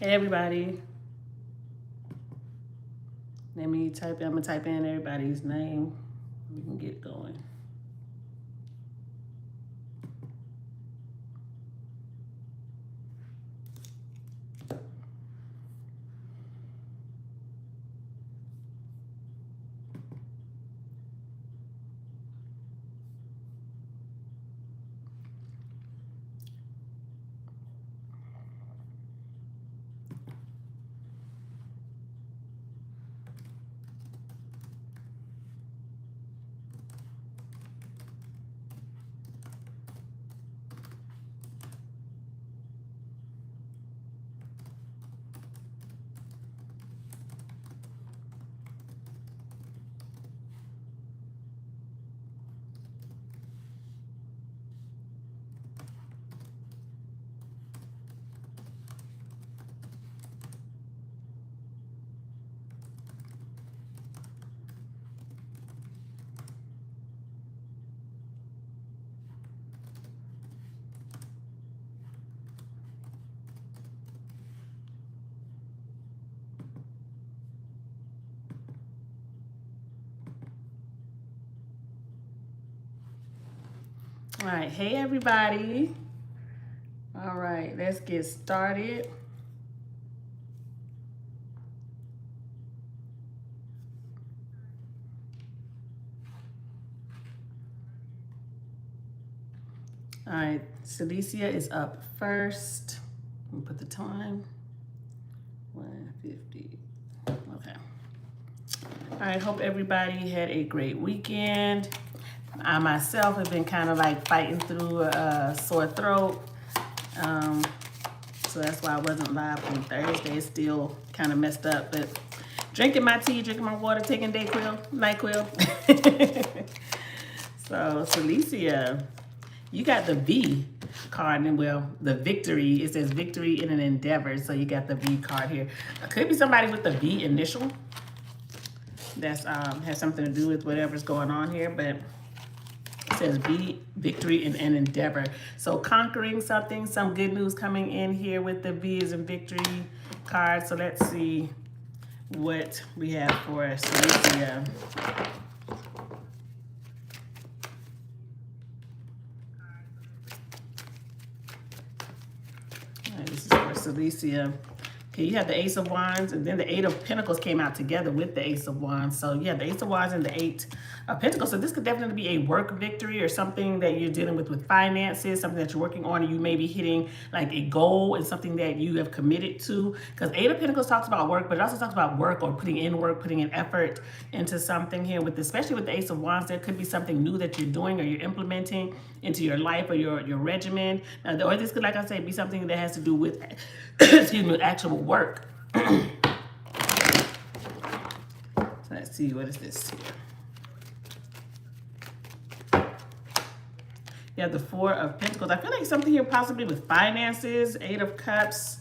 Hey everybody. I'm gonna type in everybody's name. We can get going. All right, hey everybody. All right, let's get started. All right, Celicia is up first. Let me put the time. 1:50. Okay. All right, hope everybody had a great weekend. I myself have been kind of like fighting through a sore throat. So that's why I wasn't live on Thursday. It's still kind of messed up, but drinking my tea, drinking my water, taking NyQuil. So, Celicia, you got the V card, and well, the victory. It says victory in an endeavor. So you got the V card here. Could be somebody with the V initial. That's has something to do with whatever's going on here, but it says V victory in an endeavor. So conquering something, some good news coming in here with the V is in victory card. So let's see what we have for Celicia. This is for Celicia. Okay, you have the Ace of Wands, and then the Eight of Pentacles came out together with the Ace of Wands. So yeah, the Ace of Wands and the Eight of Pentacles. So this could definitely be a work victory or something that you're dealing with finances, something that you're working on, and you may be hitting like a goal and something that you have committed to. Because Eight of Pentacles talks about work, but it also talks about work or putting in work, putting in effort into something here. With especially with the Ace of Wands, there could be something new that you're doing or you're implementing into your life or your regimen. Or this could, like I say, be something that has to do with excuse me, with actual work. So let's see, what is this here? You have the Four of Pentacles. I feel like something here possibly with finances, Eight of Cups,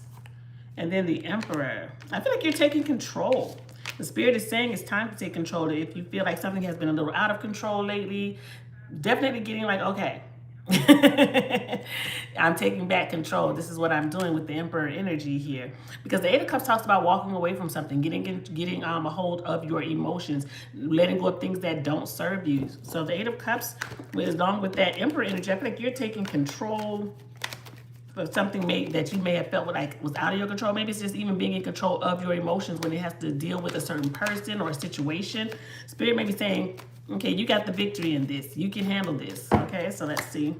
and then the Emperor. I feel like you're taking control. The Spirit is saying it's time to take control. If you feel like something has been a little out of control lately, definitely getting like, okay, I'm taking back control. This is what I'm doing with the Emperor energy here. Because the Eight of Cups talks about walking away from something, getting a hold of your emotions, letting go of things that don't serve you. So the Eight of Cups, along with that Emperor energy, I feel like you're taking control of something that you may have felt like was out of your control. Maybe it's just even being in control of your emotions when it has to deal with a certain person or a situation. Spirit may be saying, okay, you got the victory in this. You can handle this. Okay, so let's see.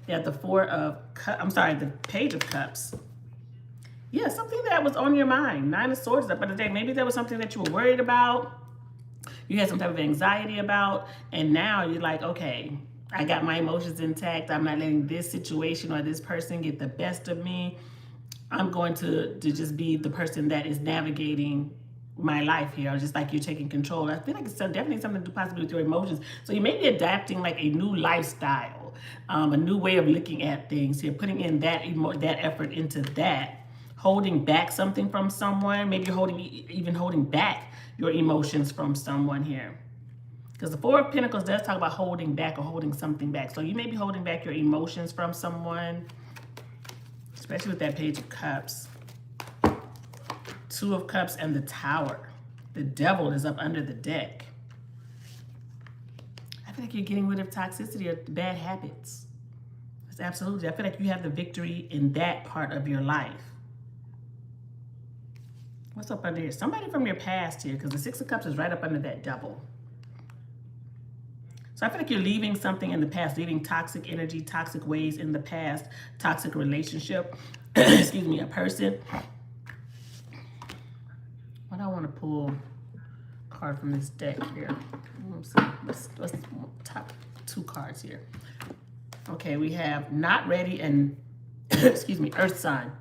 You have the the Page of Cups. Yeah, something that was on your mind. Nine of Swords up on the day. Maybe there was something that you were worried about. You had some type of anxiety about. And now you're like, okay, I got my emotions intact. I'm not letting this situation or this person get the best of me. I'm going to just be the person that is navigating my life here, just like you're taking control. I feel like it's definitely something to do possibly with your emotions. So you may be adapting like a new lifestyle, a new way of looking at things. You're putting in that effort into that, holding back something from someone. Maybe you're even holding back your emotions from someone here. Because the Four of Pentacles does talk about holding back or holding something back. So you may be holding back your emotions from someone, especially with that Page of Cups. Two of Cups and the Tower. The Devil is up under the deck. I feel like you're getting rid of toxicity or bad habits. It's absolutely. I feel like you have the victory in that part of your life. What's up under here? Somebody from your past here, because the Six of Cups is right up under that Devil. So I feel like you're leaving something in the past, leaving toxic energy, toxic ways in the past, toxic relationship, excuse me, a person. What I want to pull a card from this deck here. Let's see. Let's top two cards here. Okay, we have Not Ready and, excuse me, Earth Sign.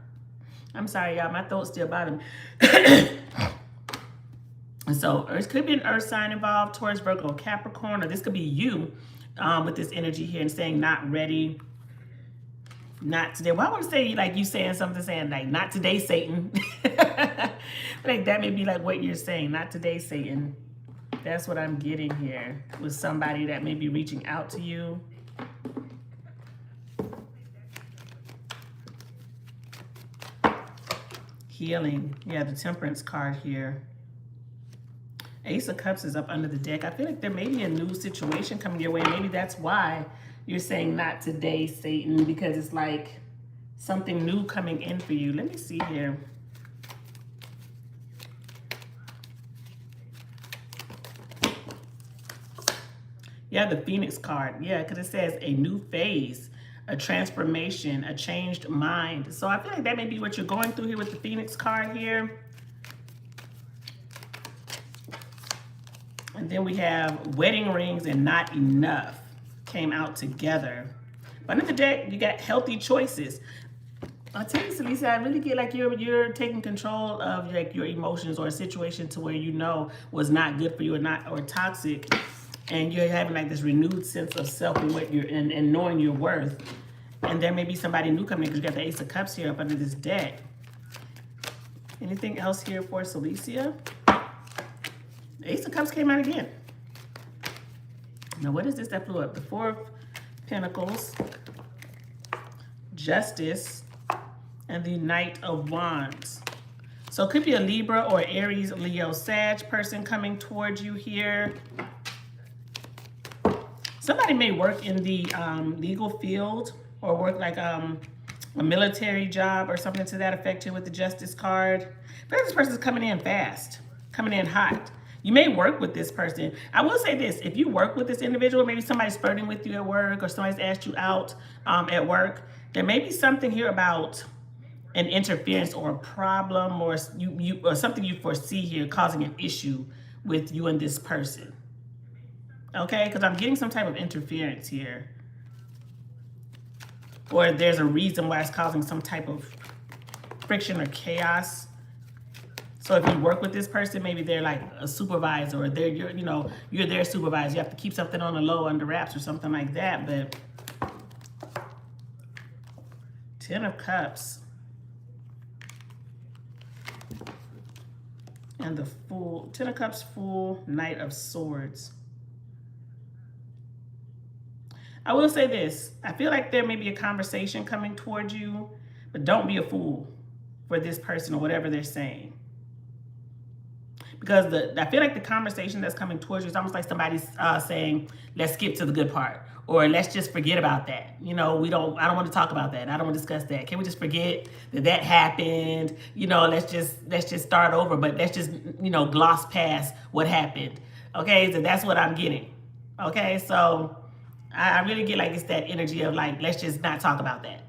I'm sorry, y'all. My throat's still bothering me. And so Earth could be an Earth sign involved, Taurus, Virgo, Capricorn, or this could be you with this energy here and saying not ready, not today. Well, I want to say like you saying something, saying like not today, Satan. Like that may be like what you're saying, not today, Satan. That's what I'm getting here with somebody that may be reaching out to you. Healing. Yeah, the Temperance card here. Ace of Cups is up under the deck. I feel like there may be a new situation coming your way. Maybe that's why you're saying not today, Satan, because it's like something new coming in for you. Let me see here. Yeah, the Phoenix card. Yeah, because it says a new phase, a transformation, a changed mind. So I feel like that may be what you're going through here with the Phoenix card here. And then we have Wedding Rings and Not Enough came out together. But under the deck, you got Healthy Choices. I'll tell you, Lisa, I really get like you're taking control of like your emotions or a situation to where you know was not good for you or toxic, and you're having like this renewed sense of self and what you're and knowing your worth. And there may be somebody new coming in because you got the Ace of Cups here up under this deck. Anything else here for Celicia? Ace of Cups came out again. Now, what is this that flew up? The Four of Pentacles, Justice, and the Knight of Wands. So it could be a Libra or Aries, Leo, Sag person coming towards you here. Somebody may work in the legal field or work like a military job or something to that effect here with the Justice card. But this person's coming in fast, coming in hot. You may work with this person. I will say this, if you work with this individual, maybe somebody's flirting with you at work or somebody's asked you out at work, there may be something here about an interference or a problem or or something you foresee here causing an issue with you and this person. Okay, because I'm getting some type of interference here. Or there's a reason why it's causing some type of friction or chaos. So if you work with this person, maybe they're like a supervisor or you're their supervisor. You have to keep something on the low under wraps or something like that. But Ten of Cups and the Fool, Ten of Cups, Fool, Knight of Swords. I will say this. I feel like there may be a conversation coming towards you, but don't be a fool for this person or whatever they're saying. Because I feel like the conversation that's coming towards you is almost like somebody's saying, let's skip to the good part. Or let's just forget about that. I don't want to talk about that. I don't want to discuss that. Can we just forget that happened? Let's just start over, but let's just, gloss past what happened. Okay, so that's what I'm getting. Okay, so I really get like it's that energy of like, let's just not talk about that.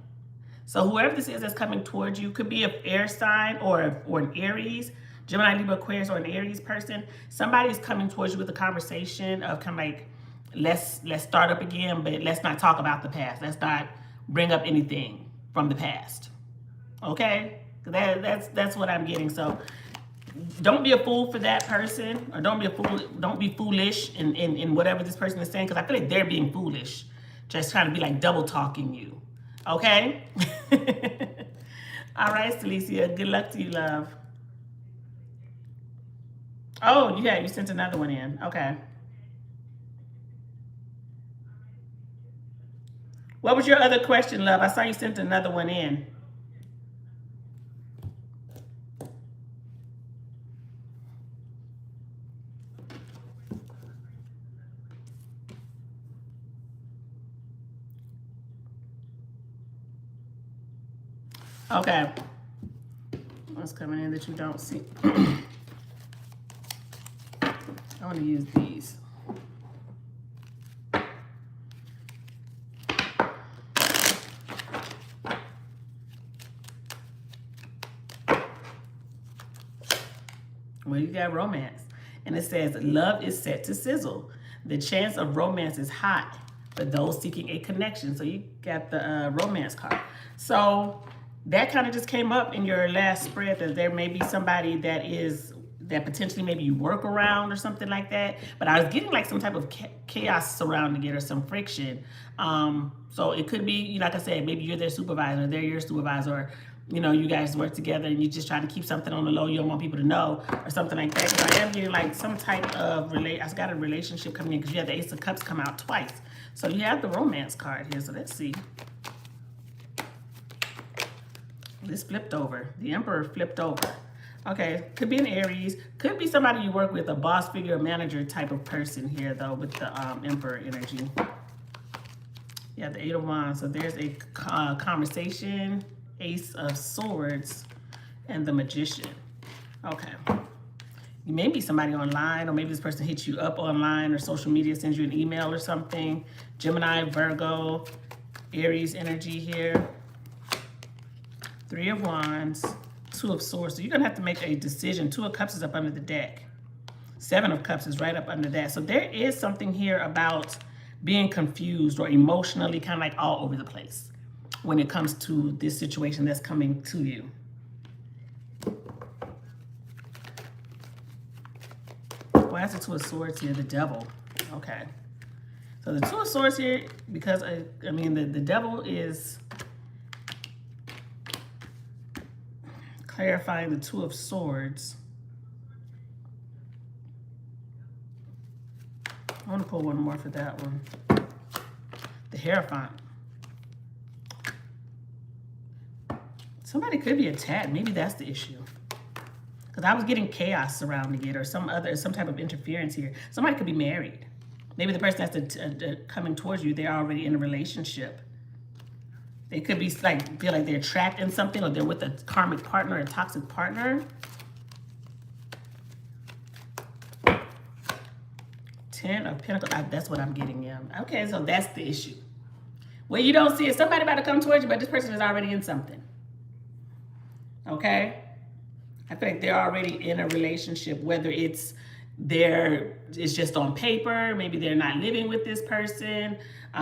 So whoever this is that's coming towards you could be an air sign or an Aries, Gemini, Libra, Aquarius, or an Aries person. Somebody's coming towards you with a conversation of kind of like, let's start up again, but let's not talk about the past. Let's not bring up anything from the past. Okay? That's what I'm getting. So don't be a fool for that person, or don't be foolish in whatever this person is saying, because I feel like they're being foolish, just trying to be like double talking you. Okay? All right, Celicia, good luck to you, love. Oh, yeah, you sent another one in. Okay. What was your other question, love? I saw you sent another one in. Okay. What's coming in that you don't see? I want to use these. Well, you got romance. And it says, love is set to sizzle. The chance of romance is high for those seeking a connection. So you got the romance card. So that kind of just came up in your last spread, that there may be somebody that potentially maybe you work around or something like that. But I was getting like some type of chaos surrounding it or some friction. So it could be, like I said, maybe you're their supervisor, they're your supervisor, or, you guys work together and you're just trying to keep something on the low. You don't want people to know or something like that. Because I am getting like some type of I've got a relationship coming in, because you have the Ace of Cups come out twice. So you have the romance card here. So let's see. This flipped over. The Emperor flipped over. Okay, could be an Aries. Could be somebody you work with, a boss figure, manager type of person here, though, with the Emperor energy. Yeah, the Eight of Wands. So there's a conversation, Ace of Swords, and the Magician. Okay. You may be somebody online, or maybe this person hits you up online or social media, sends you an email or something. Gemini, Virgo, Aries energy here. Three of Wands, Two of Swords. So you're going to have to make a decision. Two of Cups is up under the deck. Seven of Cups is right up under that. So there is something here about being confused or emotionally kind of like all over the place when it comes to this situation that's coming to you. Well, that's the Two of Swords here, the Devil. Okay. So the Two of Swords here, because, the Devil is clarifying the Two of Swords. I want to pull one more for that one. The Hierophant. Somebody could be attacked. Maybe that's the issue. Because I was getting chaos surrounding it, or some type of interference here. Somebody could be married. Maybe the person that's coming towards you, they're already in a relationship. They could be feel like they're trapped in something, or they're with a karmic partner, a toxic partner. 10 of Pentacles. That's what I'm getting, yeah. Okay, so that's the issue. What you don't see is somebody about to come towards you, but this person is already in something. Okay? I feel like they're already in a relationship, whether it's just on paper, maybe they're not living with this person,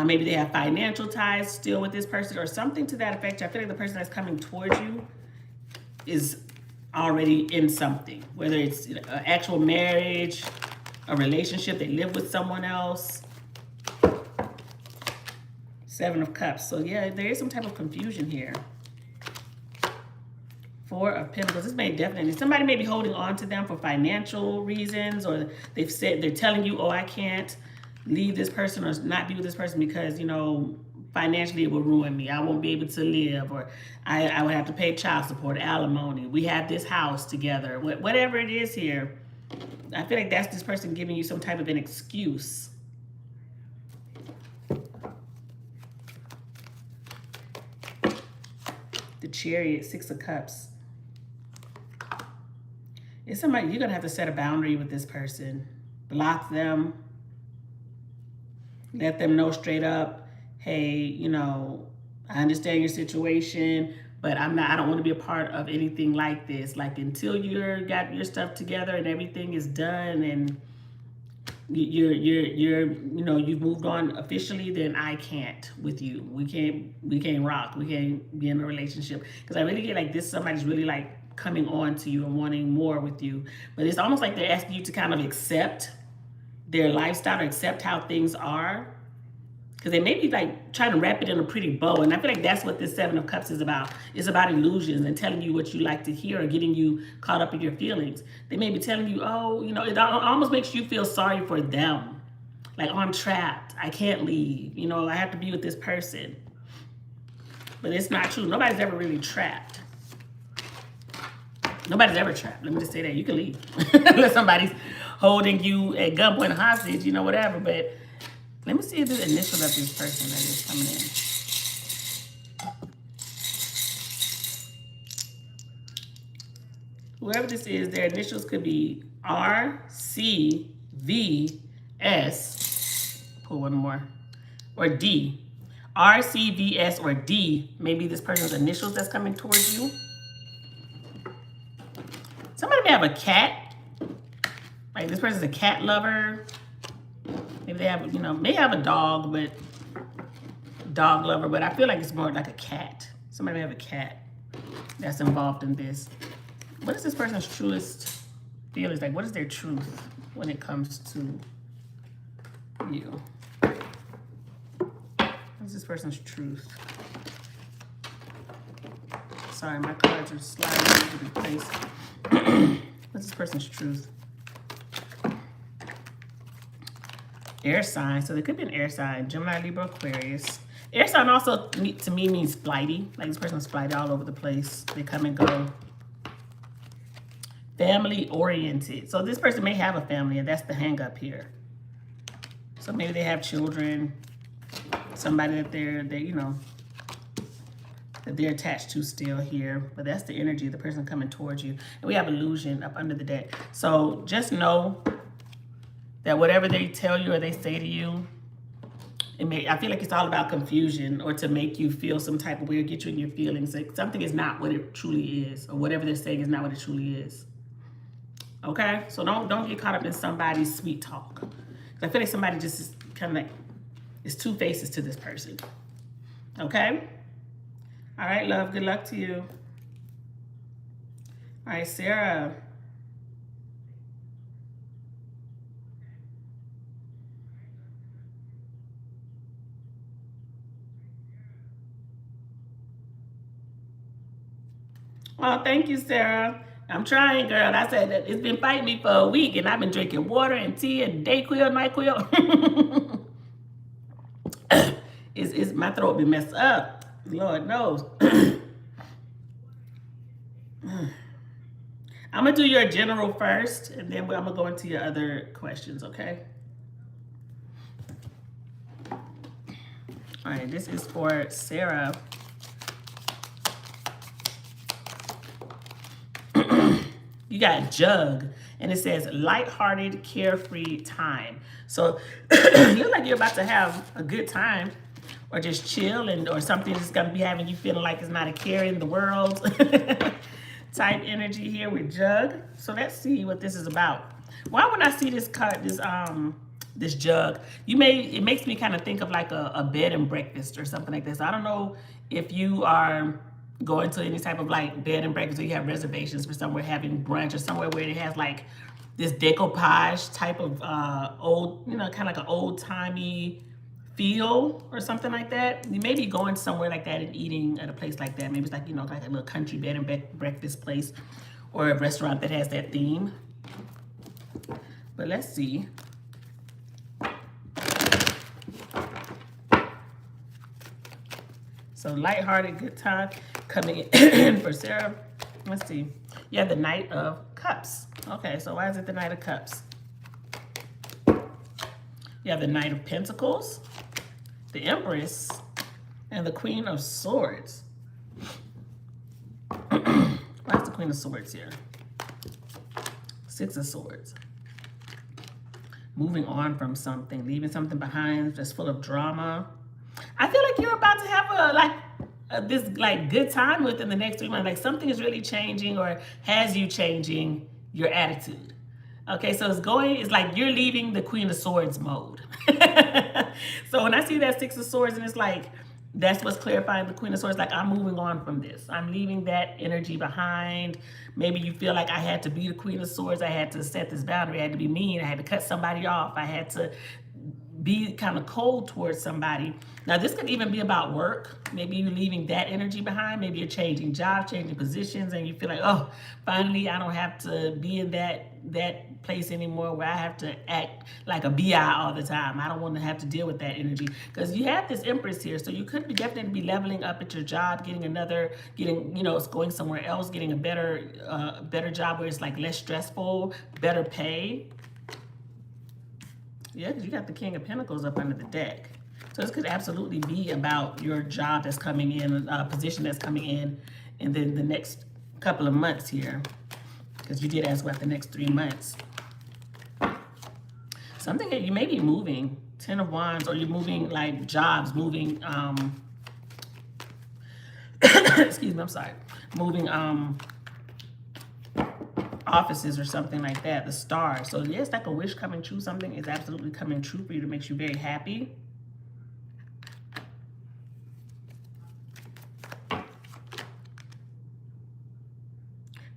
maybe they have financial ties still with this person, or something to that effect. I feel like the person that's coming towards you is already in something, whether it's an actual marriage, a relationship, they live with someone else. Seven of Cups. So yeah, there is some type of confusion here. Four of Pentacles. This may definitely, somebody may be holding on to them for financial reasons, or they're telling you, oh, I can't leave this person or not be with this person because, financially it will ruin me. I won't be able to live, or I would have to pay child support, alimony. We have this house together. Whatever it is here, I feel like that's this person giving you some type of an excuse. The Chariot, Six of Cups. It's somebody, you're going to have to set a boundary with this person. Block them. Let them know straight up, hey, I understand your situation, but I don't want to be a part of anything like this. Like, until you got your stuff together and everything is done and you've moved on officially, then I can't with you. We can't rock. We can't be in a relationship. Because I really get like this, somebody's really like coming on to you and wanting more with you. But it's almost like they're asking you to kind of accept their lifestyle or accept how things are. Because they may be like trying to wrap it in a pretty bow. And I feel like that's what this Seven of Cups is about. It's about illusions and telling you what you like to hear, or getting you caught up in your feelings. They may be telling you, oh, it almost makes you feel sorry for them. Like, oh, I'm trapped. I can't leave. I have to be with this person. But it's not true. Nobody's ever really trapped. Nobody's ever trapped. Let me just say that. You can leave. Unless somebody's holding you at gunpoint hostage, whatever. But let me see if there's initials of this person that is coming whoever this is, their initials could be R, C, V, S. Pull one more. Or D. R, C, V, S, or D. Maybe this person's initials that's coming towards you. Somebody may have a cat. Like this person's a cat lover. Maybe they have, you know, may have a dog, but dog lover, but I feel like it's more like a cat. Somebody may have a cat that's involved in this. What is this person's truest feelings? Like, what is their truth when it comes to you? What's this person's truth? Sorry, my cards are sliding into place. What's this person's truth? Air sign. So there could be an air sign. Gemini, Libra, Aquarius. Air sign also, to me, means flighty. Like this person's flighty all over the place. They come and go. Family oriented. So this person may have a family, and that's the hang up here. So maybe they have children. Somebody that they're you know, that they're attached to still here. But that's the energy of the person coming towards you. And we have illusion up under the deck. So just know that whatever they tell you or they say to you, I feel like it's all about confusion or to make you feel some type of way or get you in your feelings. Like something is not what it truly is, or whatever they're saying is not what it truly is. Okay? So don't get caught up in somebody's sweet talk. I feel like somebody just is kind of like, it's two faces to this person. Okay? All right, love. Good luck to you. All right, Sarah. Oh, thank you, Sarah. I'm trying, girl. I said that it's been fighting me for a week, and I've been drinking water and tea and Dayquil, NyQuil. It's my throat been messed up. Lord knows. I'm gonna do your general first, and then I'm gonna go into your other questions. Okay. All right. This is for Sarah. You got jug, and it says lighthearted, carefree time. So you look like you're about to have a good time, or just chill, or something that's gonna be having you feeling like it's not a care in the world. Type energy here with jug. So let's see what this is about. Why when I see this card, this jug, it makes me kind of think of like a bed and breakfast or something like this. I don't know if you are going to any type of like bed and breakfast, or you have reservations for somewhere having brunch, or somewhere where it has like this decoupage type of old, you know, kind of like an old timey feel or something like that. You may be going somewhere like that and eating at a place like that. Maybe it's like, you know, like a little country bed and breakfast place, or a restaurant that has that theme. But let's see. So lighthearted, good time coming in for Sarah. Let's see. You have the Knight of Cups. Okay, so why is it the Knight of Cups? You have the Knight of Pentacles, the Empress, and the Queen of Swords. Why is the Queen of Swords here? Six of Swords. Moving on from something, leaving something behind that's full of drama. I feel like you're about to have this good time within the next 3 months. Like something is really changing, or has you changing your attitude. Okay, so it's like you're leaving the Queen of Swords mode. So when I see that Six of Swords, and it's like, that's what's clarifying the Queen of Swords. Like, I'm moving on from this. I'm leaving that energy behind. Maybe you feel like I had to be the Queen of Swords. I had to set this boundary. I had to be mean. I had to cut somebody off. I had to be kind of cold towards somebody. Now, this could even be about work. Maybe you're leaving that energy behind. Maybe you're changing jobs, changing positions, and you feel like, oh, finally, I don't have to be in that place anymore where I have to act like a BI all the time. I don't want to have to deal with that energy, because you have this Empress here. So you could definitely be leveling up at your job, going somewhere else, getting a better job where it's like less stressful, better pay. Yeah, because you got the King of Pentacles up under the deck. So this could absolutely be about your job that's coming in, a position that's coming in then the next couple of months here. because you did ask about the next 3 months. Something that you may be moving, 10 of Wands, or you're moving like jobs, moving, excuse me, I'm sorry, moving offices or something like that, the Star. So yeah, it's like a wish coming true. Something is absolutely coming true for you that makes you very happy. I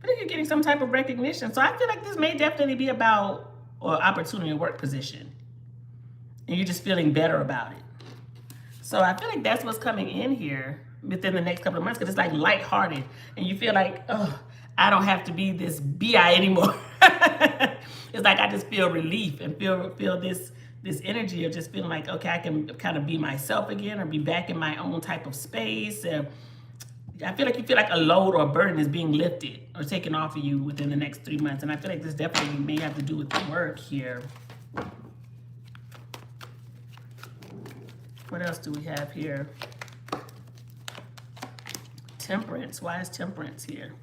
think you're getting some type of recognition. So I feel like this may definitely be about an opportunity, a work position. And you're just feeling better about it. So I feel like that's what's coming in here within the next couple of months, because it's like lighthearted. And you feel like, oh, I don't have to be this BI anymore. It's like I just feel relief and feel this energy of just feeling like, okay, I can kind of be myself again, or be back in my own type of space. I feel like you feel like a load or a burden is being lifted or taken off of you within the next 3 months. And I feel like this definitely may have to do with the work here. What else do we have here? Temperance. Why is Temperance here?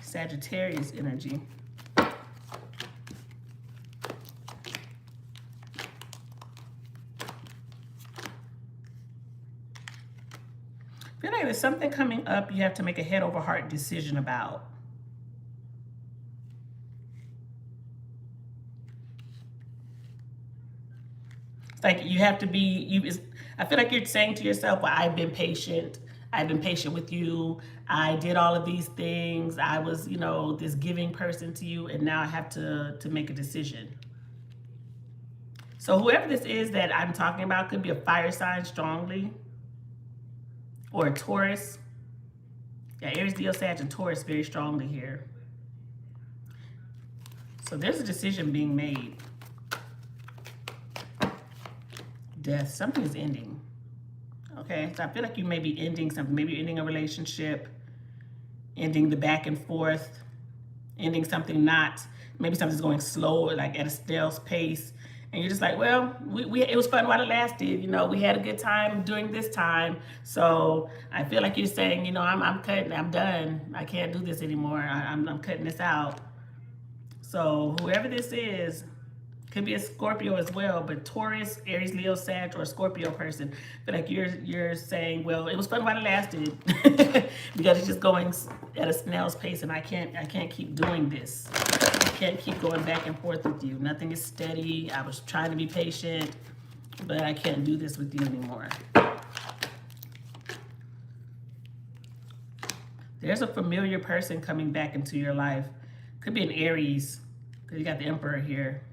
Sagittarius energy. I feel like there's something coming up you have to make a head over heart decision about. It's like you have to be, I feel like you're saying to yourself, well, I've been patient. I've been patient with you. I did all of these things. I was, you know, this giving person to you, and now I have to make a decision. So whoever this is that I'm talking about could be a fire sign strongly, or a Taurus. Yeah, Aries, Leo, Sag, and Taurus very strongly here. So there's a decision being made. Death. Something is ending. Okay, so I feel like you may be ending something. Maybe you're ending a relationship, ending the back and forth, ending something not, maybe something's going slow, like at a snail's pace. And you're just like, well, it was fun while it lasted. You know, we had a good time during this time. So I feel like you're saying, you know, I'm cutting, I'm done. I can't do this anymore. I'm cutting this out. So whoever this is, could be a Scorpio as well, but Taurus, Aries, Leo, Sag, or a Scorpio person. But like you're saying, well, it was fun while it lasted, because it's just going at a snail's pace, and I can't keep doing this. I can't keep going back and forth with you. Nothing is steady. I was trying to be patient, but I can't do this with you anymore. There's a familiar person coming back into your life. Could be an Aries, because you got the Emperor here.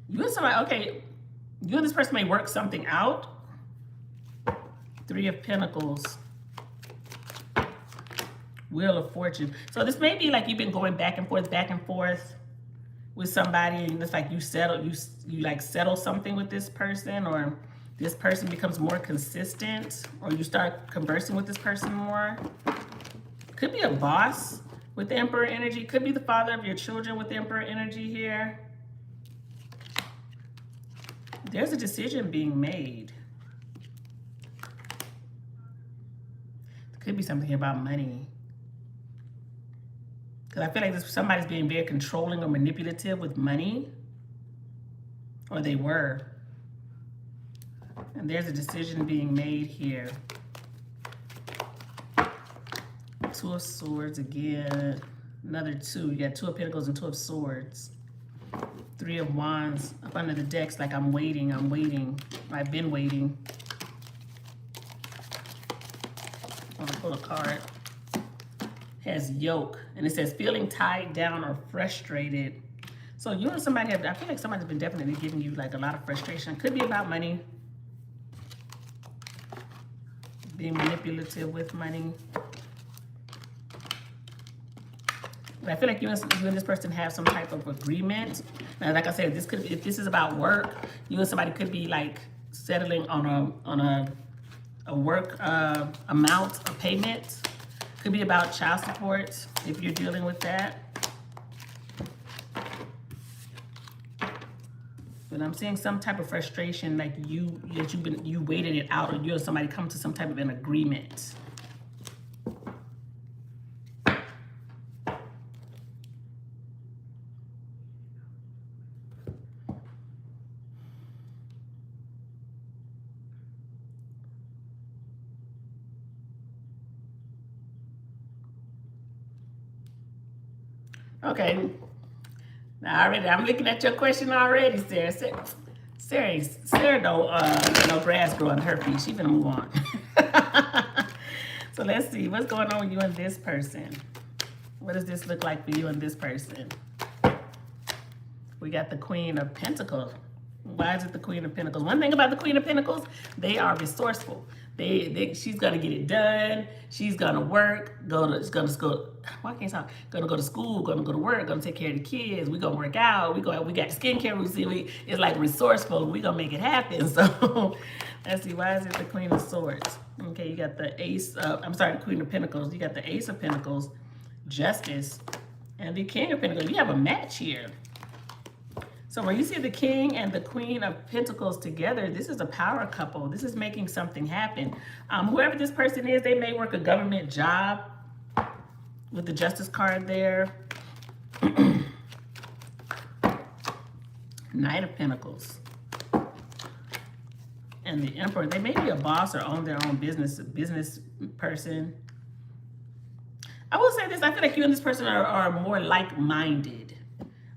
You and somebody, okay, you and this person may work something out. 3 of Pentacles. Wheel of Fortune. So this may be like you've been going back and forth with somebody, and it's like you like settle something with this person, or this person becomes more consistent, or you start conversing with this person more. Could be a boss with the Emperor energy. Could be the father of your children with the Emperor energy here. There's a decision being made. There could be something about money. Because I feel like somebody's being very controlling or manipulative with money. Or they were. And there's a decision being made here. 2 of Swords again. Another 2. You got 2 of Pentacles and 2 of Swords. 3 of Wands up under the decks, like I'm waiting. I've been waiting. I'm gonna pull a card. Has yoke, and it says feeling tied down or frustrated. So you and somebody I feel like somebody's been definitely giving you like a lot of frustration. Could be about money. Being manipulative with money. But I feel like you and this person have some type of agreement. Now, like I said, if this is about work, you and somebody could be like settling on a work amount of payment. Could be about child support if you're dealing with that. But I'm seeing some type of frustration, like you waited it out, or you and somebody come to some type of an agreement. Okay. Now already, I'm looking at your question already, Sarah. Sarah don't no grass growing her feet. She finna move on. So let's see what's going on with you and this person. What does this look like for you and this person? We got the Queen of Pentacles. Why is it the Queen of Pentacles? One thing about the Queen of Pentacles, they are resourceful. She's gonna get it done. She's gonna work. Gonna go to school. Why can't I talk? Gonna go to school. Gonna go to work. Gonna take care of the kids. We gonna work out. We got skincare routine. It's like resourceful. We gonna make it happen. So let's see. Why is it the Queen of Swords? Okay, you got the the Queen of Pentacles. You got the Ace of Pentacles, Justice, and the King of Pentacles. You have a match here. So when you see the King and the Queen of Pentacles together, this is a power couple. This is making something happen. Whoever this person is, they may work a government job with the Justice card there. Knight of Pentacles. And the Emperor. They may be a boss or own their own business person. I will say this. I feel like you and this person are more like-minded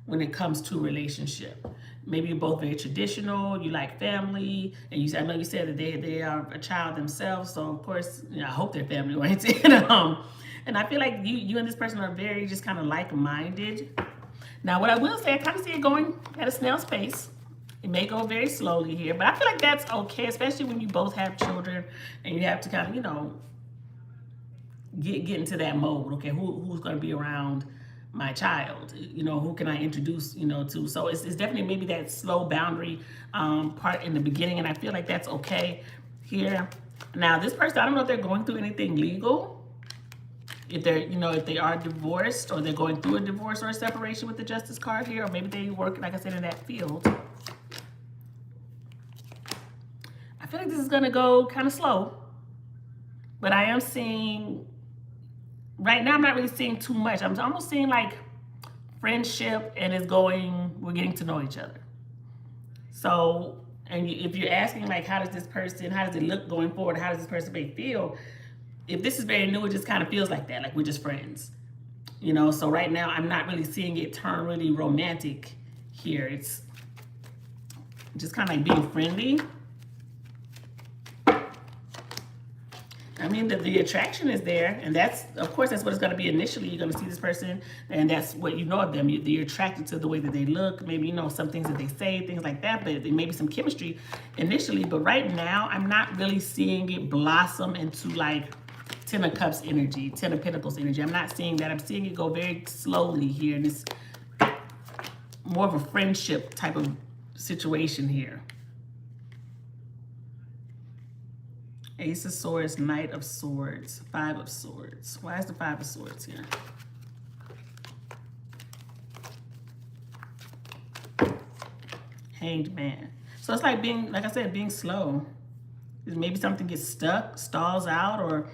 when it comes to relationship. Maybe you're both very traditional, you like family, and I know you said that they are a child themselves, so of course, I hope they're family oriented. And I feel like you and this person are very just kind of like-minded. Now, what I will say, I kind of see it going at a snail's pace. It may go very slowly here, but I feel like that's okay, especially when you both have children and you have to kind of, get into that mode. Okay, who's going to be around my child, who can I introduce, to? So it's definitely maybe that slow boundary part in the beginning, and I feel like that's okay here. Now, this person, I don't know if they're going through anything legal, if they're, if they are divorced or they're going through a divorce or a separation with the Justice card here, or maybe they work, like I said, in that field. I feel like this is gonna go kind of slow, but I am seeing, right now, I'm not really seeing too much. I'm almost seeing like friendship, and we're getting to know each other. So, and if you're asking like, how does it look going forward? How does this person may feel? If this is very new, it just kind of feels like that, like we're just friends. So right now, I'm not really seeing it turn really romantic here. It's just kind of like being friendly. I mean, the attraction is there, and of course, that's what it's going to be initially. You're going to see this person, and that's what you know of them. You're attracted to the way that they look, maybe, some things that they say, things like that, but there may be some chemistry initially. But right now, I'm not really seeing it blossom into like Ten of Cups energy, Ten of Pentacles energy. I'm not seeing that. I'm seeing it go very slowly here, and it's more of a friendship type of situation here. Ace of Swords, Knight of Swords, Five of Swords. Why is the Five of Swords here? Hanged Man. So it's like like I said, being slow. Maybe something gets stuck, stalls out, or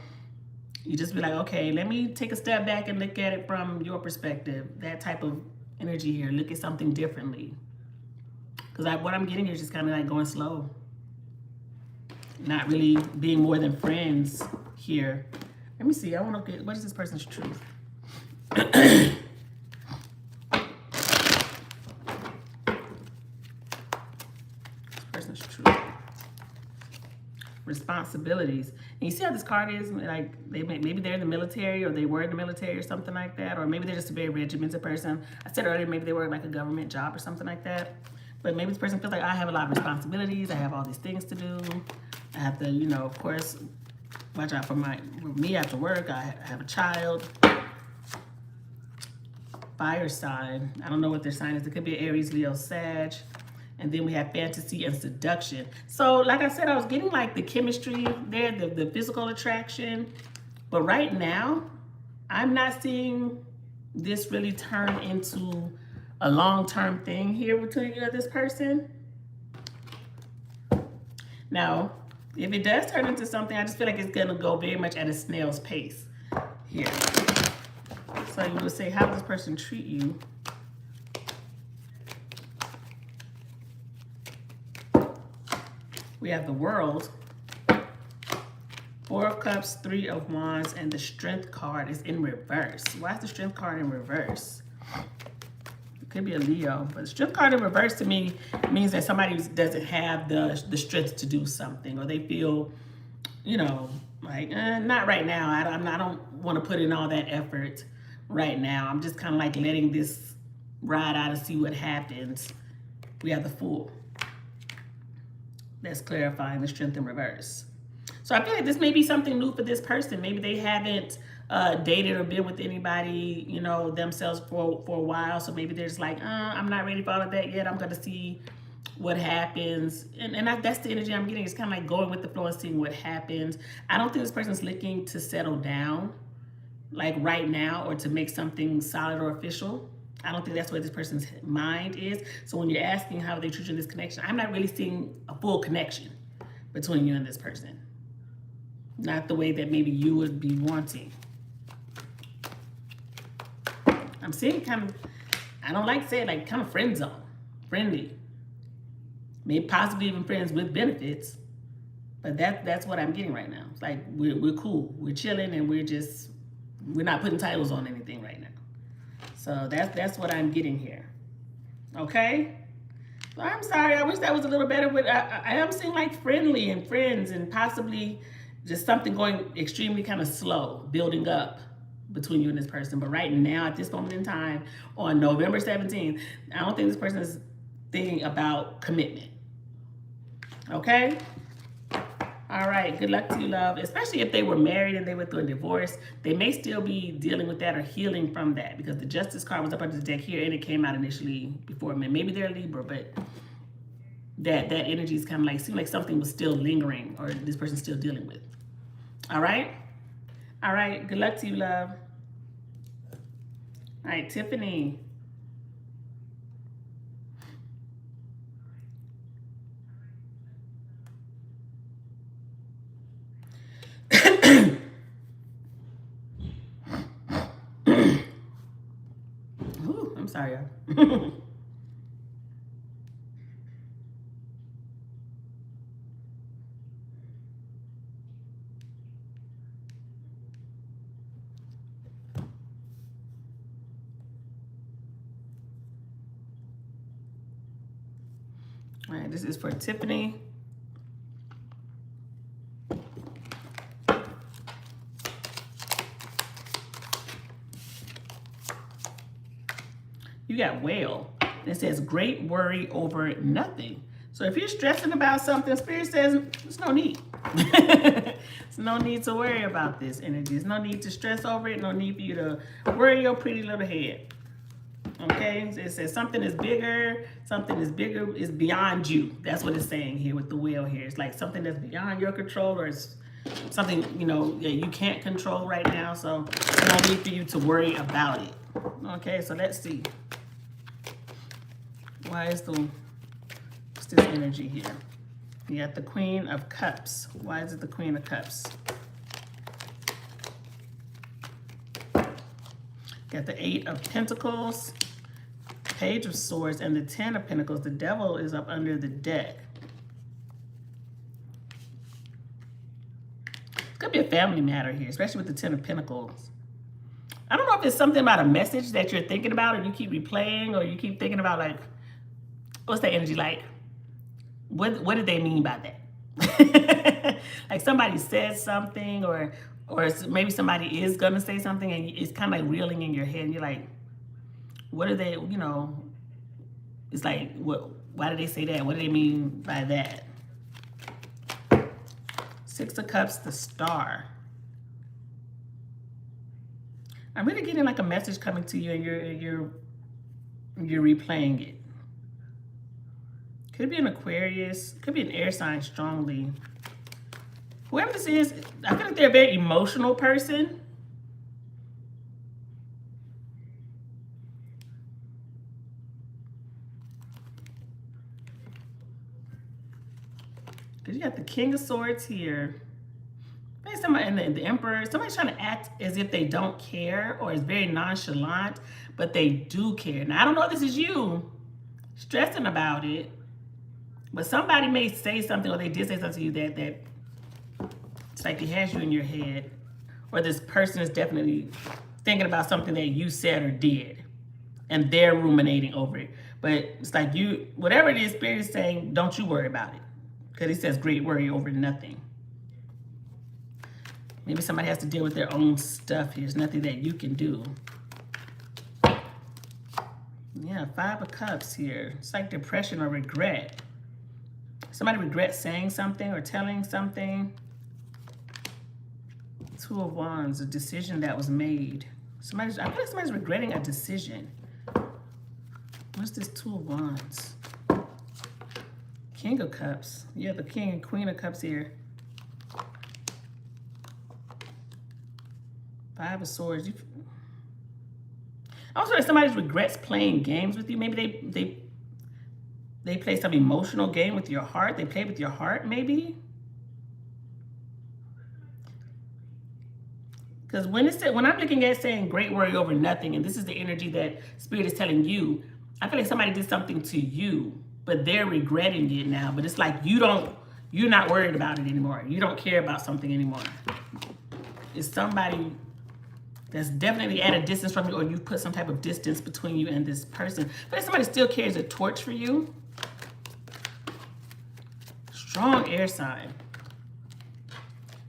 you just be like, okay, let me take a step back and look at it from your perspective. That type of energy here. Look at something differently. Because what I'm getting here is just kind of like going slow. Not really being more than friends here. Let me see. I want to get, what is this person's truth? This person's truth. Responsibilities. And you see how this card is? Like, maybe they're in the military, or they were in the military or something like that. Or maybe they're just a very regimented person. I said earlier, maybe they work like a government job or something like that. But maybe this person feels like, I have a lot of responsibilities. I have all these things to do. I have to, of course, watch out for me after work. I have a child. Fire sign. I don't know what their sign is. It could be Aries, Leo, Sag. And then we have fantasy and seduction. So, like I said, I was getting like the chemistry there, the physical attraction. But right now, I'm not seeing this really turn into a long-term thing here between you and this person. Now, if it does turn into something, I just feel like it's going to go very much at a snail's pace here. So you would say, how does this person treat you? We have the World, Four of Cups, Three of Wands, and the Strength card is in reverse. Why is the Strength card in reverse? Could be a Leo. But strength card in reverse to me means that somebody doesn't have the strength to do something, or they feel, you know, like, not right now. I don't want to put in all that effort right now. I'm just kind of like letting this ride out and see what happens. We have the Fool. That's clarifying the strength in reverse. So I feel like this may be something new for this person. Maybe they haven't dated or been with anybody, you know, themselves for a while. So maybe they're just like, I'm not ready for all of that yet. I'm going to see what happens. And that's the energy I'm getting. It's kind of like going with the flow and seeing what happens. I don't think this person's looking to settle down like right now or to make something solid or official. I don't think that's what this person's mind is. So when you're asking how they treat you in this connection, I'm not really seeing a full connection between you and this person. Not the way that maybe you would be wanting. I'm seeing kind of, I don't like to say it, like kind of friend zone, friendly. Maybe possibly even friends with benefits. But that's what I'm getting right now. It's like we're cool. We're chilling and we're not putting titles on anything right now. So that's what I'm getting here. Okay? So I'm sorry. I wish that was a little better. But I am seeing like friendly and friends and possibly just something going extremely kind of slow, building up between you and this person. But right now, at this moment in time, on November 17th, I don't think this person is thinking about commitment. Okay? All right, good luck to you, love. Especially if they were married and they went through a divorce, they may still be dealing with that or healing from that, because the Justice card was up under the deck here and it came out initially before. Maybe they're Libra, but that energy is kind of like, seemed like something was still lingering or this person's still dealing with. All right? All right, good luck to you, love. All right, Tiffany. Ooh, I'm sorry, y'all. All right, this is for Tiffany. You got Whale. It says great worry over nothing. So if you're stressing about something, Spirit says there's no need. There's no need to worry about this energy. There's no need to stress over it. No need for you to worry your pretty little head. Okay, it says something is bigger is beyond you. That's what it's saying here with the wheel here. It's like something that's beyond your control, or it's something, you know, that you can't control right now. So no need for you to worry about it. Okay, so let's see. What's this energy here? You got the Queen of Cups. Why is it the Queen of Cups? Got the 8 of Pentacles, Page of Swords, and the 10 of Pentacles. The Devil is up under the deck. Could be a family matter here, especially with the 10 of Pentacles. I don't know if it's something about a message that you're thinking about, or you keep replaying, or you keep thinking about, like, what's that energy like? What did they mean by that? Like somebody said something, or maybe somebody is gonna say something, and it's kind of like reeling in your head, and you're like, what are they, you know, it's like, why did they say that? What do they mean by that? 6 of Cups, the Star. I'm really getting like a message coming to you, and you're replaying it. Could be an Aquarius, could be an air sign strongly. Whoever this is, I feel like they're a very emotional person. Because you got the King of Swords here. Maybe somebody, and the Emperor, somebody's trying to act as if they don't care, or is very nonchalant, but they do care. Now, I don't know if this is you stressing about it, but somebody may say something, or they did say something to you that it's like it has you in your head, or this person is definitely thinking about something that you said or did, and they're ruminating over it. But it's like you, whatever it is, Spirit is saying, don't you worry about it. Because he says great worry over nothing. Maybe somebody has to deal with their own stuff. There's nothing that you can do. Yeah, 5 of Cups here. It's like depression or regret. Somebody regrets saying something or telling something. 2 of Wands, a decision that was made. I feel like somebody's regretting a decision. What's this 2 of Wands? King of Cups. Yeah, the King and Queen of Cups here. 5 of Swords. I also feel like somebody regrets playing games with you. Maybe they play some emotional game with your heart. They play with your heart, maybe. Because when I'm looking at saying great worry over nothing, and this is the energy that Spirit is telling you, I feel like somebody did something to you, but they're regretting it now. But it's like you're not worried about it anymore. You don't care about something anymore. It's somebody that's definitely at a distance from you, or you've put some type of distance between you and this person. But if somebody still carries a torch for you, strong air sign.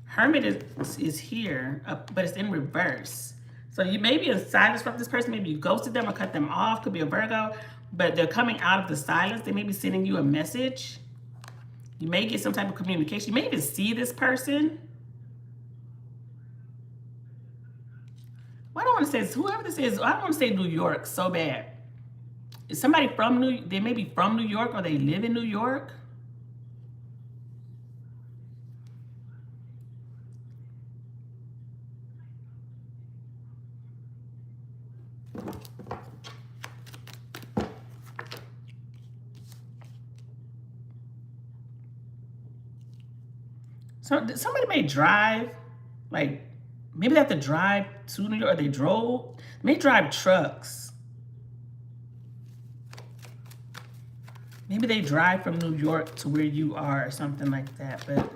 Hermit is here, but it's in reverse. So you may be in silence from this person. Maybe you ghosted them or cut them off. Could be a Virgo, but they're coming out of the silence. They may be sending you a message. You may get some type of communication. You may even see this person. Well, I don't want to say whoever this is. I don't want to say New York so bad. Is somebody from they may be from New York, or they live in New York. So somebody may drive, like maybe they have to drive to New York, or they may drive trucks. Maybe they drive from New York to where you are or something like that. But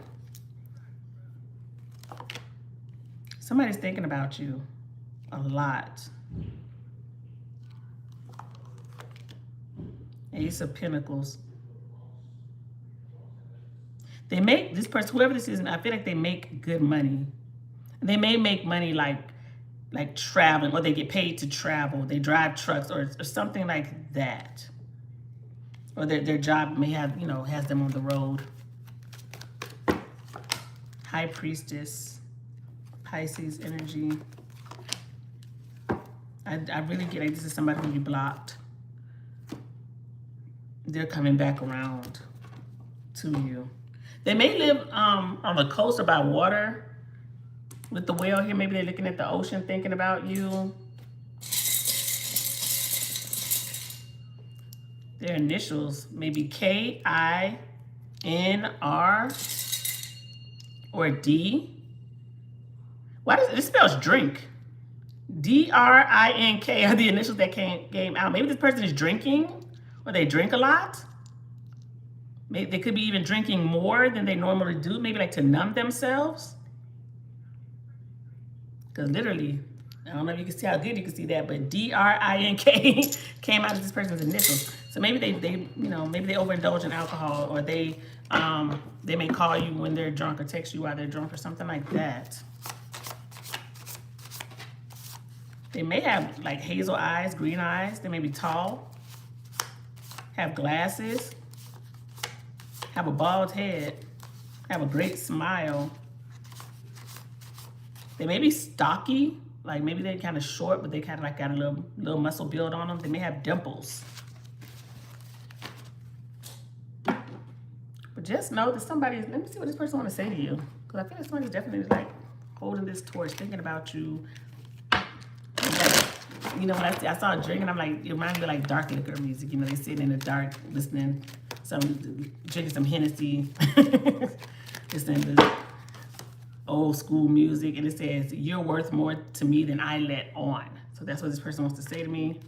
somebody's thinking about you a lot. Ace of Pentacles. They make, this person, whoever this is, and I feel like they make good money. They may make money like traveling, or they get paid to travel. They drive trucks or something like that. Or their job may have, has them on the road. High Priestess, Pisces energy. I really get like this is somebody who you blocked. They're coming back around to you. They may live on the coast or by water. With the whale here, maybe they're looking at the ocean thinking about you. Their initials may be K-I-N-R or D. Why does this spells drink? D-R-I-N-K are the initials that came out. Maybe this person is drinking, or they drink a lot. Maybe they could be even drinking more than they normally do, maybe like to numb themselves. Because literally, I don't know if you can see how good you can see that, but D-R-I-N-K came out of this person's initials. So maybe they maybe they overindulge in alcohol, or they may call you when they're drunk, or text you while they're drunk, or something like that. They may have like hazel eyes, green eyes. They may be tall, have glasses, have a bald head, have a great smile. They may be stocky, like maybe they're kind of short, but they kind of like got a little muscle build on them. They may have dimples. But just know that somebody's, let me see what this person want to say to you. Because I feel like somebody's definitely like holding this torch, thinking about you. Like, when I saw a drink, and I'm like, it reminds me of like dark liquor music. They sitting in the dark, listening, drinking some Hennessy, listening to old school music, and it says, "You're worth more to me than I let on." So that's what this person wants to say to me.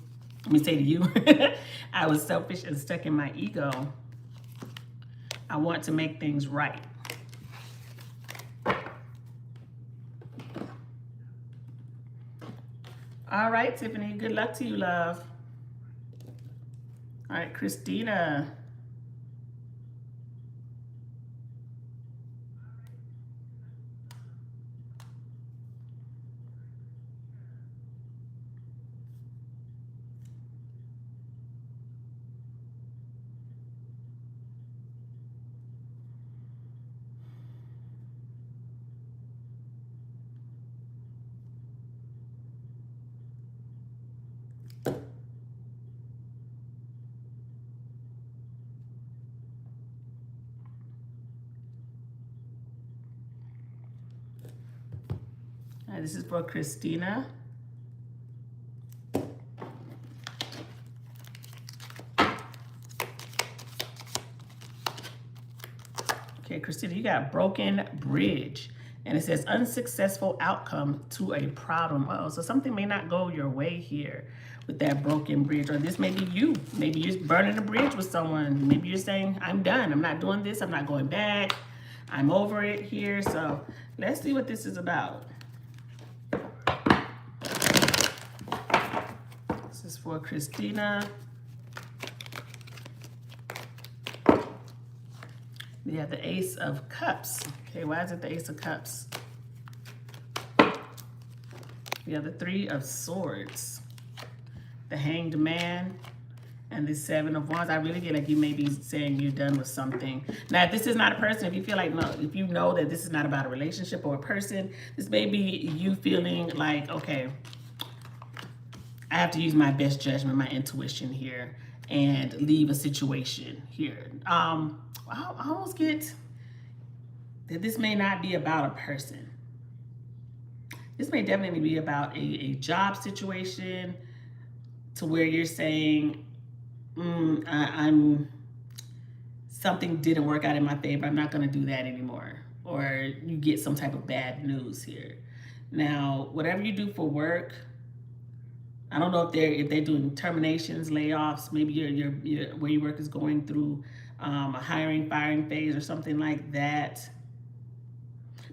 Let me say to you, I was selfish and stuck in my ego. I want to make things right. All right, Tiffany, good luck to you, love. All right, Christina. All right, this is for Christina. Okay, Christina, you got broken bridge. And it says unsuccessful outcome to a problem. Uh-oh, so something may not go your way here with that broken bridge. Or this may be you. Maybe you're burning a bridge with someone. Maybe you're saying, I'm done. I'm not doing this. I'm not going back. I'm over it here. So let's see what this is about. This is for Christina. We have the Ace of Cups. Okay, why is it the Ace of Cups? We have the Three of Swords, the Hanged Man, and the Seven of Wands. I really feel like you may be saying you're done with something. Now, if this is not a person, if you feel like, no, if you know that this is not about a relationship or a person, this may be you feeling like, okay, I have to use my best judgment, my intuition here, and leave a situation here. I almost get that this may not be about a person. This may definitely be about a job situation to where you're saying, something didn't work out in my favor. I'm not going to do that anymore. Or you get some type of bad news here. Now, whatever you do for work, I don't know if they're doing terminations, layoffs. Maybe your where you work is going through a hiring, firing phase or something like that.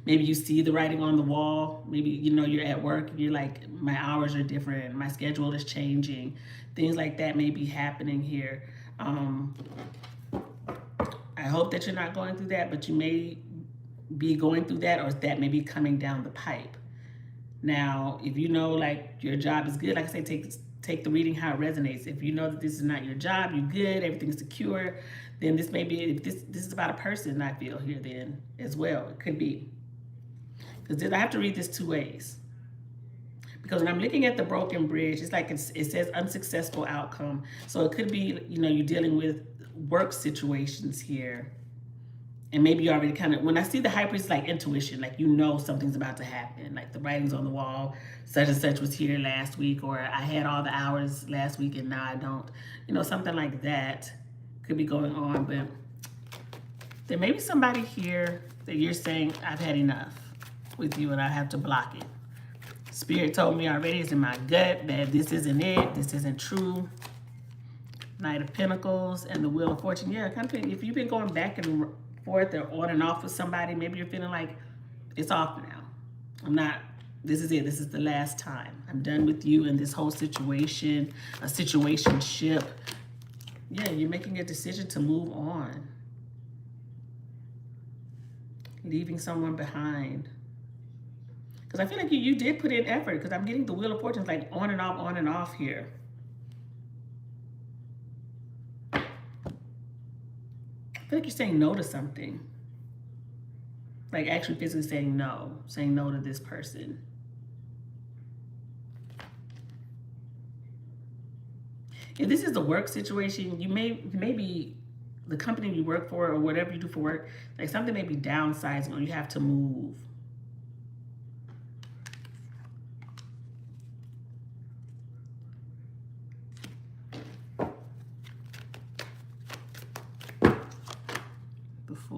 Maybe you see the writing on the wall. Maybe, you're at work and you're like, my hours are different. My schedule is changing. Things like that may be happening here. I hope that you're not going through that, but you may be going through that, or that may be coming down the pipe. Now, if you know, like, your job is good, like I say, take the reading how it resonates. If you know that this is not your job, you're good, everything's secure, then this may be, if this is about a person, I feel here then as well. It could be. Because I have to read this two ways. Because when I'm looking at the broken bridge, it's like it says unsuccessful outcome. So it could be, you're dealing with work situations here. And maybe you already kind of, when I see the high priest, it's like intuition, like something's about to happen. Like the writing's on the wall, such and such was here last week, or I had all the hours last week and now I don't. Something like that could be going on. But there may be somebody here that you're saying, I've had enough with you and I have to block it. Spirit told me already, it's in my gut that this isn't it, this isn't true. Knight of Pentacles and the Wheel of Fortune. Yeah, kind of thing. If you've been going back and forth or on and off with somebody, maybe you're feeling like it's off now. This is it. This is the last time. I'm done with you in this whole situation, a situationship. Yeah, you're making a decision to move on. Leaving someone behind. Because I feel like you did put in effort, because I'm getting the Wheel of Fortune like on and off here. I feel like you're saying no to something. Like actually physically saying no to this person. If this is the work situation, you maybe the company you work for or whatever you do for work, like something may be downsizing or you have to move.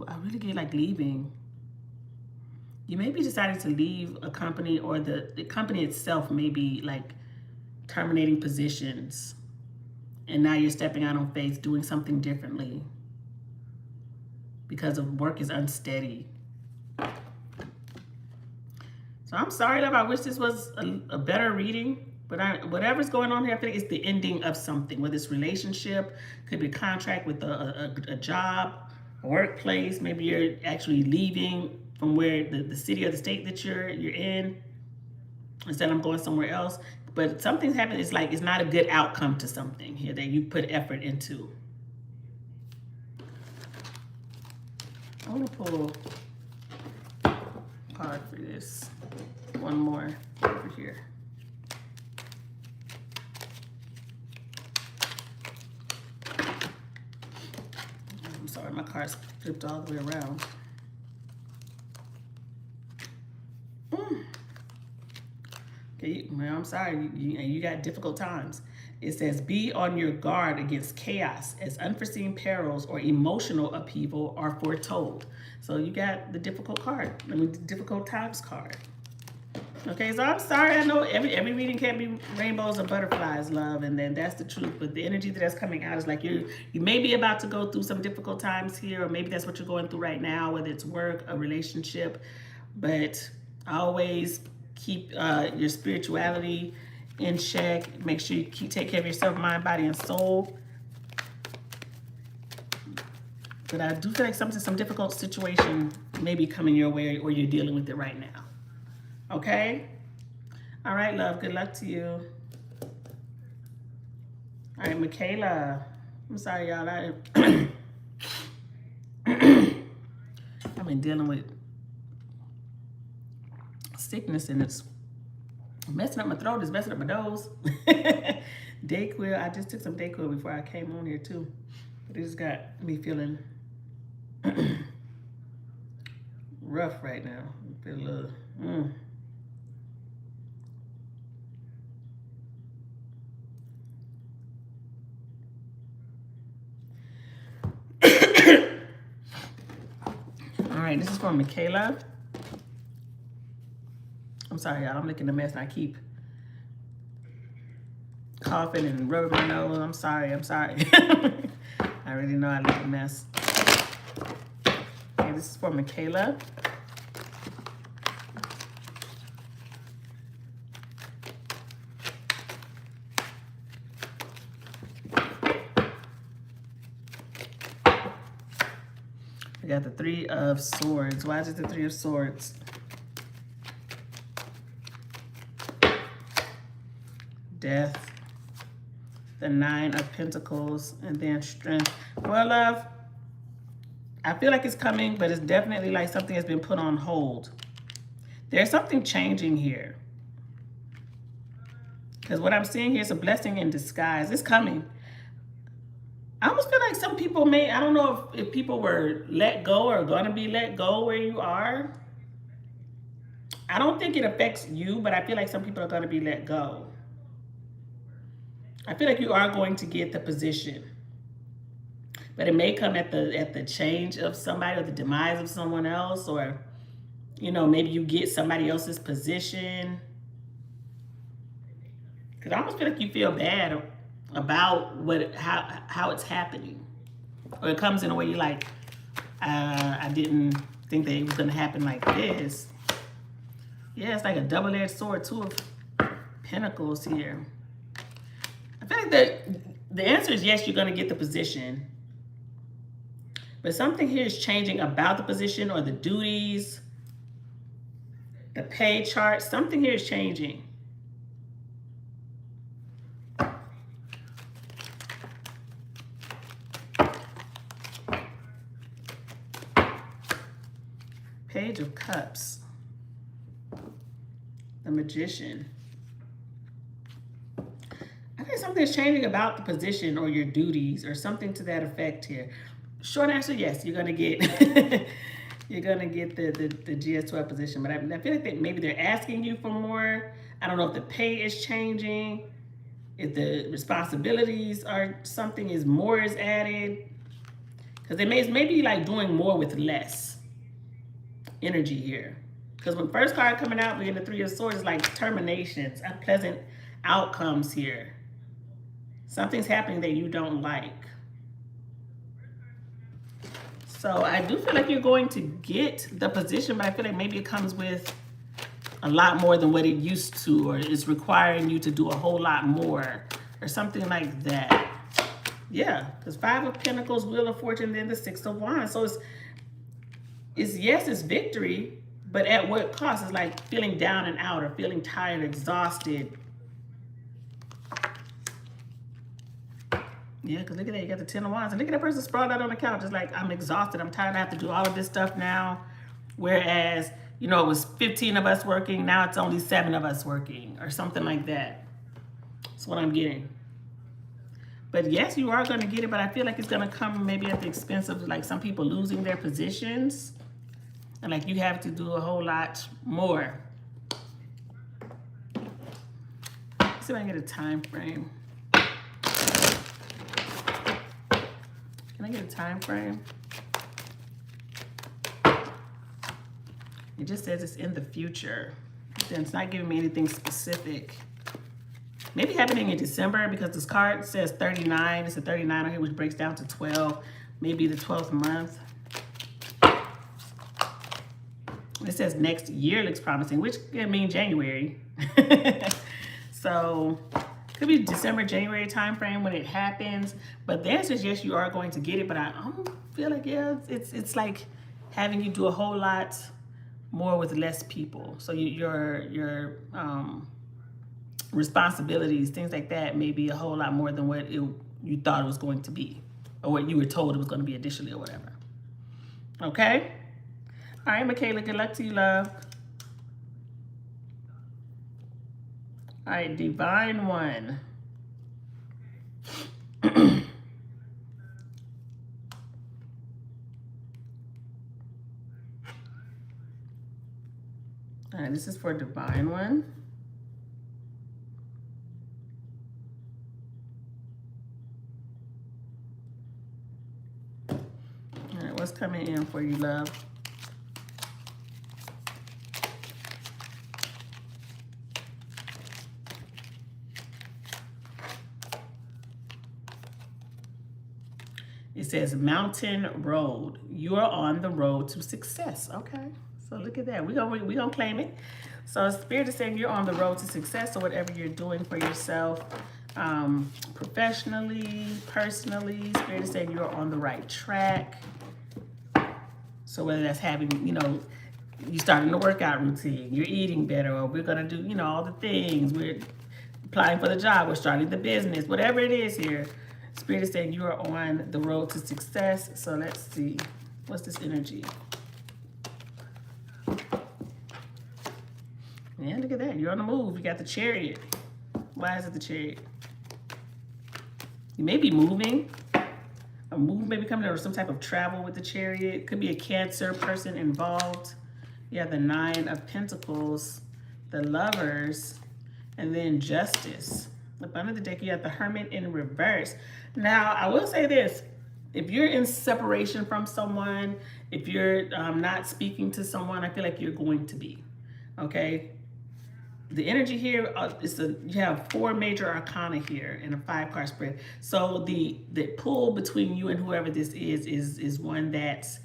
I really get like leaving. You may be deciding to leave a company, or the company itself may be like terminating positions. And now you're stepping out on faith, doing something differently. Because of work is unsteady. So I'm sorry, love. I wish this was a better reading. But whatever's going on here, I think it's the ending of something, whether it's relationship, could be a contract with a job, a workplace. Maybe you're actually leaving from where the city or the state that you're in. Instead, I'm going somewhere else. But something's happening. It's like it's not a good outcome to something here that you put effort into. I want to pull a card for this. One more over here. I'm sorry, my card's flipped all the way around. Okay, well, I'm sorry, you got difficult times. It says, be on your guard against chaos as unforeseen perils or emotional upheaval are foretold. So you got the difficult card, I mean, the difficult times card. Okay, so I'm sorry, I know every reading can't be rainbows and butterflies, love, and then that's the truth. But the energy that's coming out is like you may be about to go through some difficult times here, or maybe that's what you're going through right now, whether it's work, a relationship. But always keep your spirituality in check. Make sure you take care of yourself, mind, body, and soul. But I do feel like some difficult situation may be coming your way, or you're dealing with it right now. Okay? All right, love. Good luck to you. All right, Michaela. I'm sorry, y'all. I've been dealing with sickness, and it's messing up my throat. It's messing up my nose. Dayquil. I just took some Dayquil before I came on here, too. But it just got me feeling rough right now. I feel a little... All right, this is from Michaela. I'm sorry, y'all. I'm making a mess, and I keep coughing and rubbing my nose. I'm sorry. I really know I look a mess. Okay, this is for Michaela. We got the Three of Swords. Why is it the Three of Swords? Death, the Nine of Pentacles, and then Strength. Well, love, I feel like it's coming, but it's definitely like something has been put on hold. There's something changing here. Because what I'm seeing here is a blessing in disguise. It's coming. I almost feel like some people may, I don't know if people were let go or going to be let go where you are. I don't think it affects you, but I feel like some people are going to be let go. I feel like you are going to get the position, but it may come at the change of somebody or the demise of someone else, or, you know, maybe you get somebody else's position. Because I almost feel like you feel bad about how it's happening, or it comes in a way you're like, I didn't think that it was going to happen like this. Yeah, it's like a double-edged sword, Two of Pentacles here. I feel like the answer is yes, you're going to get the position. But something here is changing about the position or the duties, the pay chart. Something here is changing. Page of Cups. The Magician. I think something's changing about the position or your duties or something to that effect here. Short answer, yes, you're gonna get you're gonna get the GS12 position. But I feel like maybe they're asking you for more. I don't know if the pay is changing, if the responsibilities are something is more is added. Because they may be like doing more with less energy here. Because when first card coming out, we get the Three of Swords, it's like terminations, unpleasant outcomes here. Something's happening that you don't like. So I do feel like you're going to get the position, but I feel like maybe it comes with a lot more than what it used to, or it's requiring you to do a whole lot more, or something like that. Yeah, because Five of Pentacles, Wheel of Fortune, then the Six of Wands. So yes, it's victory, but at what cost? It's like feeling down and out, or feeling tired, exhausted. Yeah, because look at that, you got the Ten of Wands, and look at that person sprawled out on the couch. It's like, I'm exhausted, I'm tired, I have to do all of this stuff now. Whereas, you know, it was 15 of us working, now it's only 7 of us working, or something like that. That's what I'm getting. But yes, you are going to get it, but I feel like it's going to come maybe at the expense of like some people losing their positions. And like you have to do a whole lot more. Let's see if I can get a time frame. Can I get a time frame? It just says it's in the future. Then it's not giving me anything specific. Maybe happening in December, because this card says 39. It's a 39 on here, which breaks down to 12. Maybe the 12th month. It says next year looks promising, which could mean January. So could be December, January time frame when it happens. But the answer is yes, you are going to get it. But I feel like, yeah, it's like having you do a whole lot more with less people. So your responsibilities, things like that, may be a whole lot more than what you thought it was going to be, or what you were told it was going to be initially, or whatever. Okay? All right, Michaela, good luck to you, love. All right, Divine One. All right, this is for Divine One. All right, what's coming in for you, love? It says Mountain Road. You are on the road to success. Okay, so look at that. We're gonna claim it. So Spirit is saying you're on the road to success. So whatever you're doing for yourself, professionally, personally, Spirit is saying you're on the right track. So whether that's having, you know, you starting a workout routine, you're eating better, or we're gonna do, you know, all the things. We're applying for the job, we're starting the business, whatever it is here. Spirit is saying you are on the road to success. So let's see. What's this energy? Yeah, look at that. You're on the move. You got the Chariot. Why is it the Chariot? You may be moving. A move may be coming, or some type of travel with the Chariot. Could be a Cancer person involved. You have the Nine of Pentacles, the Lovers, and then Justice. Up under the deck, you have the Hermit in reverse. Now, I will say this. If you're in separation from someone, if you're not speaking to someone, I feel like you're going to be. Okay? The energy here, you have 4 major arcana here in a 5-card spread. So the pull between you and whoever this is one that's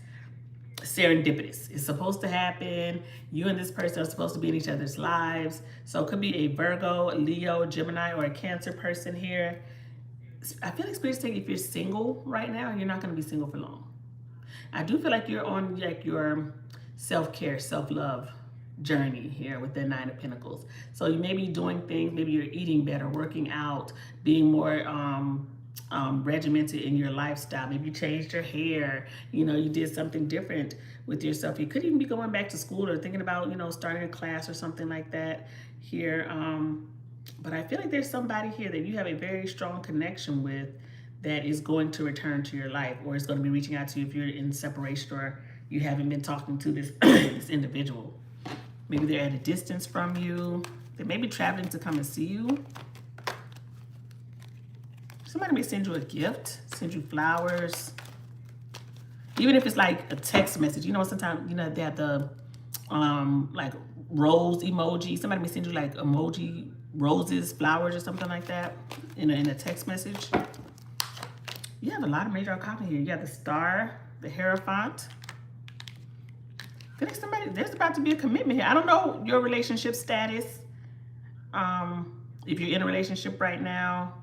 serendipitous. It's supposed to happen. You and this person are supposed to be in each other's lives. So it could be a Virgo, a Leo, Gemini, or a Cancer person here. I feel like Spirit's saying if you're single right now, you're not going to be single for long. I do feel like you're on like your self-care, self-love journey here with the Nine of Pentacles. So you may be doing things, maybe you're eating better, working out, being more regimented in your lifestyle. Maybe you changed your hair, you know, you did something different with yourself. You could even be going back to school or thinking about, you know, starting a class or something like that here. But I feel like there's somebody here that you have a very strong connection with that is going to return to your life, or is going to be reaching out to you if you're in separation or you haven't been talking to this, this individual. Maybe they're at a distance from you. They may be traveling to come and see you. Somebody may send you a gift, send you flowers. Even if it's like a text message. You know, sometimes, you know, they have the like rose emoji. Somebody may send you like emoji, roses, flowers, or something like that in a text message. You have a lot of major arcana here. You have the Star, the Hierophant, I feel like there's about to be a commitment here. I don't know your relationship status. If you're in a relationship right now.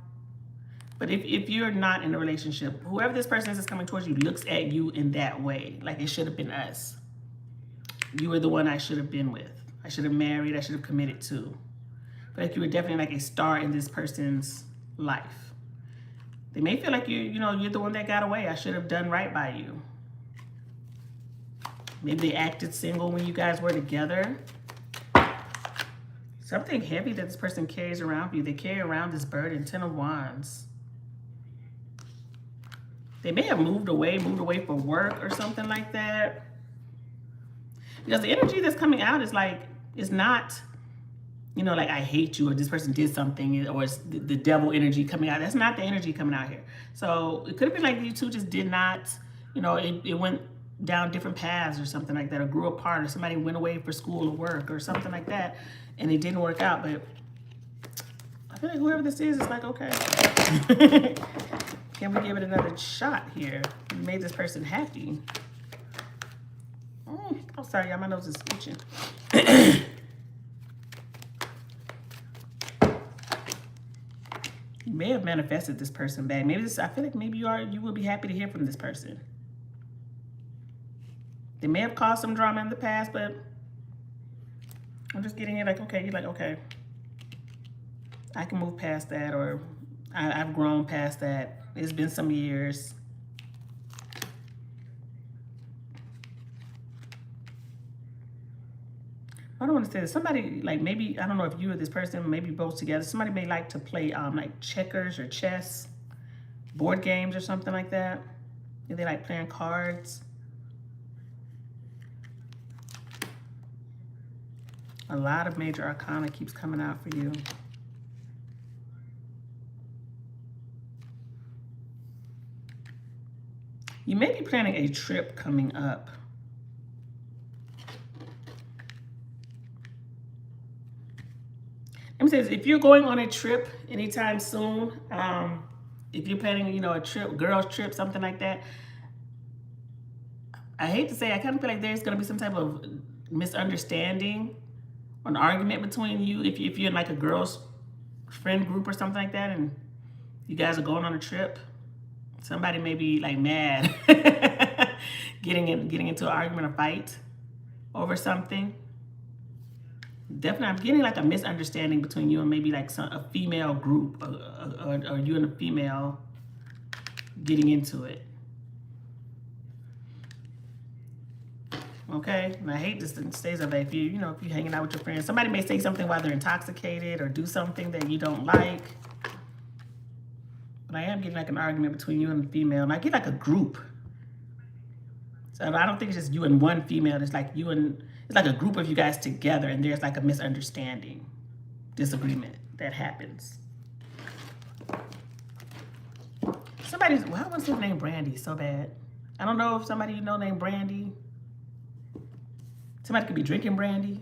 But if you're not in a relationship, whoever this person is that's coming towards you looks at you in that way. Like it should have been us. You were the one I should have been with. I should have married. I should have committed to. But like you were definitely like a star in this person's life. They may feel like you're the one that got away. I should have done right by you. Maybe they acted single when you guys were together. Something heavy that this person carries around for you. They carry around this burden, 10 of Wands. They may have moved away for work or something like that. Because the energy that's coming out is like, it's not, like I hate you or this person did something or it's the devil energy coming out. That's not the energy coming out here. So it could have been like you two just did not, it went down different paths or something like that, or grew apart, or somebody went away for school or work or something like that and it didn't work out. But I feel like whoever this is like, okay. Can we give it another shot here? We made this person happy. Oh, sorry, y'all. My nose is itching. You may have manifested this person back. Maybe I feel like maybe you will be happy to hear from this person. They may have caused some drama in the past, but I'm just getting it like, okay, you're like, okay, I can move past that, or I've grown past that. It's been some years. I don't want to say this. Somebody, like maybe, I don't know if you or this person, maybe both together, somebody may like to play like checkers or chess, board games or something like that. Maybe they like playing cards. A lot of major arcana keeps coming out for you. You may be planning a trip coming up. Let me say this, if you're going on a trip anytime soon, if you're planning, a trip, girls trip, something like that, I hate to say, I kind of feel like there's going to be some type of misunderstanding or an argument between you if you're in like a girls friend group or something like that and you guys are going on a trip. Somebody may be like mad, getting into an argument or fight over something. Definitely, I'm getting like a misunderstanding between you and maybe like a female group, or you and a female getting into it. Okay, and I hate this stays of if you if you're hanging out with your friends, somebody may say something while they're intoxicated or do something that you don't like. But I am getting like an argument between you and the female, and I get like a group. So I don't think it's just you and one female. It's like it's like a group of you guys together, and there's like a misunderstanding, disagreement that happens. Well, I want to name Brandy so bad. I don't know if somebody named Brandy. Somebody could be drinking brandy.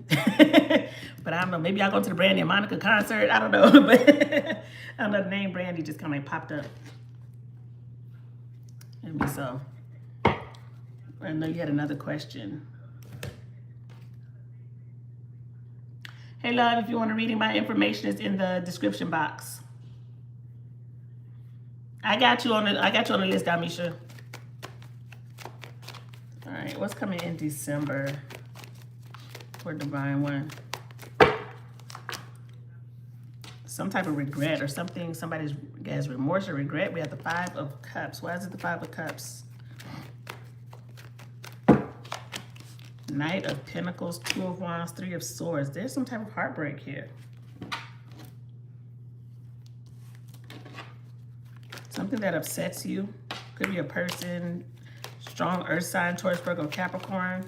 But I don't know. Maybe I'll go to the Brandy and Monica concert. I don't know. But I don't know. The name Brandy just kind of like popped up. Maybe so. I know you had another question. Hey, love, if you want a reading, my information is in the description box. I got you on the list, Damisha. All right, what's coming in December for Divine One? Some type of regret or something. Somebody has remorse or regret. We have the Five of Cups. Why is it the Five of Cups? Knight of Pentacles, Two of Wands, Three of Swords. There's some type of heartbreak here. Something that upsets you. Could be a person, strong earth sign, Taurus, Virgo, Capricorn.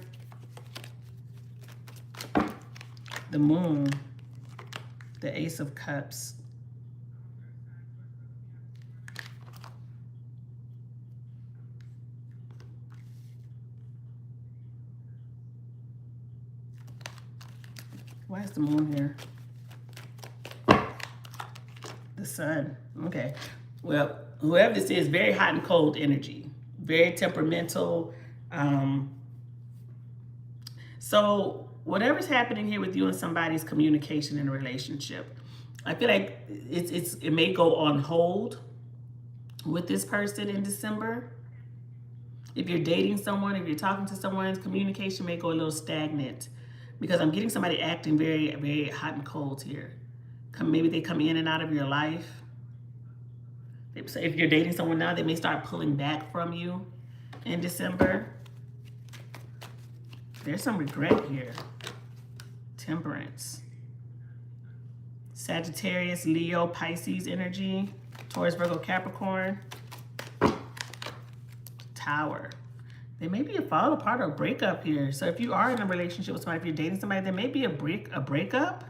The Moon, the Ace of Cups. Why is the Moon here? The Sun. Okay. Well, whoever this is, very hot and cold energy. Very temperamental. So whatever's happening here with you and somebody's communication in a relationship, I feel like it may go on hold with this person in December. If you're dating someone, if you're talking to someone, communication may go a little stagnant, because I'm getting somebody acting very, very hot and cold here. Maybe they come in and out of your life. So if you're dating someone now, they may start pulling back from you in December. There's some regret here. Temperance. Sagittarius, Leo, Pisces energy. Taurus, Virgo, Capricorn. Tower. There may be a fall apart or a breakup here. So if you are in a relationship with somebody, if you're dating somebody, there may be a breakup.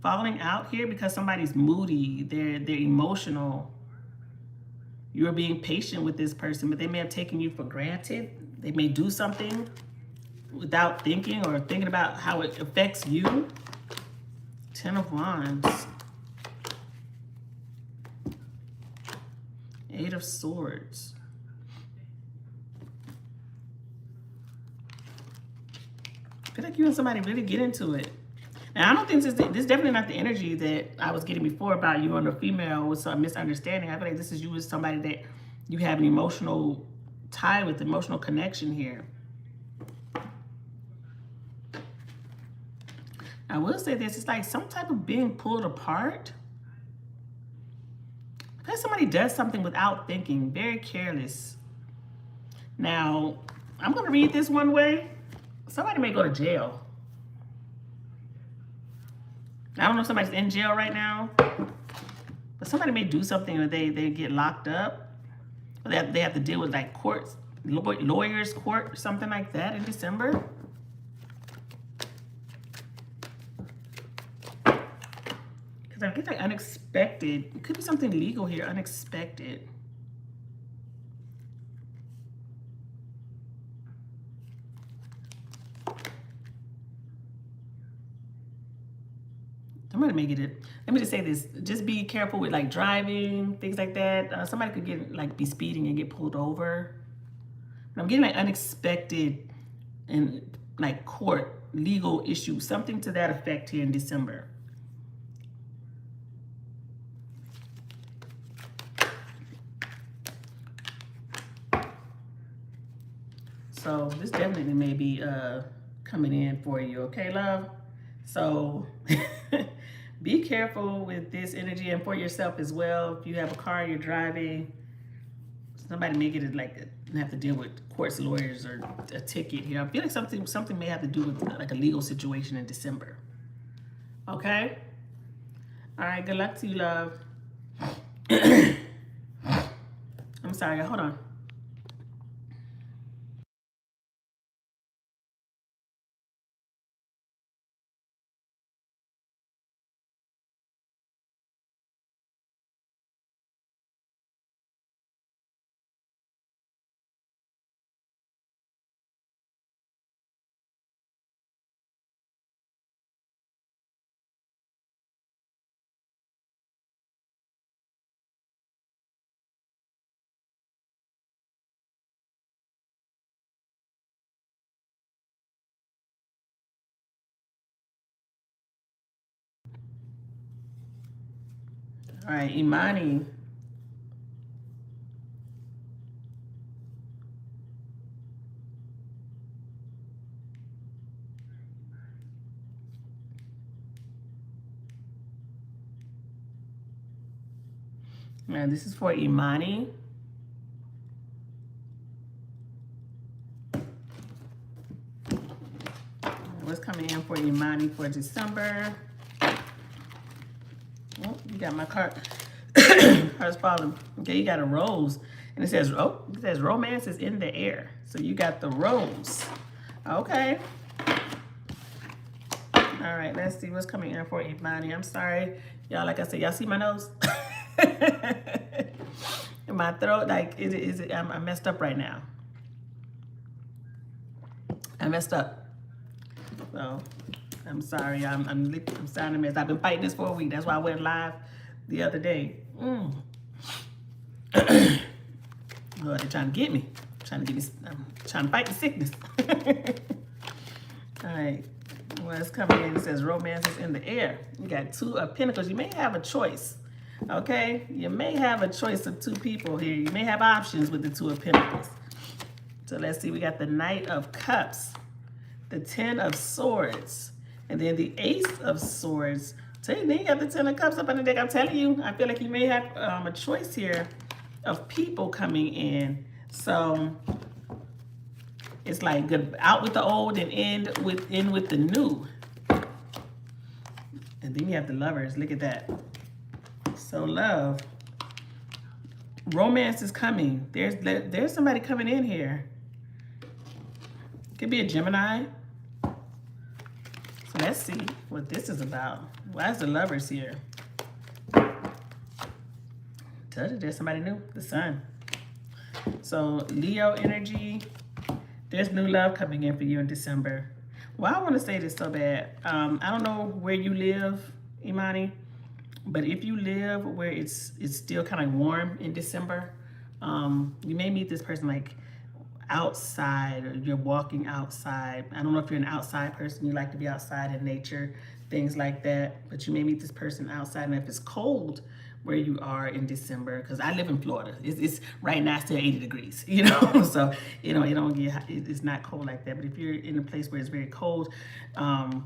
Falling out here because somebody's moody. They're emotional. You're being patient with this person, but they may have taken you for granted. They may do something without thinking or thinking about how it affects you. Ten of Wands. Eight of Swords. I feel like you and somebody really get into it. Now, I don't think this is definitely not the energy that I was getting before about you and a female with some misunderstanding. I feel like this is you with somebody that you have an emotional tie with, emotional connection here. I will say this, it's like some type of being pulled apart. Because somebody does something without thinking, very careless. Now, I'm going to read this one way. Somebody may go to jail. I don't know if somebody's in jail right now, but somebody may do something or they get locked up. Or they have to deal with like courts, lawyers court, or something like that in December. Because I get like unexpected. It could be something legal here, unexpected. Somebody may get it. Let me just say this. Just be careful with like driving, things like that. Somebody could get like be speeding and get pulled over. But I'm getting like unexpected and like court, legal issues, something to that effect here in December. So this definitely may be coming in for you, okay, love? So be careful with this energy and for yourself as well. If you have a car, you're driving, somebody may get it like have to deal with courts, lawyers, or a ticket here. I feel like something may have to do with like a legal situation in December. Okay? All right, good luck to you, love. I'm sorry, hold on. All right, Imani. Now, this is for Imani. What's coming in for Imani for December? Oh, you got my card. Cards falling. Okay, you got a rose. And it says romance is in the air. So you got the rose. Okay. All right, let's see what's coming in for Imani. I'm sorry. Y'all, like I said, y'all see my nose? My throat, like, I'm messed up right now. I messed up. So, I'm sorry. I'm sounding messed. I've been fighting this for a week. That's why I went live the other day. Oh, they're trying to get me. I'm trying to fight the sickness. All right. What's coming in? It says romance is in the air. You got 2 of Pentacles. You may have a choice. Okay? You may have a choice of 2 people here. You may have options with the 2 of Pentacles. So let's see. We got the Knight of Cups, the 10 of Swords, and then the Ace of Swords. So then you got the 10 of Cups up on the deck. I'm telling you, I feel like you may have a choice here of people coming in. So it's like good, out with the old and in with the new. And then you have the Lovers. Look at that. So love. Romance is coming. There's somebody coming in here. Could be a Gemini. So let's see what this is about. Why is the Lovers here? Told you there's somebody new. The Sun. So Leo energy. There's new love coming in for you in December. Well, I want to say this so bad. I don't know where you live, Imani, but if you live where it's still kind of warm in December, you may meet this person like outside, or you're walking outside. I don't know if you're an outside person, you like to be outside in nature, things like that, but you may meet this person outside. And if it's cold where you are in December, because I live in Florida, it's right now still 80 degrees, you know, so you know, it's not cold like that. But if you're in a place where it's very cold, I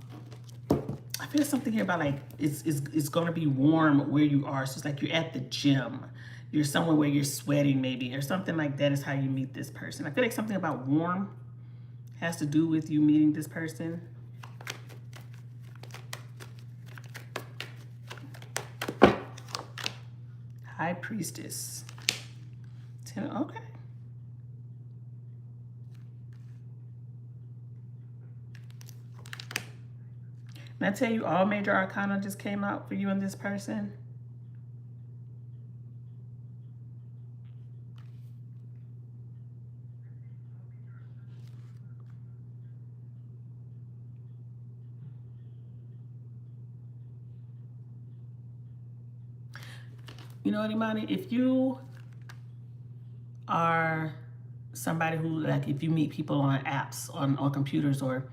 feel something here about like it's going to be warm where you are. So it's like you're at the gym, you're somewhere where you're sweating maybe, or something like that is how you meet this person. I feel like something about warm has to do with you meeting this person. High Priestess. Okay. And I tell you, all major arcana just came out for you and this person. You know what, Imani? If you are somebody who, like, if you meet people on apps, on computers, or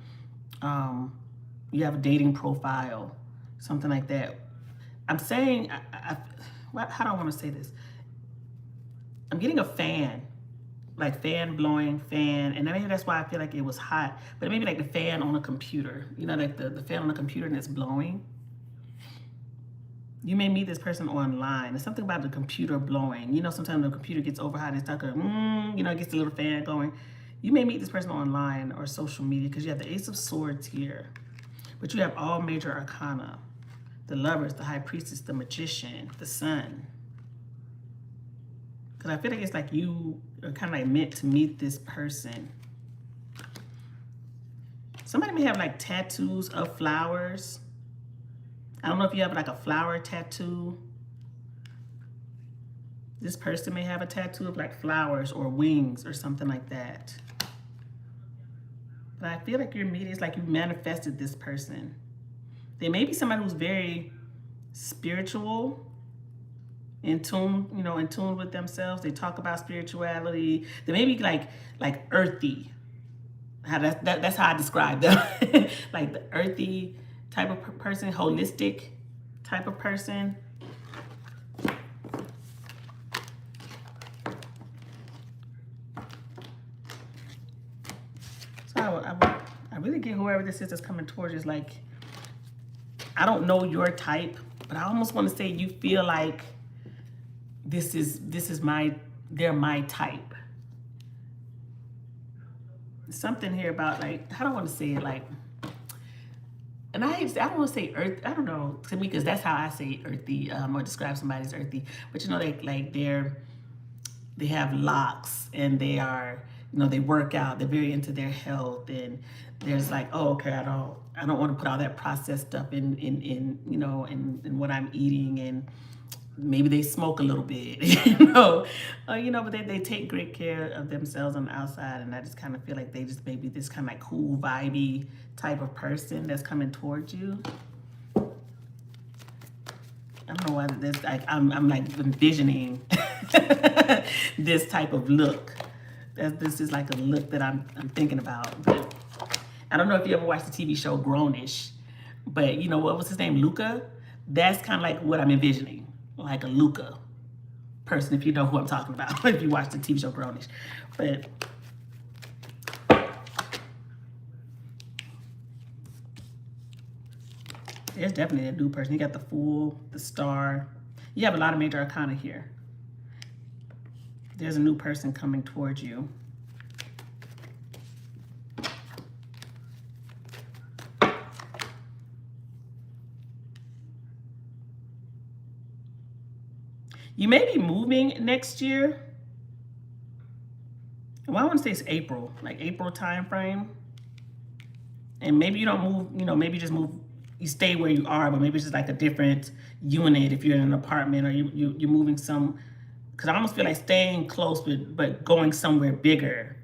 you have a dating profile, something like that, I'm saying, how do I want to say this? I'm getting a fan, like fan blowing fan, and maybe that's why I feel like it was hot, but maybe like the fan on a computer, you know, like the fan on a computer and it's blowing. You may meet this person online. There's something about the computer blowing. You know, sometimes the computer gets over hot and it's like you know, it gets a little fan going. You may meet this person online or social media because you have the Ace of Swords here. But you have all major arcana. The Lovers, the High Priestess, the Magician, the Sun. Because I feel like it's like you are kind of like meant to meet this person. Somebody may have like tattoos of flowers. I don't know if you have like a flower tattoo. This person may have a tattoo of like flowers or wings or something like that. But I feel like your meeting is like you manifested this person. They may be somebody who's very spiritual, in tune, you know, in tune with themselves. They talk about spirituality. They may be like earthy. That's how I describe them. Like the earthy type of person, holistic type of person. So I really get whoever this is that's coming towards you is like, I don't know your type, but I almost want to say you feel like they're my type. Something here about like, how do I want to say it, like, and I don't want to say earth. I don't know, to me, because that's how I say earthy, or describe somebody as earthy. But you know, they have locks, and they are, you know, they work out. They're very into their health, and there's like, oh, okay, I don't want to put all that processed stuff in you know, in what I'm eating, and maybe they smoke a little bit, you know, but they take great care of themselves on the outside, and I just kind of feel like they just may be this kind of like cool, vibey type of person that's coming towards you. I don't know why this, like, I'm like envisioning this type of look, This is like a look that I'm thinking about. But I don't know if you ever watched the TV show Grownish, but you know what was his name, Luca? That's kind of like what I'm envisioning, like a Luca person, if you know who I'm talking about, if you watch the TV show Grownish. But there's definitely a new person. You got the Fool, the Star. You have a lot of major arcana here. There's a new person coming towards you. You may be moving next year. Well, I want to say it's April, like April time frame. And maybe you don't move, you know, maybe you just move, you stay where you are, but maybe it's just like a different unit if you're in an apartment, or you're moving some, because I almost feel like staying close, but going somewhere bigger.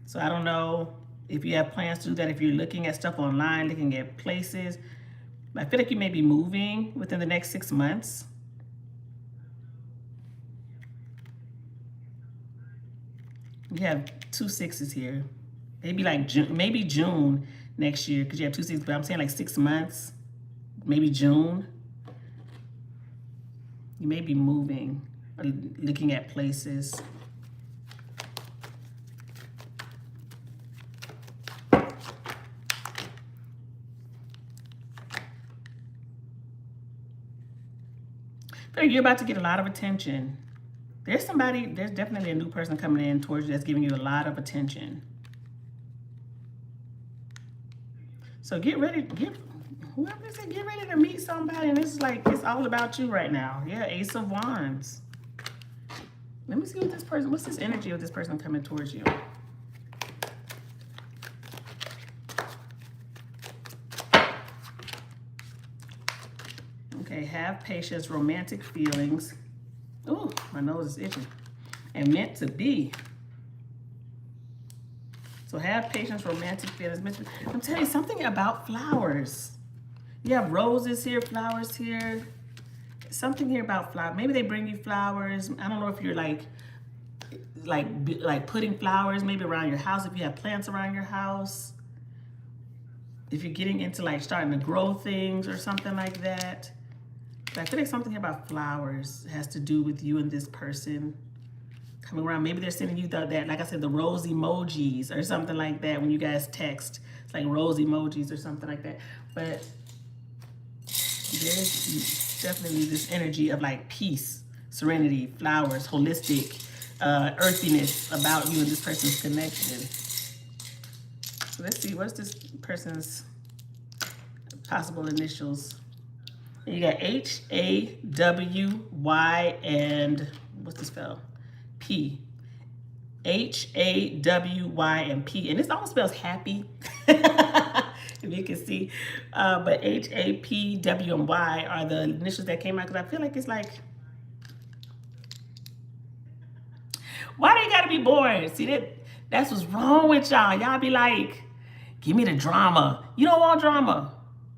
So I don't know if you have plans to do that, if you're looking at stuff online, looking at places. I feel like you may be moving within the next 6 months. You have 2 6s here. Maybe like June next year, because you have 2 6s, but I'm saying like 6 months, maybe June. You may be moving or looking at places. But you're about to get a lot of attention. There's definitely a new person coming in towards you that's giving you a lot of attention. So get ready, whoever said get ready to meet somebody, and it's like, it's all about you right now. Yeah, Ace of Wands. Let me see what this person, what's this energy of this person coming towards you? Okay, have patience, romantic feelings. Ooh, my nose is itching. And meant to be. So have patience, romantic feelings. I'm telling you something about flowers. You have roses here, flowers here. Something here about flowers. Maybe they bring you flowers. I don't know if you're like putting flowers maybe around your house, if you have plants around your house. If you're getting into like starting to grow things or something like that. But I feel like something about flowers has to do with you and this person coming around. Maybe they're sending you that, like I said, the rose emojis or something like that when you guys text. It's like rose emojis or something like that. But there's definitely this energy of like peace, serenity, flowers, holistic, earthiness about you and this person's connection. So let's see, what's this person's possible initials? You got H, A, W, Y, and what's this spell? P. H, A, W, Y, and P. And this almost spells happy, if you can see. But H, A, P, W, and Y are the initials that came out, because I feel like it's like, why do you gotta be boring? See, that's what's wrong with y'all. Y'all be like, give me the drama. You don't want drama.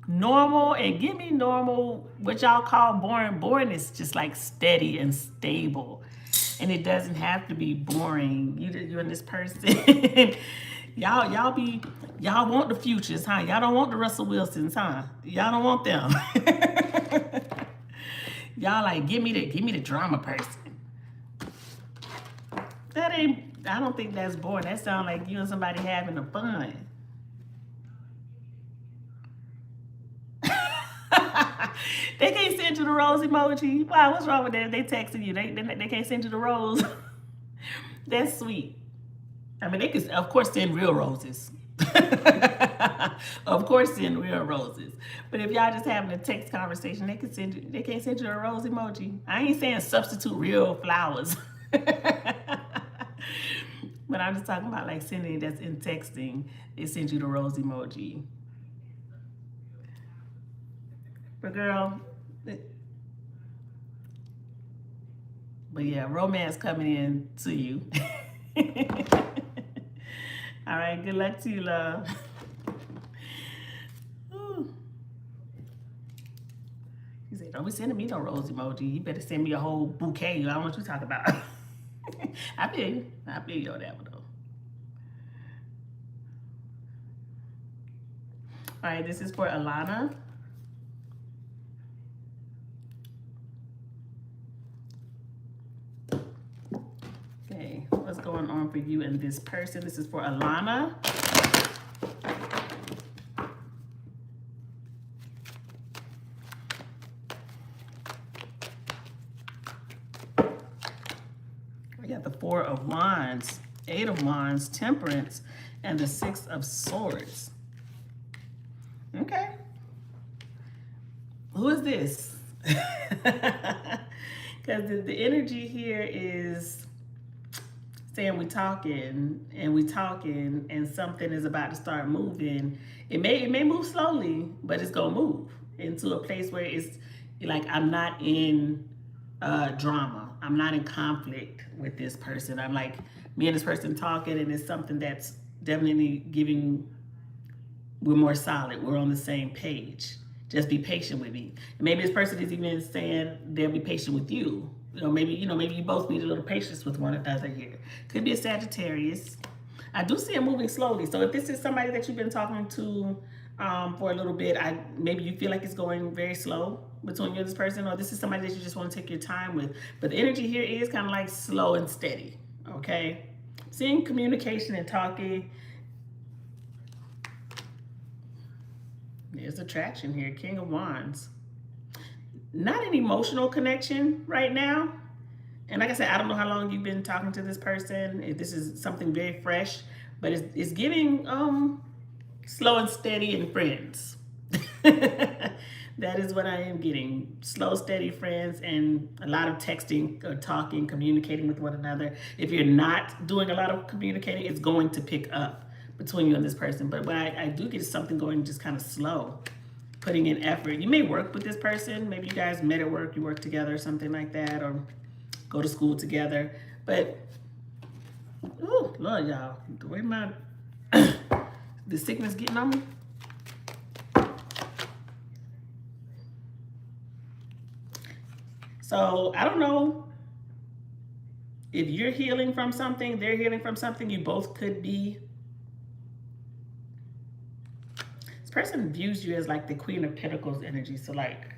Normal, and give me normal, what y'all call boring. Boring is just like steady and stable. And it doesn't have to be boring. You and this person, y'all want the futures, huh? Y'all don't want the Russell Wilsons, huh? Y'all don't want them. Y'all like, give me the drama person. I don't think that's boring. That sounds like you and somebody having a fun. They can't send you the rose emoji. Wow, what's wrong with that? They texting you. They can't send you the rose. That's sweet. I mean, they could, of course, send real roses. Of course, send real roses. But if y'all just having a text conversation, they can't send you a rose emoji. I ain't saying substitute real flowers. But I'm just talking about like sending that's in texting. They send you the rose emoji. But girl, but yeah, romance coming in to you. All right, good luck to you, love. He said, don't be sending me no rose emoji. You better send me a whole bouquet. I don't know what you're talking about. I feel you on that one though. All right, this is for Alana. Okay, what's going on for you and this person? This is for Alana. We got the Four of Wands, Eight of Wands, Temperance, and the Six of Swords. Okay. Who is this? Because the energy here is saying we talking and something is about to start moving. It may move slowly, but it's gonna move into a place where it's like I'm not in drama. I'm not in conflict with this person. I'm like me and this person talking, and it's something that's definitely giving. We're more solid. We're on the same page. Just be patient with me. And maybe this person is even saying they'll be patient with you. Maybe you both need a little patience with one another here. Could be a Sagittarius. I do see it moving slowly. So if this is somebody that you've been talking to for a little bit, maybe you feel like it's going very slow between you and this person, or this is somebody that you just want to take your time with. But the energy here is kind of like slow and steady, okay? Seeing communication and talking. There's attraction here, King of Wands. Not an emotional connection right now. And like I said, I don't know how long you've been talking to this person, if this is something very fresh, but it's giving slow and steady and friends. That is what I am getting. Slow, steady friends and a lot of texting, or talking, communicating with one another. If you're not doing a lot of communicating, it's going to pick up between you and this person. But what I do get is something going just kind of slow, putting in effort. You may work with this person. Maybe you guys met at work, you work together or something like that, or go to school together. But, oh, Lord, y'all, the way my, the sickness getting on me. So I don't know if you're healing from something, they're healing from something, you both could be. This person views you as like the Queen of Pentacles energy. So like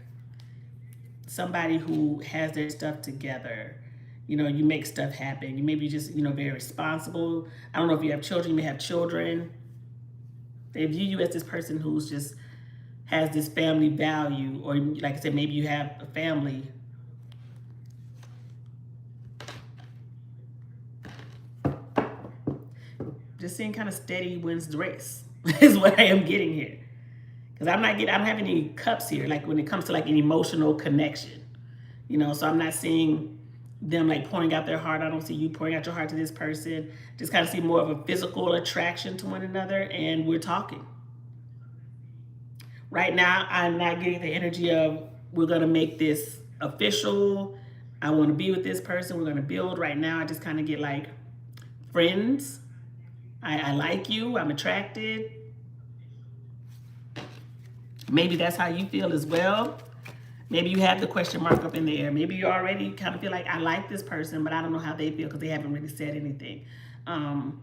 somebody who has their stuff together. You make stuff happen. You may be just, very responsible. I don't know if you have children, you may have children. They view you as this person who's just has this family value, or like I said, maybe you have a family. Just seeing kind of steady wins the race is what I am getting here. Because I don't have any cups here, like when it comes to like an emotional connection, so I'm not seeing them like pouring out their heart. I don't see you pouring out your heart to this person. Just kind of see more of a physical attraction to one another, and we're talking. Right now, I'm not getting the energy of we're going to make this official. I want to be with this person. We're going to build. Right now, I just kind of get like friends. I like you. I'm attracted. Maybe that's how you feel as well. Maybe you have the question mark up in the air. Maybe you already kind of feel like I like this person, but I don't know how they feel because they haven't really said anything. Because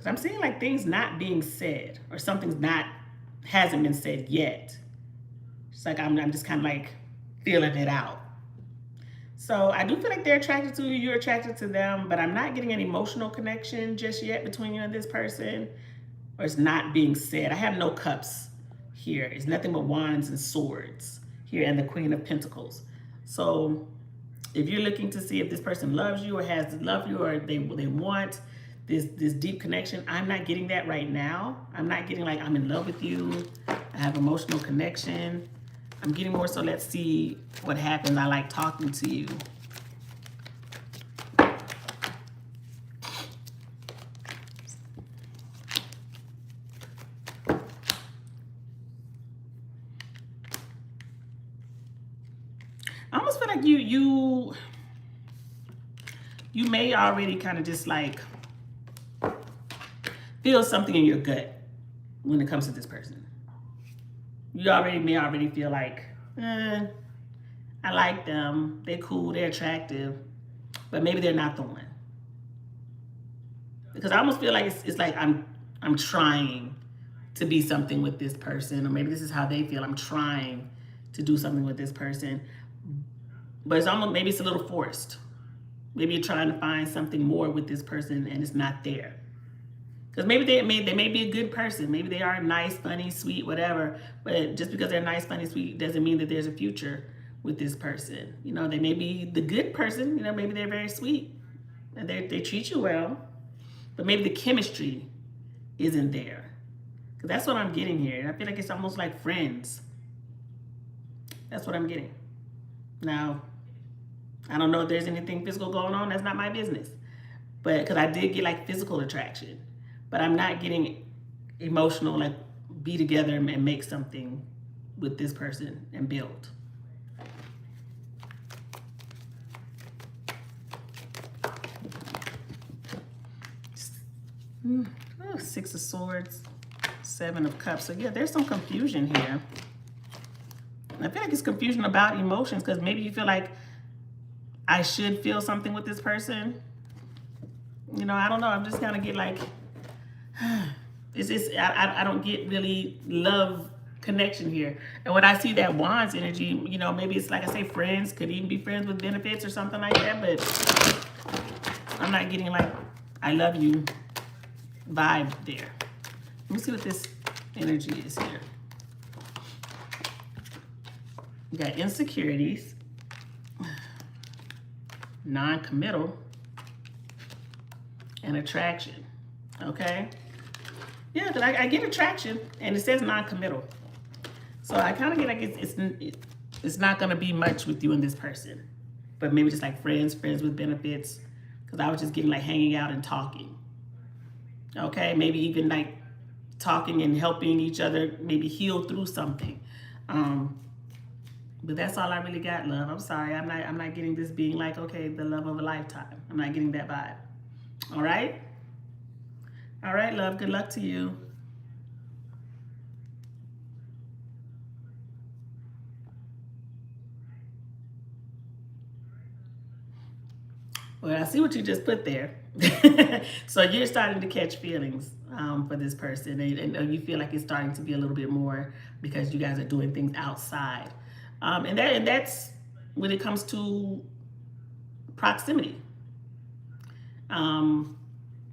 I'm seeing like things not being said, or something's hasn't been said yet. It's like I'm just kind of like feeling it out. So I do feel like they're attracted to you, you're attracted to them, but I'm not getting an emotional connection just yet between you and this person, or it's not being said. I have no cups here. It's nothing but wands and swords here, and the Queen of Pentacles. So if you're looking to see if this person loves you or has loved you, or they want this deep connection, I'm not getting that right now. I'm not getting like I'm in love with you, I have emotional connection. I'm getting more so let's see what happens. I like talking to you. I almost feel like you may already kind of just like feel something in your gut when it comes to this person. You may already feel like, I I like them. They're cool. They're attractive. But maybe they're not the one. Because I almost feel like it's like I'm trying to be something with this person, or maybe this is how they feel. I'm trying to do something with this person, but it's almost, maybe it's a little forced. Maybe you're trying to find something more with this person and it's not there. Because maybe they may be a good person. Maybe they are nice, funny, sweet, whatever. But just because they're nice, funny, sweet doesn't mean that there's a future with this person. You know, they may be the good person. You know, maybe they're very sweet and they treat you well. But maybe the chemistry isn't there. Because that's what I'm getting here. I feel like it's almost like friends. That's what I'm getting. Now, I don't know if there's anything physical going on. That's not my business. But because I did get like physical attraction. But I'm not getting emotional, like be together and make something with this person and build. Oh, 6 of Swords, 7 of Cups. So yeah, there's some confusion here. I feel like it's confusion about emotions because maybe you feel like I should feel something with this person. You know, I don't know. I'm just kind of get like, it's just, I don't get really love connection here. And when I see that Wands energy, you know, maybe it's like I say, friends, could even be friends with benefits or something like that. But I'm not getting like, I love you vibe there. Let me see what this energy is here. You got insecurities, non-committal, and attraction. Okay? Yeah, because I get attraction, and it says non-committal. So I kind of get like it's not going to be much with you and this person. But maybe just like friends with benefits. Because I was just getting like hanging out and talking. Okay? Maybe even like talking and helping each other maybe heal through something. But that's all I really got, love. I'm sorry. I'm not getting this being like, okay, the love of a lifetime. I'm not getting that vibe. All right? All right, love. Good luck to you. Well, I see what you just put there. So you're starting to catch feelings for this person, and you feel like it's starting to be a little bit more because you guys are doing things outside, and that's when it comes to proximity.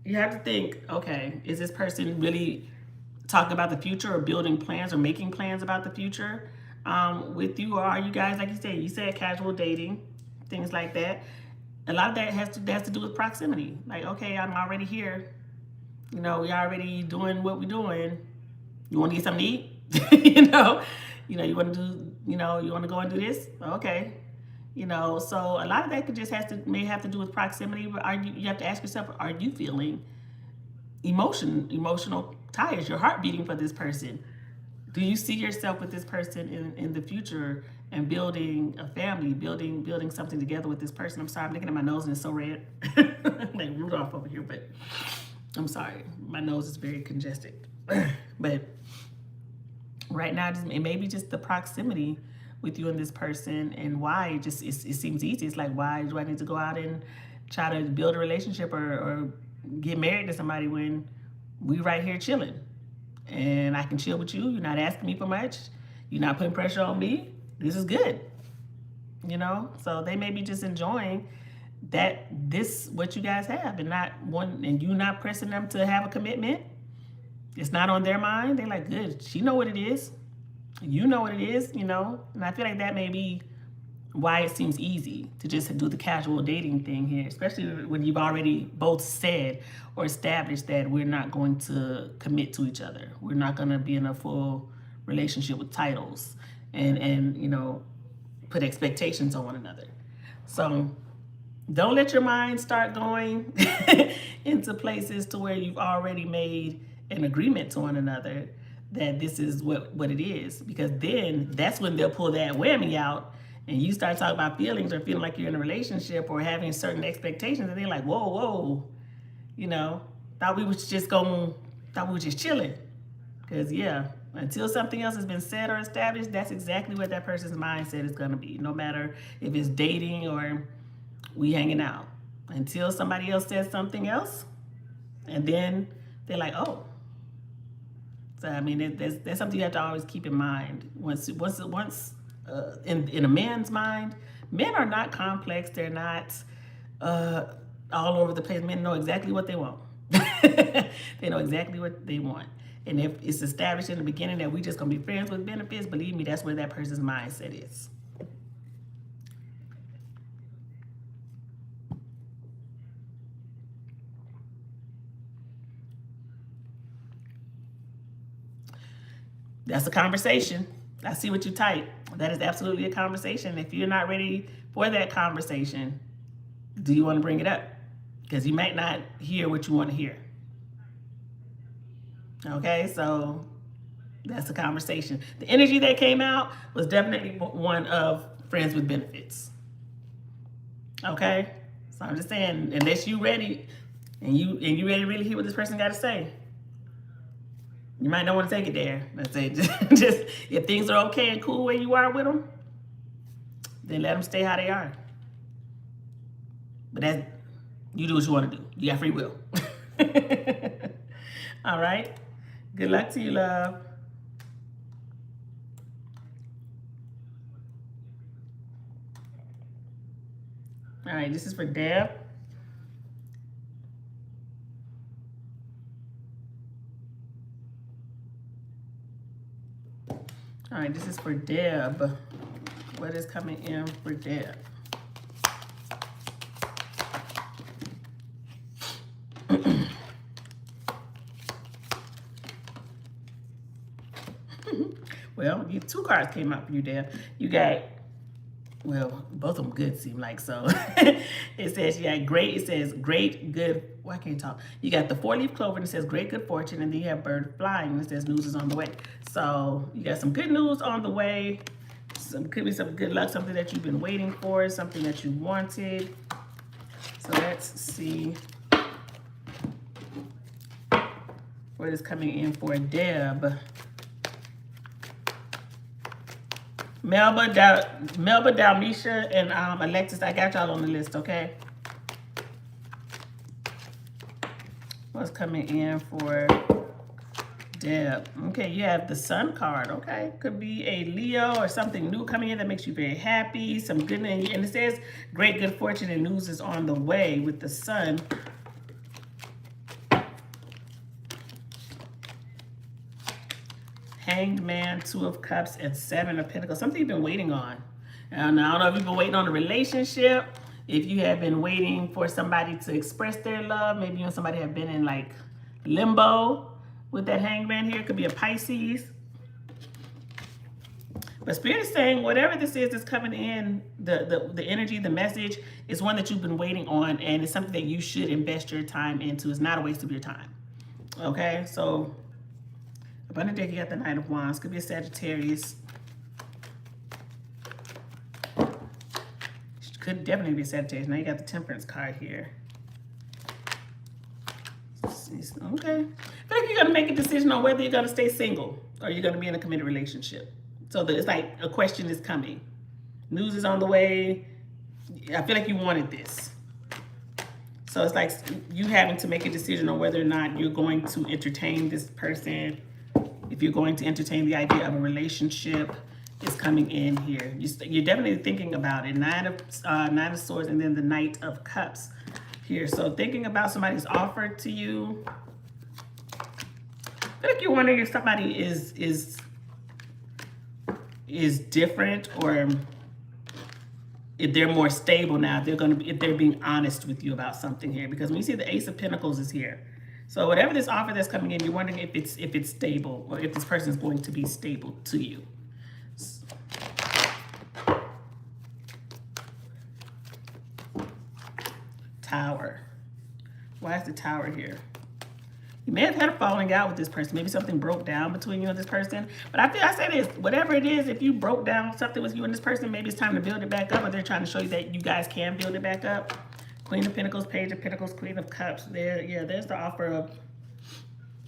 You have to think, okay, is this person really talking about the future or building plans or making plans about the future with you, or are you guys, like you said casual dating, things like that? A lot of that has to do with proximity. Like, okay, I'm already here. You know, we already doing what we're doing. You want to get something to eat? you know, you want to do, you want to go and do this? Okay. So a lot of that may have to do with proximity. But you have to ask yourself, are you feeling emotional ties? Your heart beating for this person? Do you see yourself with this person in the future and building a family, building something together with this person? I'm sorry, I'm looking at my nose and it's so red. Like Rudolph over here, but I'm sorry. My nose is very congested. But right now, it may be just the proximity with you and this person, and why it seems easy. It's like, why do I need to go out and try to build a relationship or get married to somebody when we right here chilling? And I can chill with you. You're not asking me for much. You're not putting pressure on me. This is good. So they may be just enjoying what you guys have, and you not pressing them to have a commitment. It's not on their mind. They're like, good, she know what it is. You know what it is, And I feel like that may be why it seems easy to just do the casual dating thing here, especially when you've already both said or established that we're not going to commit to each other. We're not going to be in a full relationship with titles and put expectations on one another. So don't let your mind start going into places to where you've already made an agreement to one another that this is what it is, because then that's when they'll pull that whammy out and you start talking about feelings or feeling like you're in a relationship or having certain expectations, and they're like, whoa, thought we were just chilling. Because yeah, Until something else has been said or established, that's exactly what that person's mindset is going to be. No matter if it's dating or we hanging out. Until somebody else says something else, and then they're like, oh. So I mean, that's something you have to always keep in mind. Once in a man's mind, men are not complex. They're not all over the place. Men know exactly what they want. They know exactly what they want. And if it's established in the beginning that we just gonna be friends with benefits, believe me, that's where that person's mindset is. That's a conversation. I see what you type. That is absolutely a conversation. If you're not ready for that conversation, do you want to bring it up? Because you might not hear what you want to hear. Okay, so that's a conversation. The energy that came out was definitely one of friends with benefits. Okay, so I'm just saying, unless you ready and you ready to really hear what this person got to say, you might not want to take it there. Let's say just if things are okay and cool where you are with them, then let them stay how they are. But that you do what you want to do. You got free will. All right. Good luck to you, love. All right, this is for Deb. All right, this is for Deb. What is coming in for Deb? Well, two cards came out for you, Deb. You got, well, both of them good seem like, so. It says you got great, it says great, good, why can't you talk? You got the 4-leaf clover and it says great good fortune, and then you have bird flying and it says news is on the way. So you got some good news on the way. Could be some good luck, something that you've been waiting for, something that you wanted. So let's see what is coming in for Deb. Melba, Dalmisha, and Alexis, I got y'all on the list, okay? What's coming in for Deb? Okay, you have the Sun card, okay? Could be a Leo or something new coming in that makes you very happy, some good, and it says great good fortune and news is on the way with the Sun. Hanged Man, 2 of Cups, and 7 of Pentacles. Something you've been waiting on. And I don't know if you've been waiting on a relationship, if you have been waiting for somebody to express their love. Maybe you and somebody have been in like limbo with that Hanged Man here. It could be a Pisces. But Spirit is saying whatever this is that's coming in, the energy, the message, is one that you've been waiting on, and it's something that you should invest your time into. It's not a waste of your time. Okay, so abundant deck, you got the Knight of Wands. Could be a Sagittarius. Could definitely be a Sagittarius. Now you got the Temperance card here. Okay. I feel like you're going to make a decision on whether you're going to stay single or you're going to be in a committed relationship. So that it's like a question is coming. News is on the way. I feel like you wanted this. So it's like you having to make a decision on whether or not you're going to entertain this person. If you're going to entertain the idea of a relationship, is coming in here. You're definitely thinking about it. Nine of Swords and then the Knight of Cups here. So thinking about somebody's offer to you. I feel like you're wondering if somebody is different, or if they're more stable now. If they're being honest with you about something here. Because when you see the Ace of Pentacles is here. So whatever this offer that's coming in, you're wondering if it's stable, or if this person is going to be stable to you. Tower. Why is the Tower here? You may have had a falling out with this person. Maybe something broke down between you and this person. But I say this, whatever it is, if you broke down something with you and this person, maybe it's time to build it back up, or they're trying to show you that you guys can build it back up. Queen of Pentacles, Page of Pentacles, Queen of Cups. There's the offer of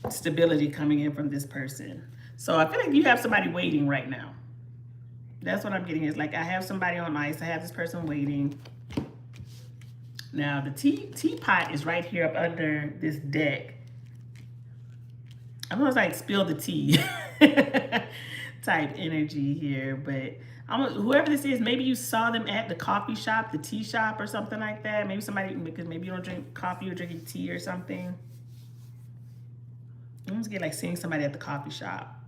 stability coming in from this person. So I feel like you have somebody waiting right now. That's what I'm getting. Is like I have somebody on ice. I have this person waiting. Now the teapot is right here up under this deck. I'm almost like spill the tea type energy here, but whoever this is, maybe you saw them at the coffee shop, the tea shop or something like that. Maybe somebody, because maybe you don't drink coffee or drinking tea or something. I almost get like seeing somebody at the coffee shop.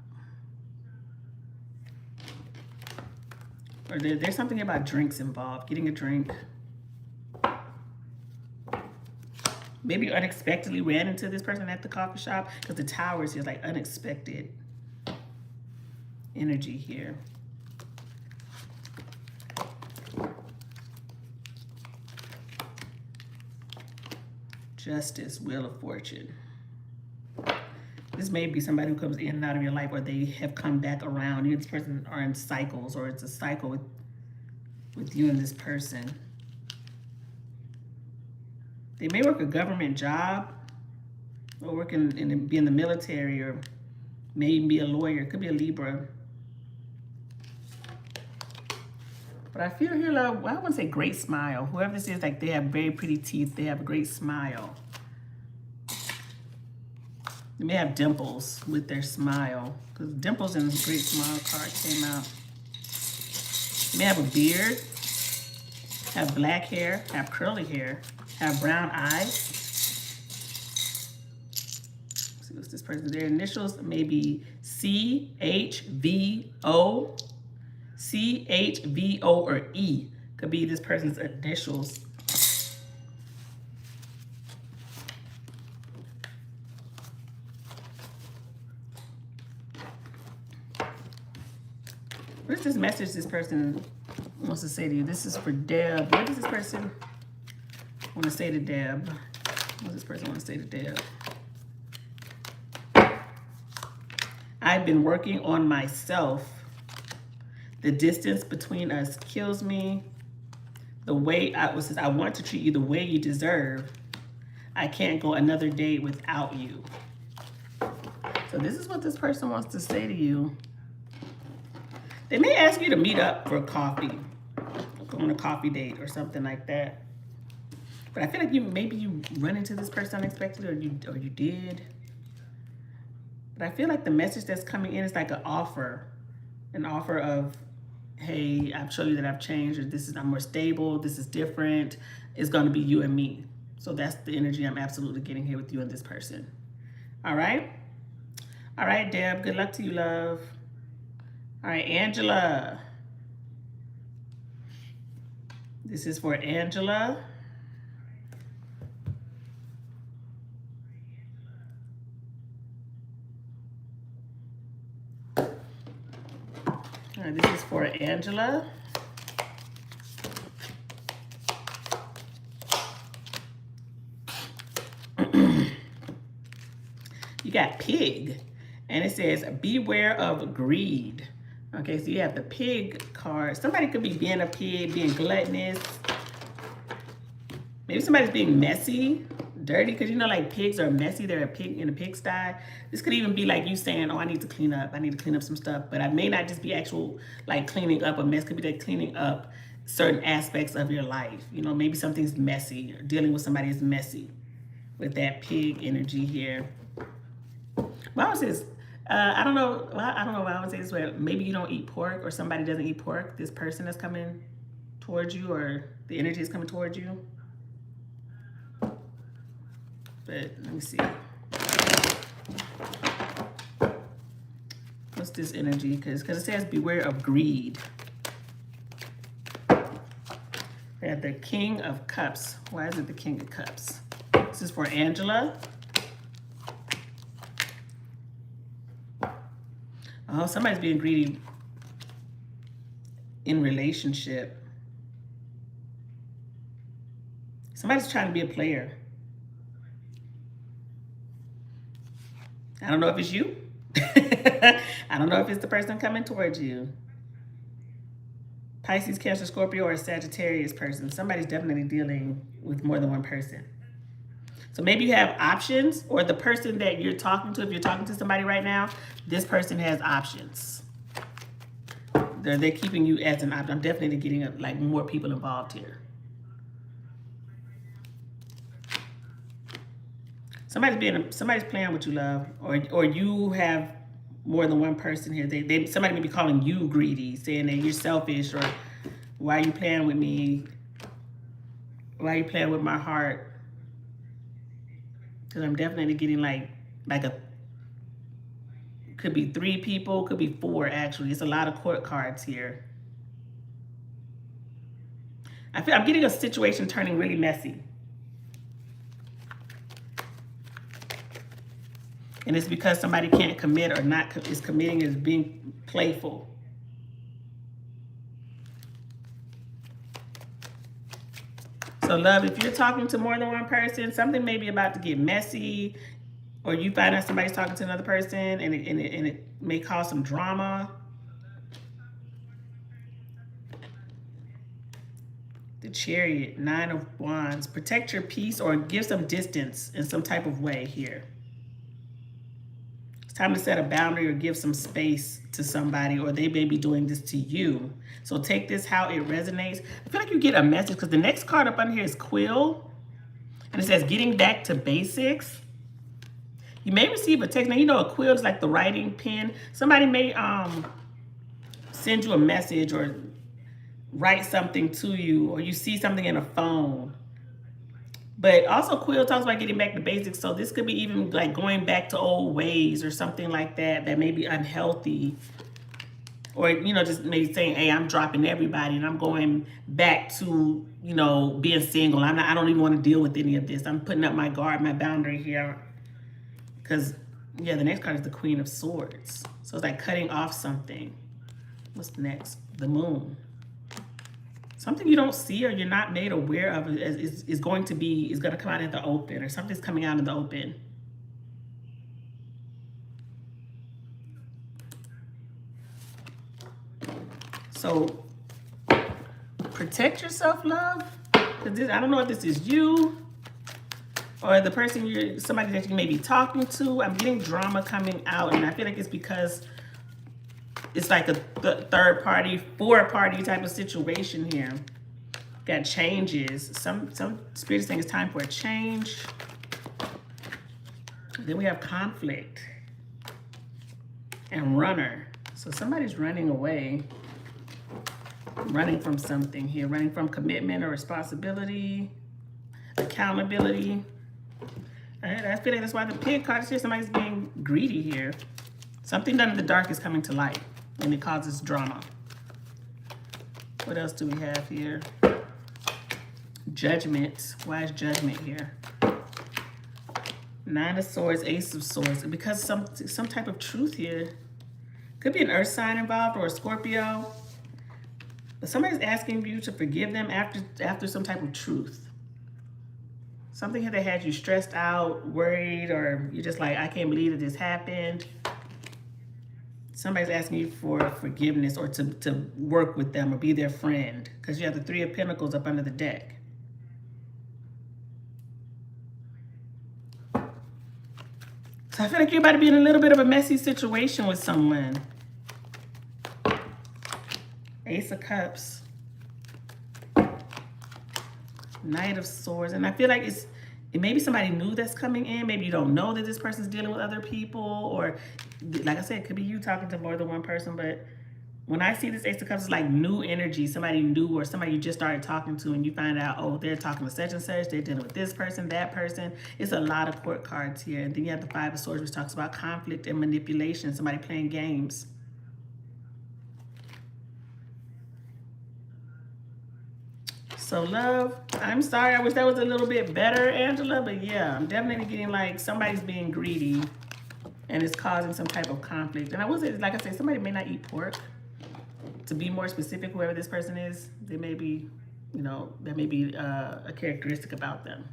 Or there's something about drinks involved, getting a drink. Maybe you unexpectedly ran into this person at the coffee shop, because the tower is like unexpected energy here. Justice, Wheel of Fortune. This may be somebody who comes in and out of your life, or they have come back around. You and this person are in cycles, or it's a cycle with you and this person. They may work a government job, or be in the military, or maybe be a lawyer. It could be a Libra. But I feel here, I want to say great smile. Whoever this is, like they have very pretty teeth. They have a great smile. They may have dimples with their smile, because dimples in the great smile card came out. They may have a beard, have black hair, have curly hair, have brown eyes. Let's see what's this person. Their initials may be CHVO, CHVO, or E. Could be this person's initials. What is this message this person wants to say to you? This is for Deb. What does this person want to say to Deb? What does this person want to say to Deb? I've been working on myself. The distance between us kills me. The way I want to treat you the way you deserve. I can't go another day without you. So this is what this person wants to say to you. They may ask you to meet up for coffee, go on a coffee date or something like that. But I feel like maybe you run into this person unexpectedly, or you did. But I feel like the message that's coming in is like an offer of, hey, I've shown you that I've changed, or I'm more stable, this is different. It's going to be you and me. So that's the energy I'm absolutely getting here with you and this person. All right? All right, Deb, good luck to you, love. All right, Angela. This is for Angela. All right, this is for Angela. You got pig, and it says, beware of greed. Okay, so you have the pig card. Somebody could be being a pig, being gluttonous. Maybe somebody's being messy, dirty, because you know, like pigs are messy. They're a pig in a pigsty. This could even be like you saying, oh, I need to clean up. I need to clean up some stuff. But I may not just be actual like cleaning up a mess. Could be like cleaning up certain aspects of your life. You know, maybe something's messy, or dealing with somebody is messy with that pig energy here. Well, I would say this, I don't know why I would say this way. Maybe you don't eat pork, or somebody doesn't eat pork. This person that's coming towards you, or the energy is coming towards you. But let me see. What's this energy? Because it says beware of greed. We have the King of Cups. Why is it the King of Cups? This is for Angela. Oh, somebody's being greedy in relationship. Somebody's trying to be a player. I don't know if it's you. I don't know if it's the person coming towards you. Pisces, Cancer, Scorpio, or a Sagittarius person. Somebody's definitely dealing with more than one person. So maybe you have options, or the person that you're talking to, if you're talking to somebody right now, this person has options. They're keeping you as an option. I'm definitely getting like more people involved here. Somebody's playing with you, love, or you have more than one person here. Somebody may be calling you greedy, saying that you're selfish, or why are you playing with me? Why are you playing with my heart? Because I'm definitely getting like could be 3 people, could be 4 actually. It's a lot of court cards here. I feel I'm getting a situation turning really messy. And it's because somebody can't commit, or not is committing, is being playful. So love, if you're talking to more than one person, something may be about to get messy, or you find out somebody's talking to another person and it may cause some drama. The Chariot, 9 of Wands. Protect your peace or give some distance in some type of way here. It's time to set a boundary or give some space to somebody, or they may be doing this to you. So take this how it resonates. I feel like you get a message, because the next card up under here is Quill. And it says getting back to basics. You may receive a text. Now, you know a quill is like the writing pen. Somebody may send you a message or write something to you, or you see something in a phone. But also quill talks about getting back to basics. So this could be even like going back to old ways or something like that may be unhealthy. Or, you know, just maybe saying, hey, I'm dropping everybody and I'm going back to, you know, being single. I don't even want to deal with any of this. I'm putting up my guard, my boundary here. Because, yeah, the next card is the Queen of Swords. So it's like cutting off something. What's next? The Moon. Something you don't see or you're not made aware of is going to come out in the open, or something's coming out in the open. So protect yourself, love. Because I don't know if this is you or the person somebody that you may be talking to. I'm getting drama coming out, and I feel like it's because it's like a third party, 4-party type of situation here. Got changes. Some spirits think it's time for a change. Then we have conflict and runner. So somebody's running away, running from something here, running from commitment or responsibility, accountability. I feel like that's why the Pig card is here. Somebody's being greedy here. Something done in the dark is coming to light, and it causes drama. What else do we have here? Judgment. Why is judgment here? 9 of Swords, Ace of Swords. Because some type of truth here. Could be an earth sign involved, or a Scorpio. But somebody's asking you to forgive them after some type of truth. Something that had you stressed out, worried, or you're just like, I can't believe that this happened. Somebody's asking you for forgiveness, or to work with them or be their friend, because you have the 3 of Pentacles up under the deck. So I feel like you're about to be in a little bit of a messy situation with someone. Ace of Cups. Knight of Swords. And I feel like it may be somebody new that's coming in. Maybe you don't know that this person's dealing with other people. Or, like I said, it could be you talking to more than one person. But when I see this Ace of Cups, it's like new energy. Somebody new, or somebody you just started talking to, and you find out, oh, they're talking to such and such. They're dealing with this person, that person. It's a lot of court cards here. And then you have the 5 of Swords, which talks about conflict and manipulation. Somebody playing games. So love, I'm sorry, I wish that was a little bit better, Angela, but yeah, I'm definitely getting like somebody's being greedy and it's causing some type of conflict. And I will say, like I said, somebody may not eat pork. To be more specific, whoever this person is, they may be, you know, that may be a characteristic about them.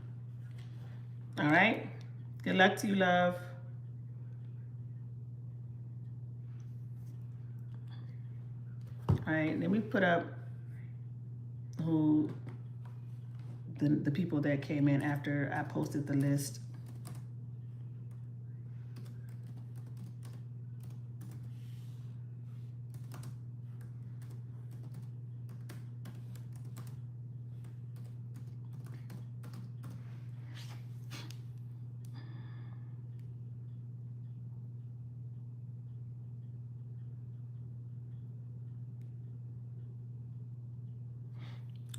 All right? Good luck to you, love. All right, then we put up who the people that came in after I posted the list.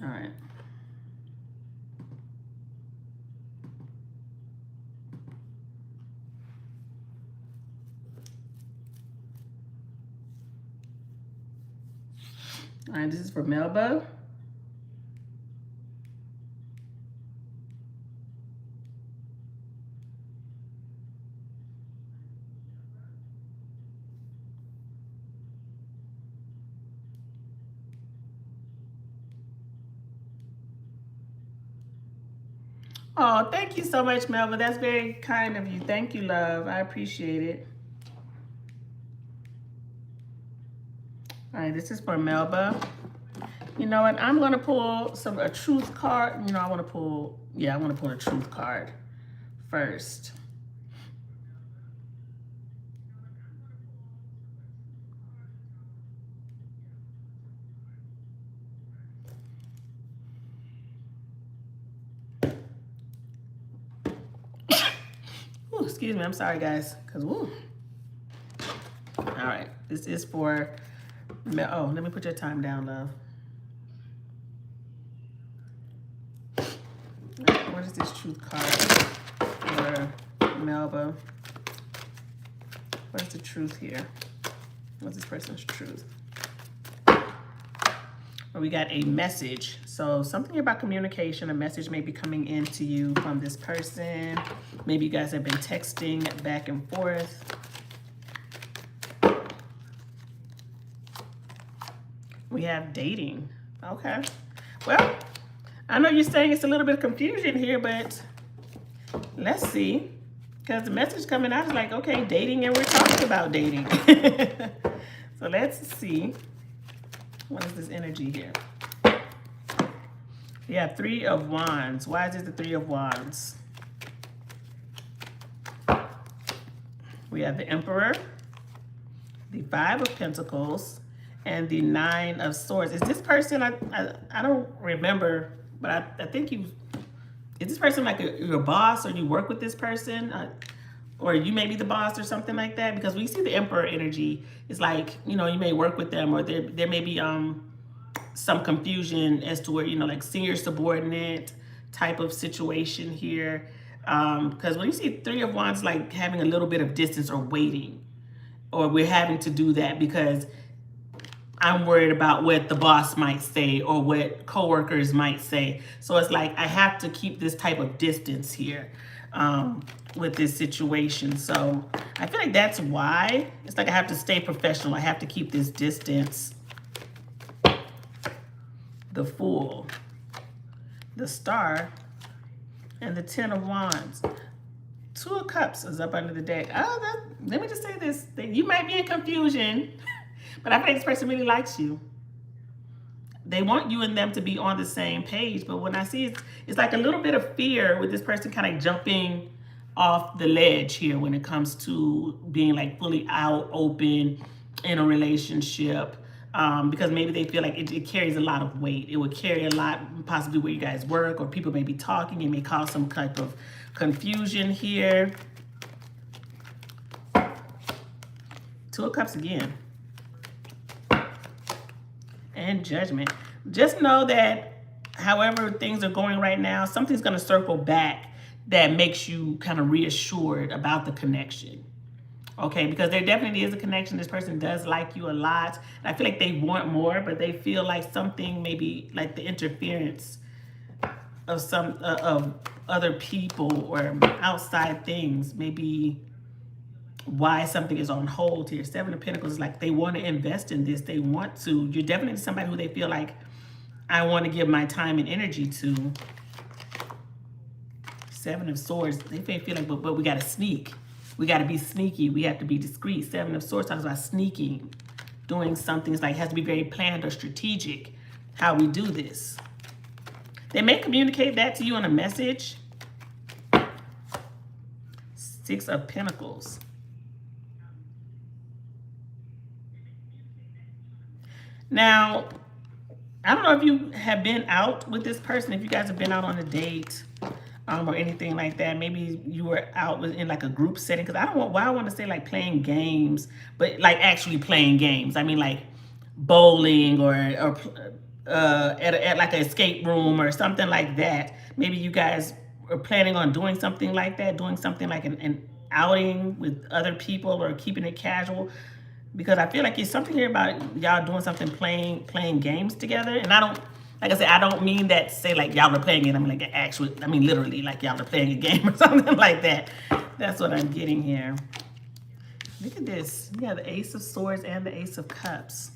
All right. All right, this is for Melba. Oh, thank you so much, Melba. That's very kind of you. Thank you, love. I appreciate it. All right, this is for Melba. You know what? I'm gonna pull a truth card. You know, I want to pull a truth card first. Ooh, excuse me. I'm sorry, guys. All right, this is for. Oh, let me put your time down, love. What is this truth card for Melba? What is the truth here? What's this person's truth? Well, we got a message. So something about communication, a message may be coming into you from this person. Maybe you guys have been texting back and forth. We have dating. Okay. Well, I know you're saying it's a little bit of confusion here, but let's see. Because the message coming out is like, okay, dating, and we're talking about dating. So let's see. What is this energy here? We have 3 of Wands. Why is it the 3 of Wands? We have the Emperor, the 5 of Pentacles, and the 9 of Swords. Is this person, I don't remember, but I think is this person like your boss, or you work with this person? Or you may be the boss or something like that? Because we see the Emperor energy. It's like, you know, you may work with them, or there may be some confusion as to where, you know, like senior subordinate type of situation here. Because when you see 3 of Wands, like having a little bit of distance or waiting, or we're having to do that because I'm worried about what the boss might say or what coworkers might say. So it's like I have to keep this type of distance here with this situation. So I feel like that's why. It's like I have to stay professional. I have to keep this distance. The Fool, the Star, and the 10 of Wands. 2 of Cups is up under the deck. Let me just say this. You might be in confusion. But I think this person really likes you. They want you and them to be on the same page. But when I see it, it's like a little bit of fear with this person kind of jumping off the ledge here when it comes to being like fully out, open in a relationship. Because maybe they feel like it carries a lot of weight. It would carry a lot, possibly where you guys work, or people may be talking. It may cause some type of confusion here. 2 of Cups again. And Judgment. Just know that however things are going right now, something's going to circle back that makes you kind of reassured about the connection. Okay, because there definitely is a connection. This person does like you a lot. And I feel like they want more, but they feel like something, maybe like the interference of some of other people or outside things, maybe why something is on hold here. 7 of Pentacles is like they want to invest in this. They want to. You're definitely somebody who they feel like I want to give my time and energy to. 7 of Swords. They may feel like, but we got to sneak. We got to be sneaky. We have to be discreet. 7 of Swords talks about sneaking, doing something. It's like it has to be very planned or strategic how we do this. They may communicate that to you in a message. 6 of Pentacles. Now, I don't know if you have been out with this person, if you guys have been out on a date or anything like that. Maybe you were out in like a group setting, because I don't want, why I want to say like playing games, but like actually playing games. I mean like bowling or at like an escape room or something like that. Maybe you guys are planning on doing something like that, doing something like an outing with other people or keeping it casual. Because I feel like it's something here about y'all doing something, playing games together. And I don't, like I said, I don't mean that to say like y'all are playing it. I mean like actually, I mean literally like y'all are playing a game or something like that. That's what I'm getting here. Look at this. You have the Ace of Swords and the Ace of Cups.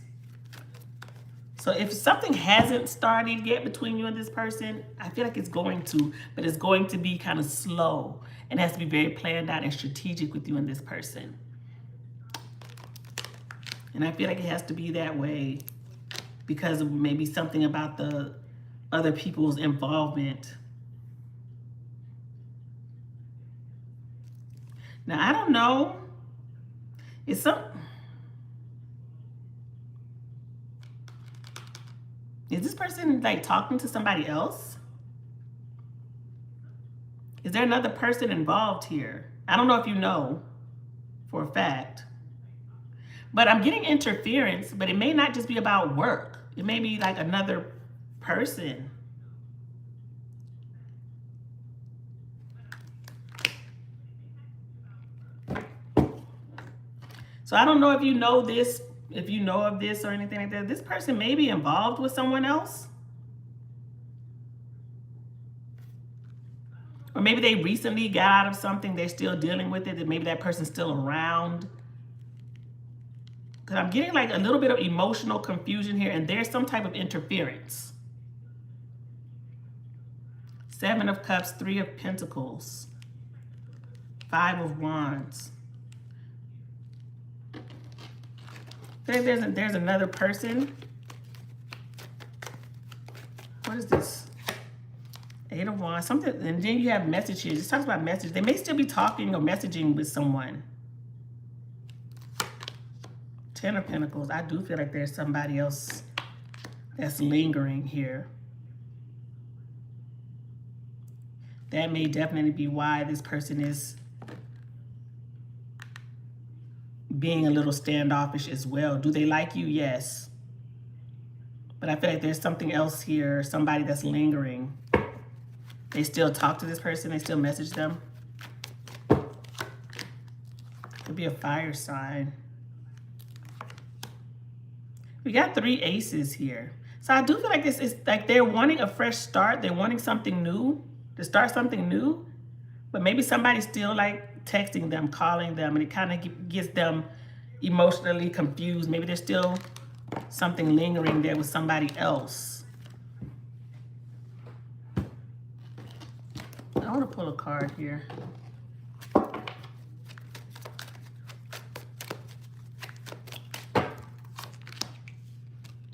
So if something hasn't started yet between you and this person, I feel like it's going to, but it's going to be kind of slow. And it has to be very planned out and strategic with you and this person. And I feel like it has to be that way because of maybe something about the other people's involvement. Now, I don't know. Is this person like talking to somebody else? Is there another person involved here? I don't know if you know for a fact. But I'm getting interference, but it may not just be about work. It may be like another person. So I don't know if you know this, if you know of this or anything like that. This person may be involved with someone else. Or maybe they recently got out of something, they're still dealing with it, and maybe that person's still around. Because I'm getting like a little bit of emotional confusion here, and there's some type of interference. 7 of Cups, 3 of Pentacles, 5 of Wands. There's another person. What is this? 8 of Wands, something, and then you have message here. This talks about message. They may still be talking or messaging with someone. 10 of Pentacles. I do feel like there's somebody else that's lingering here. That may definitely be why this person is being a little standoffish as well. Do they like you? Yes. But I feel like there's something else here, somebody that's lingering. They still talk to this person, they still message them. Could be a fire sign. We got 3 aces here. So I do feel like this is like they're wanting a fresh start. They're wanting something new, to start something new. But maybe somebody's still like texting them, calling them, and it kind of gets them emotionally confused. Maybe there's still something lingering there with somebody else. I want to pull a card here.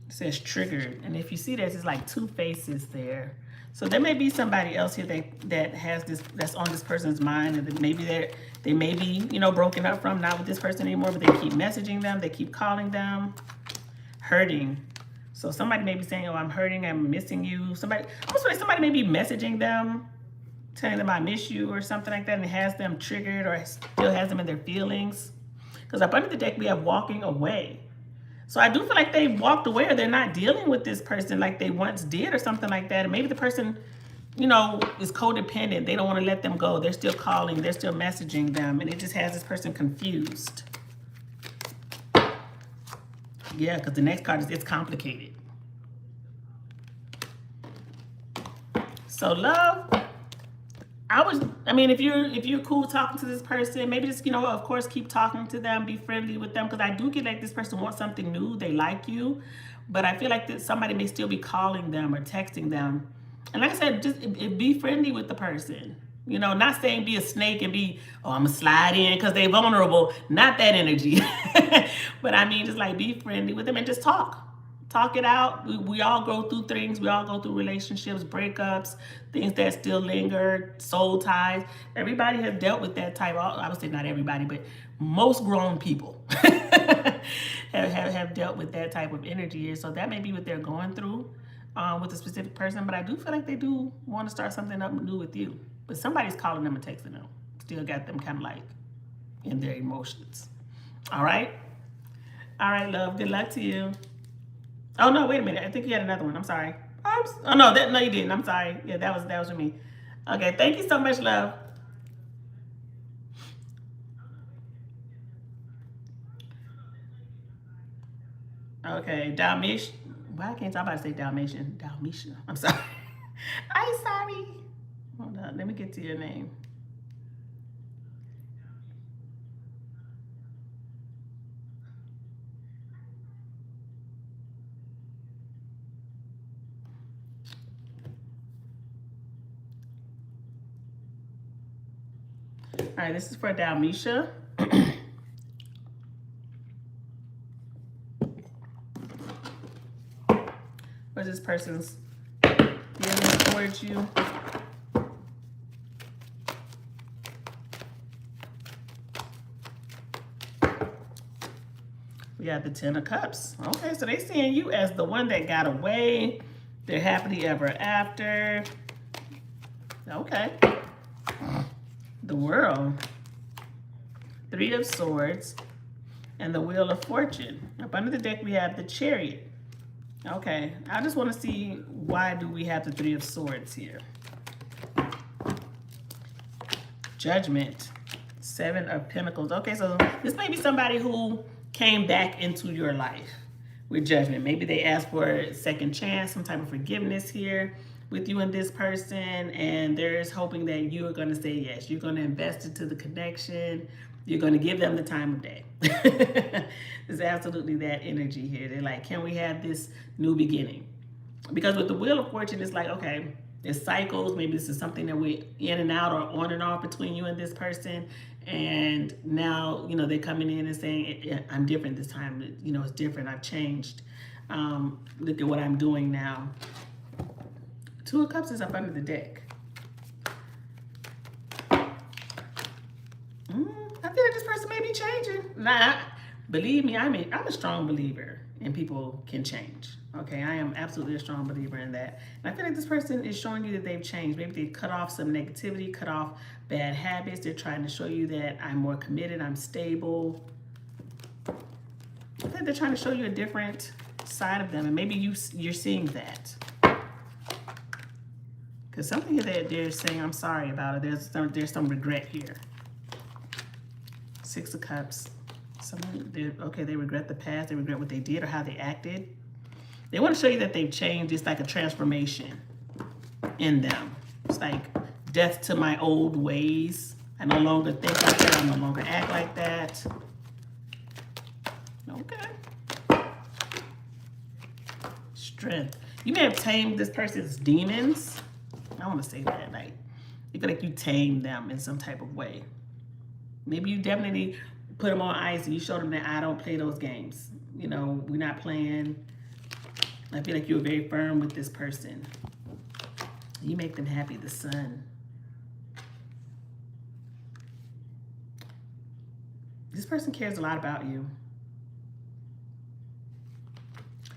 Says triggered, and if you see this, it's like 2 faces there. So there may be somebody else here that has this, that's on this person's mind, and that maybe they may be, you know, broken up from, not with this person anymore, but they keep messaging them, they keep calling them, hurting. So somebody may be saying, oh, I'm hurting, I'm missing you. Somebody may be messaging them, telling them I miss you or something like that, and it has them triggered or still has them in their feelings. Because up under the deck, we have walking away. So I do feel like they walked away, or they're not dealing with this person like they once did or something like that. And maybe the person, you know, is codependent. They don't want to let them go. They're still calling. They're still messaging them. And it just has this person confused. Yeah, because the next card is, it's complicated. So love, I mean, if you're cool talking to this person, maybe just, you know, of course, keep talking to them, be friendly with them, because I do get like this person wants something new, they like you, but I feel like that somebody may still be calling them or texting them. And like I said, just be friendly with the person. You know, not saying be a snake and be, oh, I'm gonna slide in because they're vulnerable. Not that energy. But I mean, just like be friendly with them and just talk Talk it out. We all go through things. We all go through relationships, breakups, things that still linger, soul ties. Everybody has dealt with that type. I would say not everybody, but most grown people have dealt with that type of energy here. So that may be what they're going through with a specific person. But I do feel like they do want to start something up new with you. But somebody's calling them and texting them. Still got them kind of like in their emotions. All right? All right, love. Good luck to you. Oh, no, wait a minute. I think you had another one. I'm sorry. No, you didn't. I'm sorry. Yeah, that was for me. Okay, thank you so much, love. Okay, Dalmatian. Why can't I say Dalmatian? Dalmatian. I'm sorry. I'm sorry. Hold on. Let me get to your name. All right, this is for Dalmatia. What's this person's feeling towards you? We got the Ten of Cups. Okay, so they seeing you as the one that got away. They're happily ever after. Okay. The World. Three of Swords. And the Wheel of Fortune. Up under the deck, we have the Chariot. Okay, I just want to see why do we have the Three of Swords here. Judgment. Seven of Pentacles. Okay, so this may be somebody who came back into your life with Judgment. Maybe they asked for a second chance, some type of forgiveness here with you and this person, and they're hoping that you are going to say yes. You're going to invest into the connection. You're going to give them the time of day. There's absolutely that energy here. They're like, can we have this new beginning? Because with the Wheel of Fortune, it's like, okay, there's cycles. Maybe this is something that we're in and out or on and off between you and this person. And now, you know, they're coming in and saying, I'm different this time. You know, it's different. I've changed. Look at what I'm doing now. Two of Cups is up under the deck. I feel like this person may be changing. Nah, believe me, I'm a strong believer in people can change. Okay, I am absolutely a strong believer in that. And I feel like this person is showing you that they've changed. Maybe they cut off some negativity, cut off bad habits. They're trying to show you that I'm more committed, I'm stable. I think they're trying to show you a different side of them, and maybe you're seeing that. Because something that they're saying, I'm sorry about it. There's some regret here. Six of Cups. They regret the past. They regret what they did or how they acted. They want to show you that they've changed. It's like a transformation in them. It's like death to my old ways. I no longer think like that. I no longer act like that. Okay. Strength. You may have tamed this person's demons. I want to say that. Like, you feel like you tamed them in some type of way. Maybe you definitely put them on ice and you showed them that I don't play those games. You know, we're not playing. I feel like you're very firm with this person. You make them happy, the Sun. This person cares a lot about you.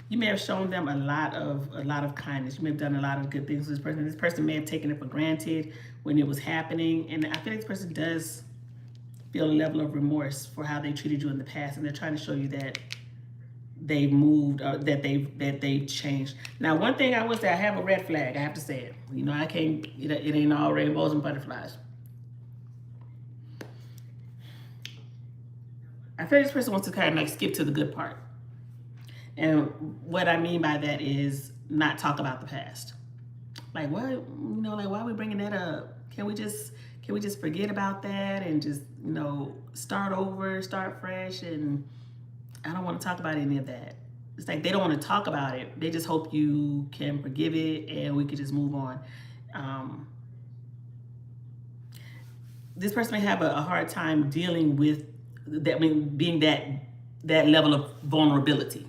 You may have shown them a lot of kindness. You may have done a lot of good things to this person. This person may have taken it for granted when it was happening. And I feel like this person does feel a level of remorse for how they treated you in the past, and they're trying to show you that they've moved, or that they've changed. Now, one thing I would say, I have a red flag. I have to say it. You know, I can't. It ain't all rainbows and butterflies. I feel like this person wants to kind of like skip to the good part, and what I mean by that is not talk about the past. Like, what? You know, like, why are we bringing that up? Can we just forget about that and just, you know, start over, start fresh? And I don't want to talk about any of that. It's like they don't want to talk about it. They just hope you can forgive it and we could just move on. This person may have a hard time dealing with that, being that level of vulnerability.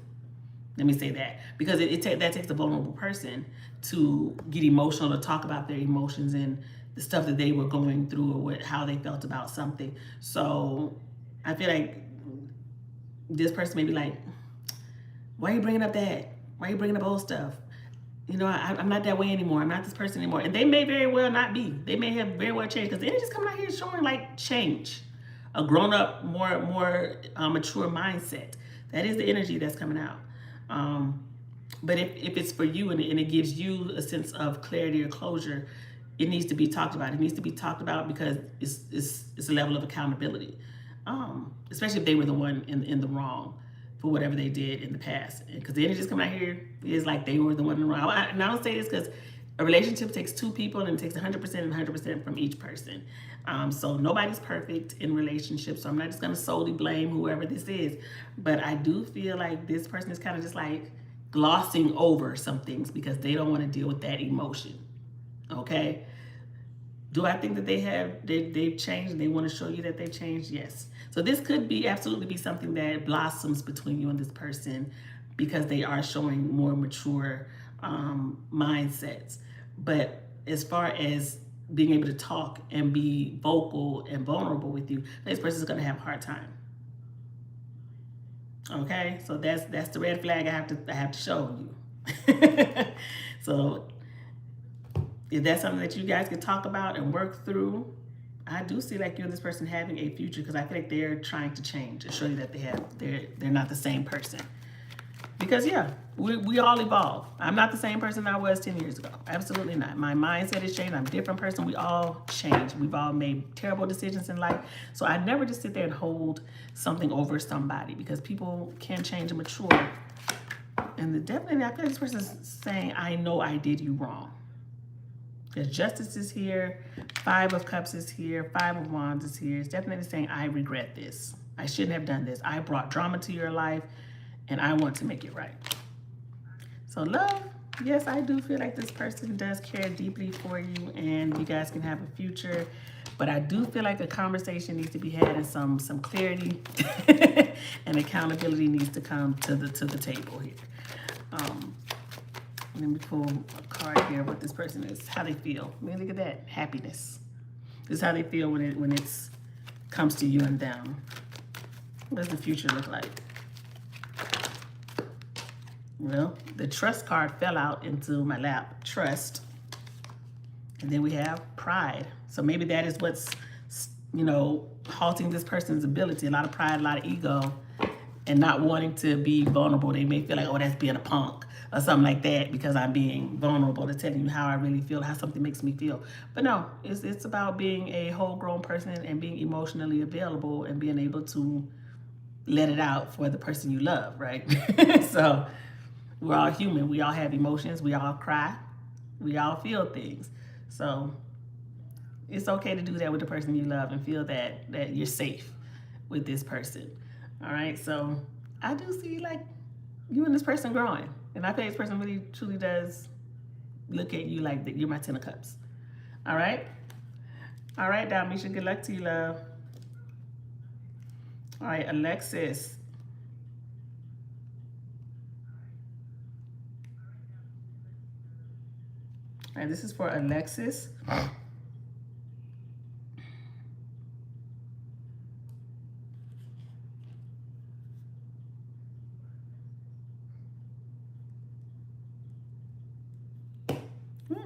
Let me say that, because that takes a vulnerable person to get emotional, to talk about their emotions and the stuff that they were going through, or how they felt about something. So I feel like this person may be like, why are you bringing up that? Why are you bringing up old stuff? You know, I'm not that way anymore. I'm not this person anymore. And they may very well not be. They may have very well changed, because the energy's coming out here showing like change, a grown up, more mature mindset. That is the energy that's coming out. But if it's for you, and it gives you a sense of clarity or closure, it needs to be talked about. It needs to be talked about because it's a level of accountability, especially if they were the one in the wrong for whatever they did in the past. Because the energy that's coming out here is like they were the one in the wrong. And I don't say this because a relationship takes two people, and it takes 100% and 100% from each person. So nobody's perfect in relationships. So I'm not just going to solely blame whoever this is. But I do feel like this person is kind of just like glossing over some things because they don't want to deal with that emotion. Okay? Do I think that they've changed and they want to show you that they've changed? Yes. So this could absolutely be something that blossoms between you and this person because they are showing more mature mindsets. But as far as being able to talk and be vocal and vulnerable with you, this person is going to have a hard time. Okay, so that's the red flag I have to show you. So if that's something that you guys can talk about and work through, I do see like you and this person having a future, because I feel like they're trying to change and show you that they're not the same person. Because yeah, we all evolve. I'm not the same person I was 10 years ago. Absolutely not. My mindset has changed. I'm a different person. We all change. We've all made terrible decisions in life. So I never just sit there and hold something over somebody, because people can change and mature. And definitely, I feel like this person is saying, I know I did you wrong. Because Justice is here, 5 of Cups is here, 5 of Wands is here. It's definitely saying, I regret this. I shouldn't have done this. I brought drama to your life, and I want to make it right. So love, yes, I do feel like this person does care deeply for you, and you guys can have a future. But I do feel like a conversation needs to be had, and some clarity and accountability needs to come to the table here. Let me pull a card here. What this person is, how they feel. I mean, look at that, happiness. This is how they feel when it's comes to you and them. What does the future look like? Well, the trust card fell out into my lap, trust. And then we have pride. So maybe that is what's, halting this person's ability. A lot of pride, a lot of ego, and not wanting to be vulnerable. They may feel like, oh, that's being a punk or something like that, because I'm being vulnerable to telling you how I really feel, how something makes me feel. But no, it's about being a whole grown person and being emotionally available and being able to let it out for the person you love, right? So we're all human. We all have emotions. We all cry. We all feel things. So it's okay to do that with the person you love and feel that you're safe with this person. All right. So I do see like you and this person growing. And I feel like this person really truly does look at you like that you're my 10 of Cups. All right. All right, Dalmisha. Good luck to you, love. All right, Alexis. All right, this is for Alexis.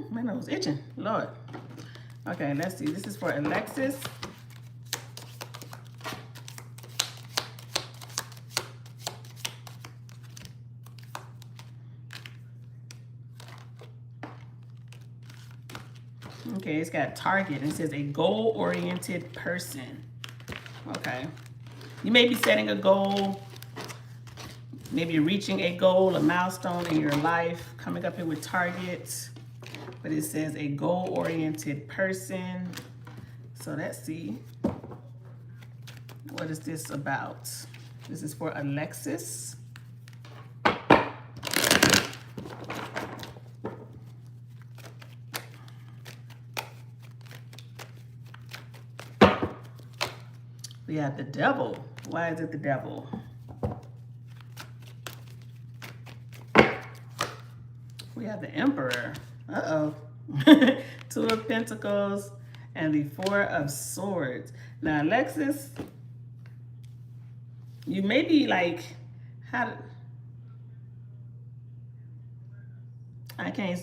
My nose itching, Lord. Okay, let's see. This is for Alexis. Okay, it's got target. And it says a goal-oriented person. Okay. You may be setting a goal. Maybe you're reaching a goal, a milestone in your life. Coming up here with targets. But it says a goal-oriented person. So let's see. What is this about? This is for Alexis. We have the devil. Why is it the devil? We have the Emperor. Uh-oh. Two of Pentacles and the Four of Swords. Now, Alexis, you may be like, I can't,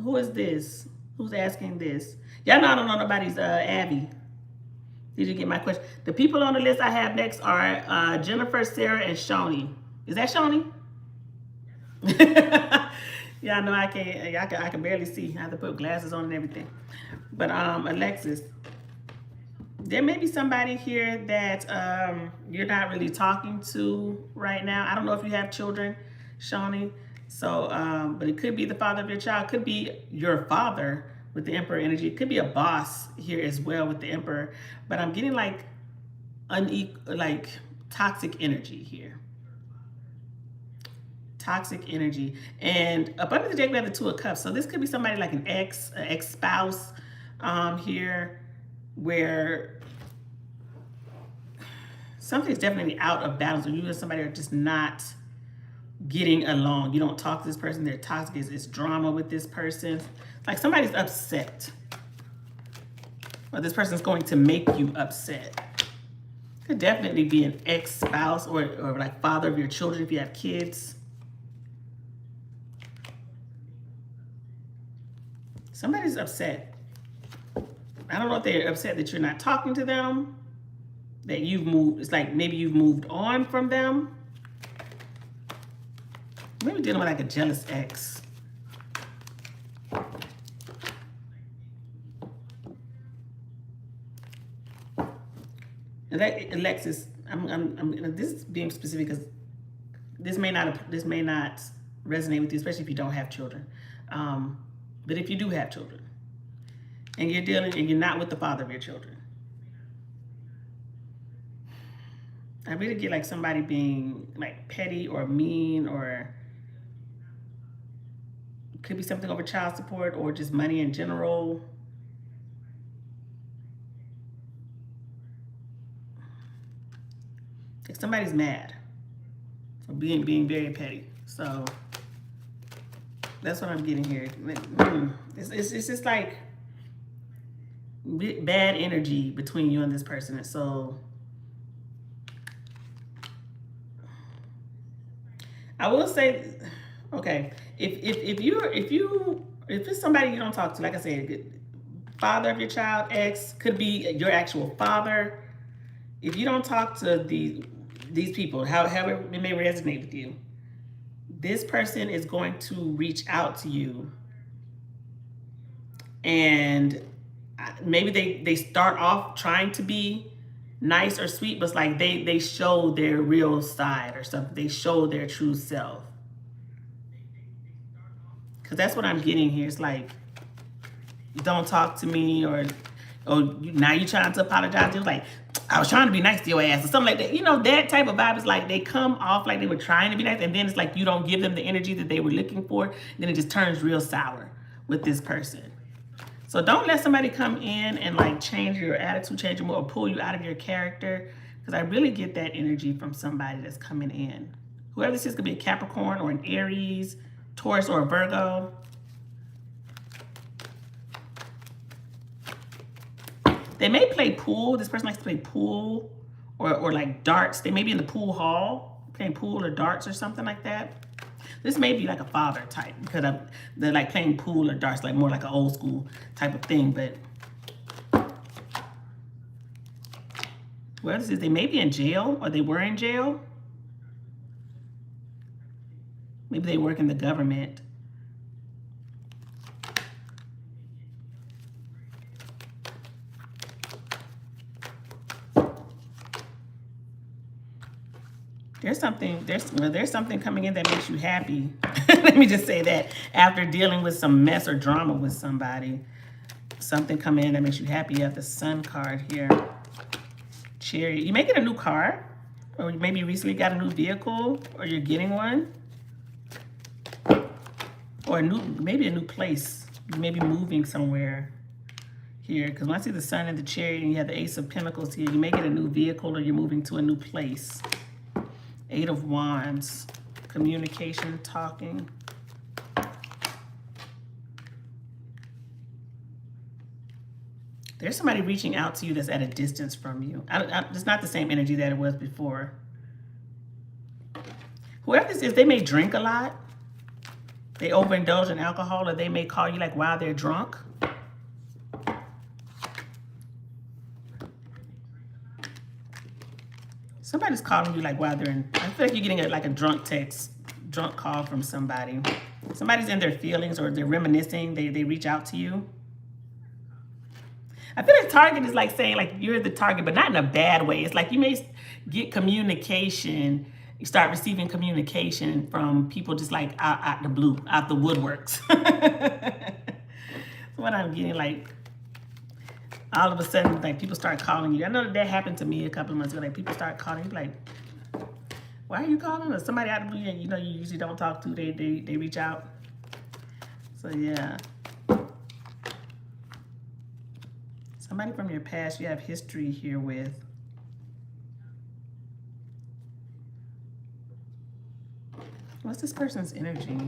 who is this? Who's asking this? Y'all know I don't know nobody's Abby. Did you get my question? The people on the list I have next are Jennifer, Sarah, and Shoni. Is that Shoni? Yeah, I know I can't. I can barely see. I have to put glasses on and everything. But Alexis, there may be somebody here that you're not really talking to right now. I don't know if you have children, Shoni. So, but it could be the father of your child. Could be your father with the Emperor energy. It could be a boss here as well with the Emperor. But I'm getting like like toxic energy here. Toxic energy. And up under the deck, we have the Two of Cups. So this could be somebody like an ex-spouse here, where something's definitely out of balance, or you and somebody are just not getting along. You don't talk to this person. They're toxic. It's drama with this person. Like somebody's upset, or this person's going to make you upset. Could definitely be an ex-spouse or like father of your children if you have kids. Somebody's upset. I don't know if they're upset that you're not talking to them, that you've moved. It's like maybe you've moved on from them. Maybe dealing with like a jealous ex. Alexis, I'm this is being specific because this may not resonate with you, especially if you don't have children. But if you do have children, and you're not with the father of your children, I really get like somebody being like petty or mean, or could be something over child support or just money in general. Like somebody's mad for being very petty. So that's what I'm getting here. It's just like bad energy between you and this person. And so I will say, okay, if it's somebody you don't talk to, like I said, father of your child, ex, could be your actual father. If you don't talk to these people, however it may resonate with you, this person is going to reach out to you, and maybe they start off trying to be nice or sweet, but it's like they show their real side or something. They show their true self. Because that's what I'm getting here. It's like, don't talk to me, or now you're trying to apologize. You're like, I was trying to be nice to your ass or something like that. You know, that type of vibe is like they come off like they were trying to be nice, and then it's like you don't give them the energy that they were looking for. Then it just turns real sour with this person. So don't let somebody come in and like change your attitude, change your mood, or pull you out of your character. Because I really get that energy from somebody that's coming in. Whoever this is could be a Capricorn or an Aries, Taurus, or a Virgo. They may play pool. This person likes to play pool or like darts. They may be in the pool hall playing pool or darts or something like that. This may be like a father type because they're like playing pool or darts, like more like an old school type of thing. But whoever this is, they may be in jail, or they were in jail. Maybe they work in the government. There's something coming in that makes you happy. Let me just say that. After dealing with some mess or drama with somebody, something coming in that makes you happy. You have the Sun card here. Chariot. You may get a new car, or maybe you recently got a new vehicle, or you're getting one, or maybe a new place. You may be moving somewhere here, because when I see the Sun and the Chariot, and you have the Ace of Pentacles here, you may get a new vehicle, or you're moving to a new place. Eight of Wands, communication, talking. There's somebody reaching out to you that's at a distance from you. It's not the same energy that it was before. Whoever this is, they may drink a lot. They overindulge in alcohol, or they may call you like while they're drunk. Somebody's calling you like while they're in, I feel like you're getting like a drunk text, drunk call from somebody. Somebody's in their feelings or they're reminiscing. They reach out to you. I feel like target is like saying like you're the target, but not in a bad way. It's like you may get communication. You start receiving communication from people just like out the blue, out the woodworks. What I'm getting, like all of a sudden, like people start calling you. I know that happened to me a couple of months ago. Like people start calling you, like, why are you calling? Or somebody out of the blue, you know, you usually don't talk to. They reach out. So yeah. Somebody from your past you have history here with. What's this person's energy?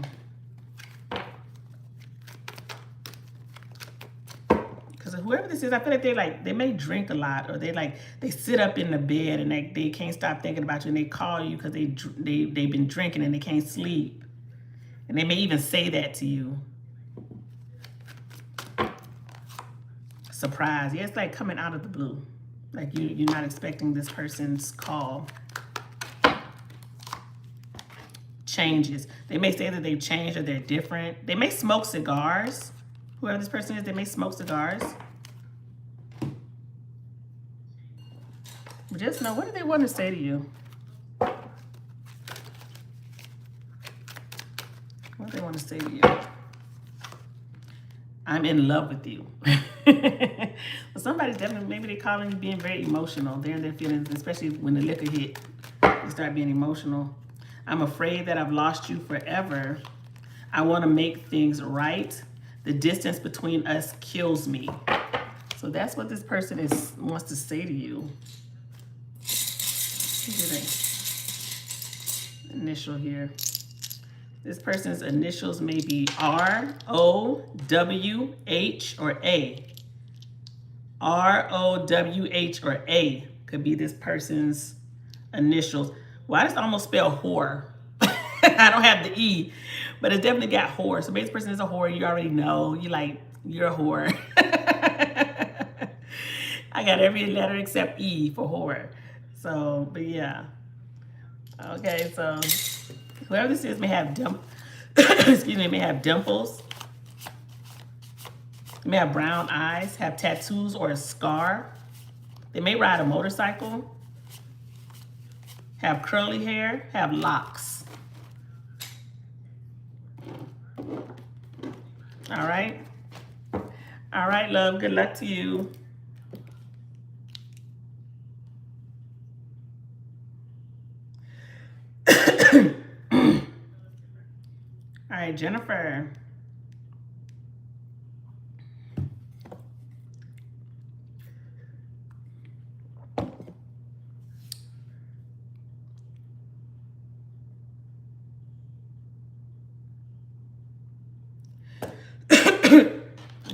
Because whoever this is, I feel like they may drink a lot, or they sit up in the bed and they can't stop thinking about you, and they call you because they've been drinking and they can't sleep. And they may even say that to you. Surprise. Yeah, it's like coming out of the blue. Like you're not expecting this person's call. Changes. They may say that they've changed or they're different. They may smoke cigars. Whoever this person is, they may smoke cigars. But just know, what do they want to say to you? What do they want to say to you? I'm in love with you. Well, somebody's definitely, maybe they're calling you being very emotional. They're in their feelings, especially when the liquor hit. You start being emotional. I'm afraid that I've lost you forever. I want to make things right. The distance between us kills me. So that's what this person wants to say to you. Look at that initial here. This person's initials may be R, O, W, H, or A. R, O, W, H, or A could be this person's initials. Well, I just almost spell whore. I don't have the E, but it's definitely got whore. So maybe this person is a whore. You already know. You're a whore. I got every letter except E for whore. So, but yeah. Okay, so whoever this is may have may have dimples. They may have brown eyes, have tattoos or a scar. They may ride a motorcycle. Have curly hair, have locks. All right. All right, love. Good luck to you. All right, Jennifer.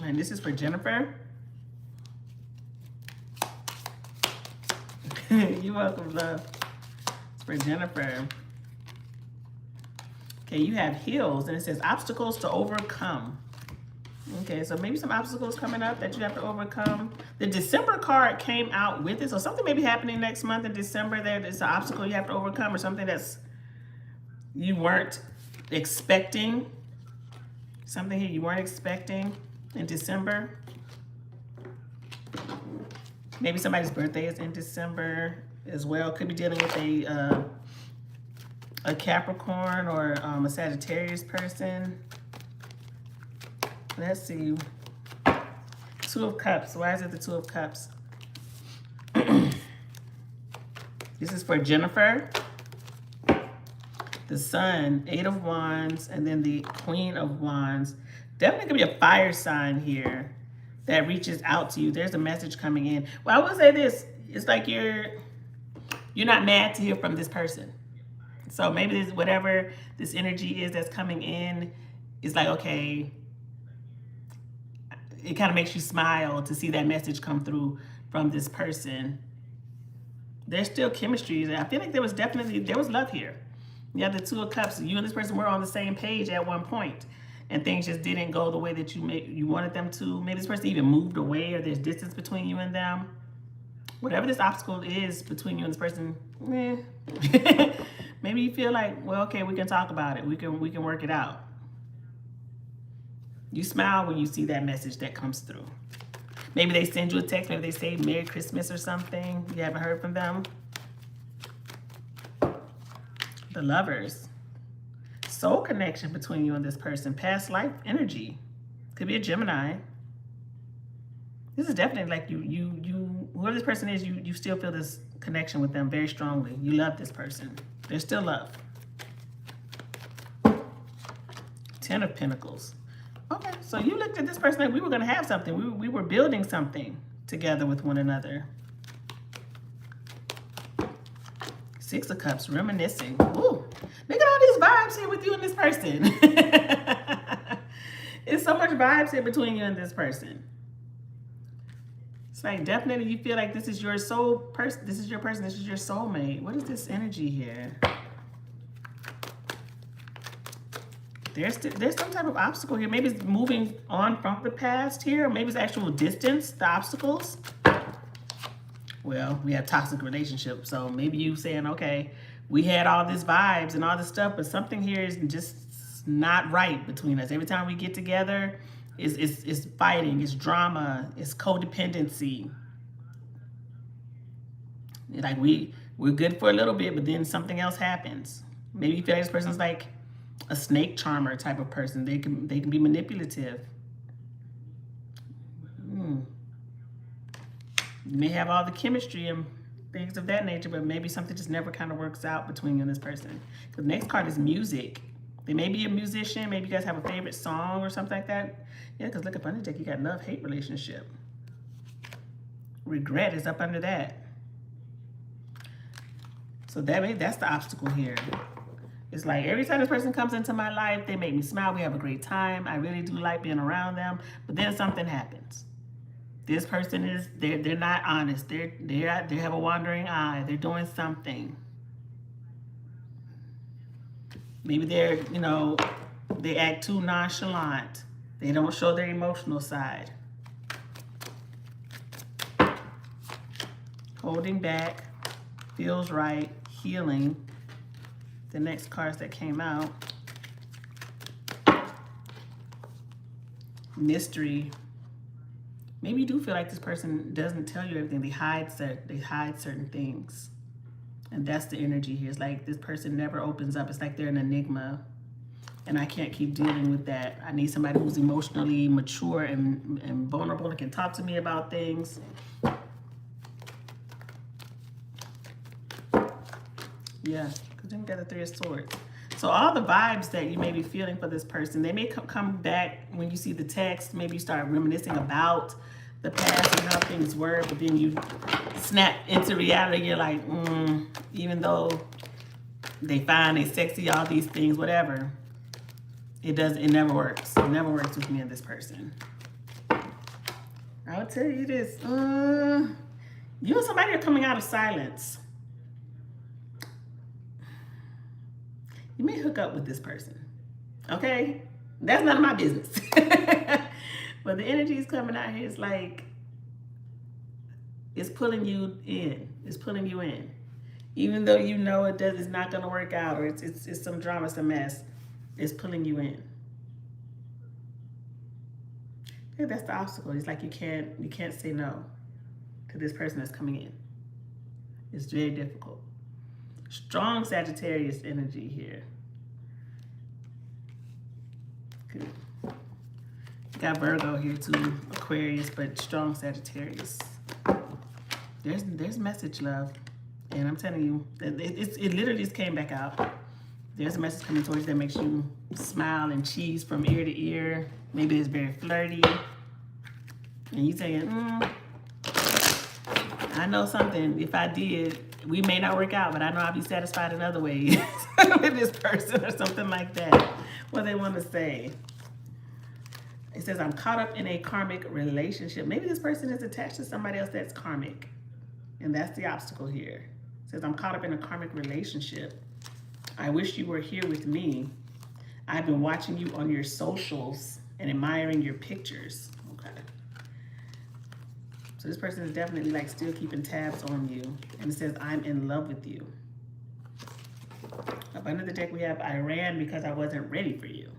And this is for Jennifer. You're welcome, love. It's for Jennifer. Okay, you have heels, and it says obstacles to overcome. Okay, so maybe some obstacles coming up that you have to overcome. The December card came out with it, so something may be happening next month in December. There's an obstacle you have to overcome, or something that's you weren't expecting. Something here you weren't expecting in December. Maybe somebody's birthday is in December as well. Could be dealing with a Capricorn or a Sagittarius person. Let's see. Two of Cups. Why is it the Two of Cups? This is for Jennifer. The Sun, Eight of Wands, and then the Queen of Wands. Definitely could be a fire sign here that reaches out to you. There's a message coming in. Well, I will say this. It's like you're not mad to hear from this person. So maybe this, whatever this energy is that's coming in is like, okay, it kind of makes you smile to see that message come through from this person. There's still chemistry. I feel like there was love here. You have the Two of Cups. You and this person were on the same page at one point, and things just didn't go the way that you wanted them to. Maybe this person even moved away, or there's distance between you and them. Whatever this obstacle is between you and this person, maybe you feel like, well, okay, we can talk about it. We can work it out. You smile when you see that message that comes through. Maybe they send you a text. Maybe they say Merry Christmas or something. You haven't heard from them. The Lovers. Soul connection between you and this person. Past life energy. Could be a Gemini. This is definitely like whoever this person is, you still feel this connection with them very strongly. You love this person. There's still love. 10 of Pentacles. Okay, so you looked at this person like we were going to have something. We were building something together with one another. 6 of Cups, reminiscing. Ooh, look at all these vibes here with you and this person. It's so much vibes here between you and this person. It's like definitely you feel like this is your soul person. This is your person. This is your soulmate. What is this energy here? There's some type of obstacle here. Maybe it's moving on from the past here. Or maybe it's actual distance, the obstacles. Well, we have toxic relationships. So maybe you saying, okay, we had all this vibes and all this stuff, but something here is just not right between us. Every time we get together, it's fighting, it's drama, it's codependency. Like we're good for a little bit, but then something else happens. Maybe you feel like this person's like a snake charmer type of person. They can be manipulative. You may have all the chemistry and things of that nature, but maybe something just never kind of works out between you and this person. The next card is music. They may be a musician. Maybe you guys have a favorite song or something like that. Yeah, because look up under deck, you got love-hate relationship. Regret is up under that. So that's the obstacle here. It's like every time this person comes into my life, they make me smile. We have a great time. I really do like being around them. But then something happens. This person they're not honest. They have a wandering eye. They're doing something. Maybe they act too nonchalant. They don't show their emotional side. Holding back, feels right, healing. The next cards that came out. Mystery. Maybe you do feel like this person doesn't tell you everything. They hide certain things. And that's the energy here. It's like this person never opens up. It's like they're an enigma. And I can't keep dealing with that. I need somebody who's emotionally mature and vulnerable and can talk to me about things. Yeah, because then we got the 3 of Swords. So all the vibes that you may be feeling for this person, they may come back when you see the text. Maybe you start reminiscing about the past and how things were, but then you snap into reality. You're like, even though they fine, they sexy, all these things, whatever, it never works. It never works with me and this person. I'll tell you this. You and somebody are coming out of silence. You may hook up with this person. Okay? That's none of my business. But the energy is coming out here. It's like, it's pulling you in. It's pulling you in. Even though you know it's not going to work out, or it's some drama, some mess, it's pulling you in. I think that's the obstacle. It's like you can't say no to this person that's coming in. It's very difficult. Strong Sagittarius energy here. Good. Got Virgo here too, Aquarius, but strong Sagittarius. There's message, love. And I'm telling you, it literally just came back out. There's a message coming towards you that makes you smile and cheese from ear to ear. Maybe it's very flirty. And you saying, I know something. If I did, we may not work out, but I know I'll be satisfied in other ways with this person or something like that. What they want to say. It says, I'm caught up in a karmic relationship. Maybe this person is attached to somebody else that's karmic. And that's the obstacle here. It says, I'm caught up in a karmic relationship. I wish you were here with me. I've been watching you on your socials and admiring your pictures. Okay. So this person is definitely like still keeping tabs on you. And it says, I'm in love with you. Up under the deck, we have, I ran because I wasn't ready for you.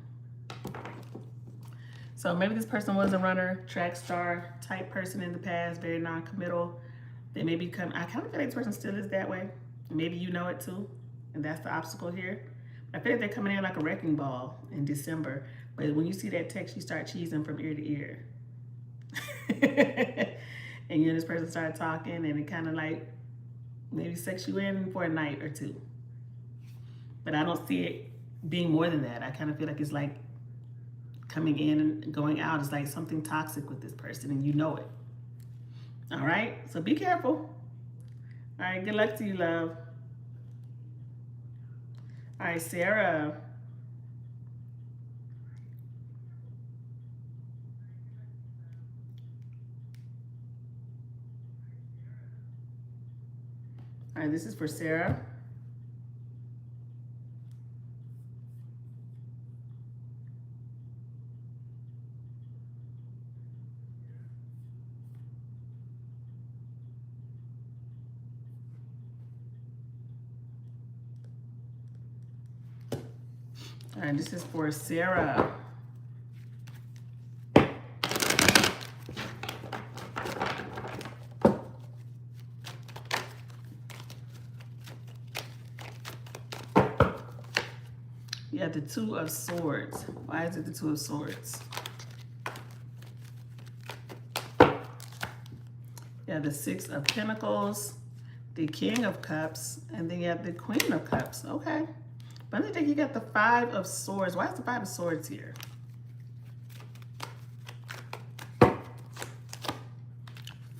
So maybe this person was a runner, track star type person in the past, very non-committal. They may become, I kind of feel like this person still is that way. Maybe you know it too, and that's the obstacle here. I feel like they're coming in like a wrecking ball in December. But when you see that text, you start cheesing from ear to ear. And you and this person start talking, and it kind of like maybe sucks you in for a night or two. But I don't see it being more than that. I kind of feel like it's like coming in and going out. It's like something toxic with this person, and you know it. All right, so be careful. All right, good luck to you, love. All right, Sarah. All right, this is for Sarah. All right, this is for Sarah. You have the Two of Swords. Why is it the Two of Swords? You have the Six of Pentacles, the King of Cups, and then you have the Queen of Cups. Okay. But I think you got the Five of Swords. Why is the Five of Swords here?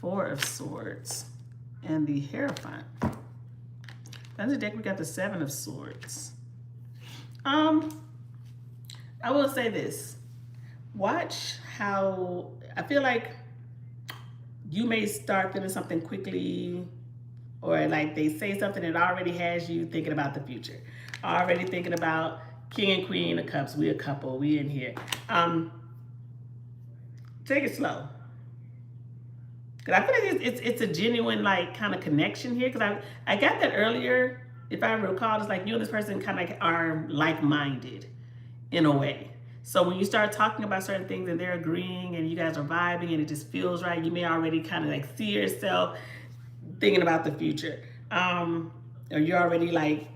Four of Swords and the Hierophant. Then the deck we got the Seven of Swords. I will say this. Watch how I feel like you may start feeling something quickly, or like they say something that already has you thinking about the future. Already thinking about King and Queen of Cups. We a couple. We in here. Take it slow. Cause I feel like it's a genuine like kind of connection here. Cause I got that earlier. If I recall, it's like you and this person kind of are like-minded in a way. So when you start talking about certain things and they're agreeing and you guys are vibing and it just feels right, you may already kind of like see yourself thinking about the future. Or you're already like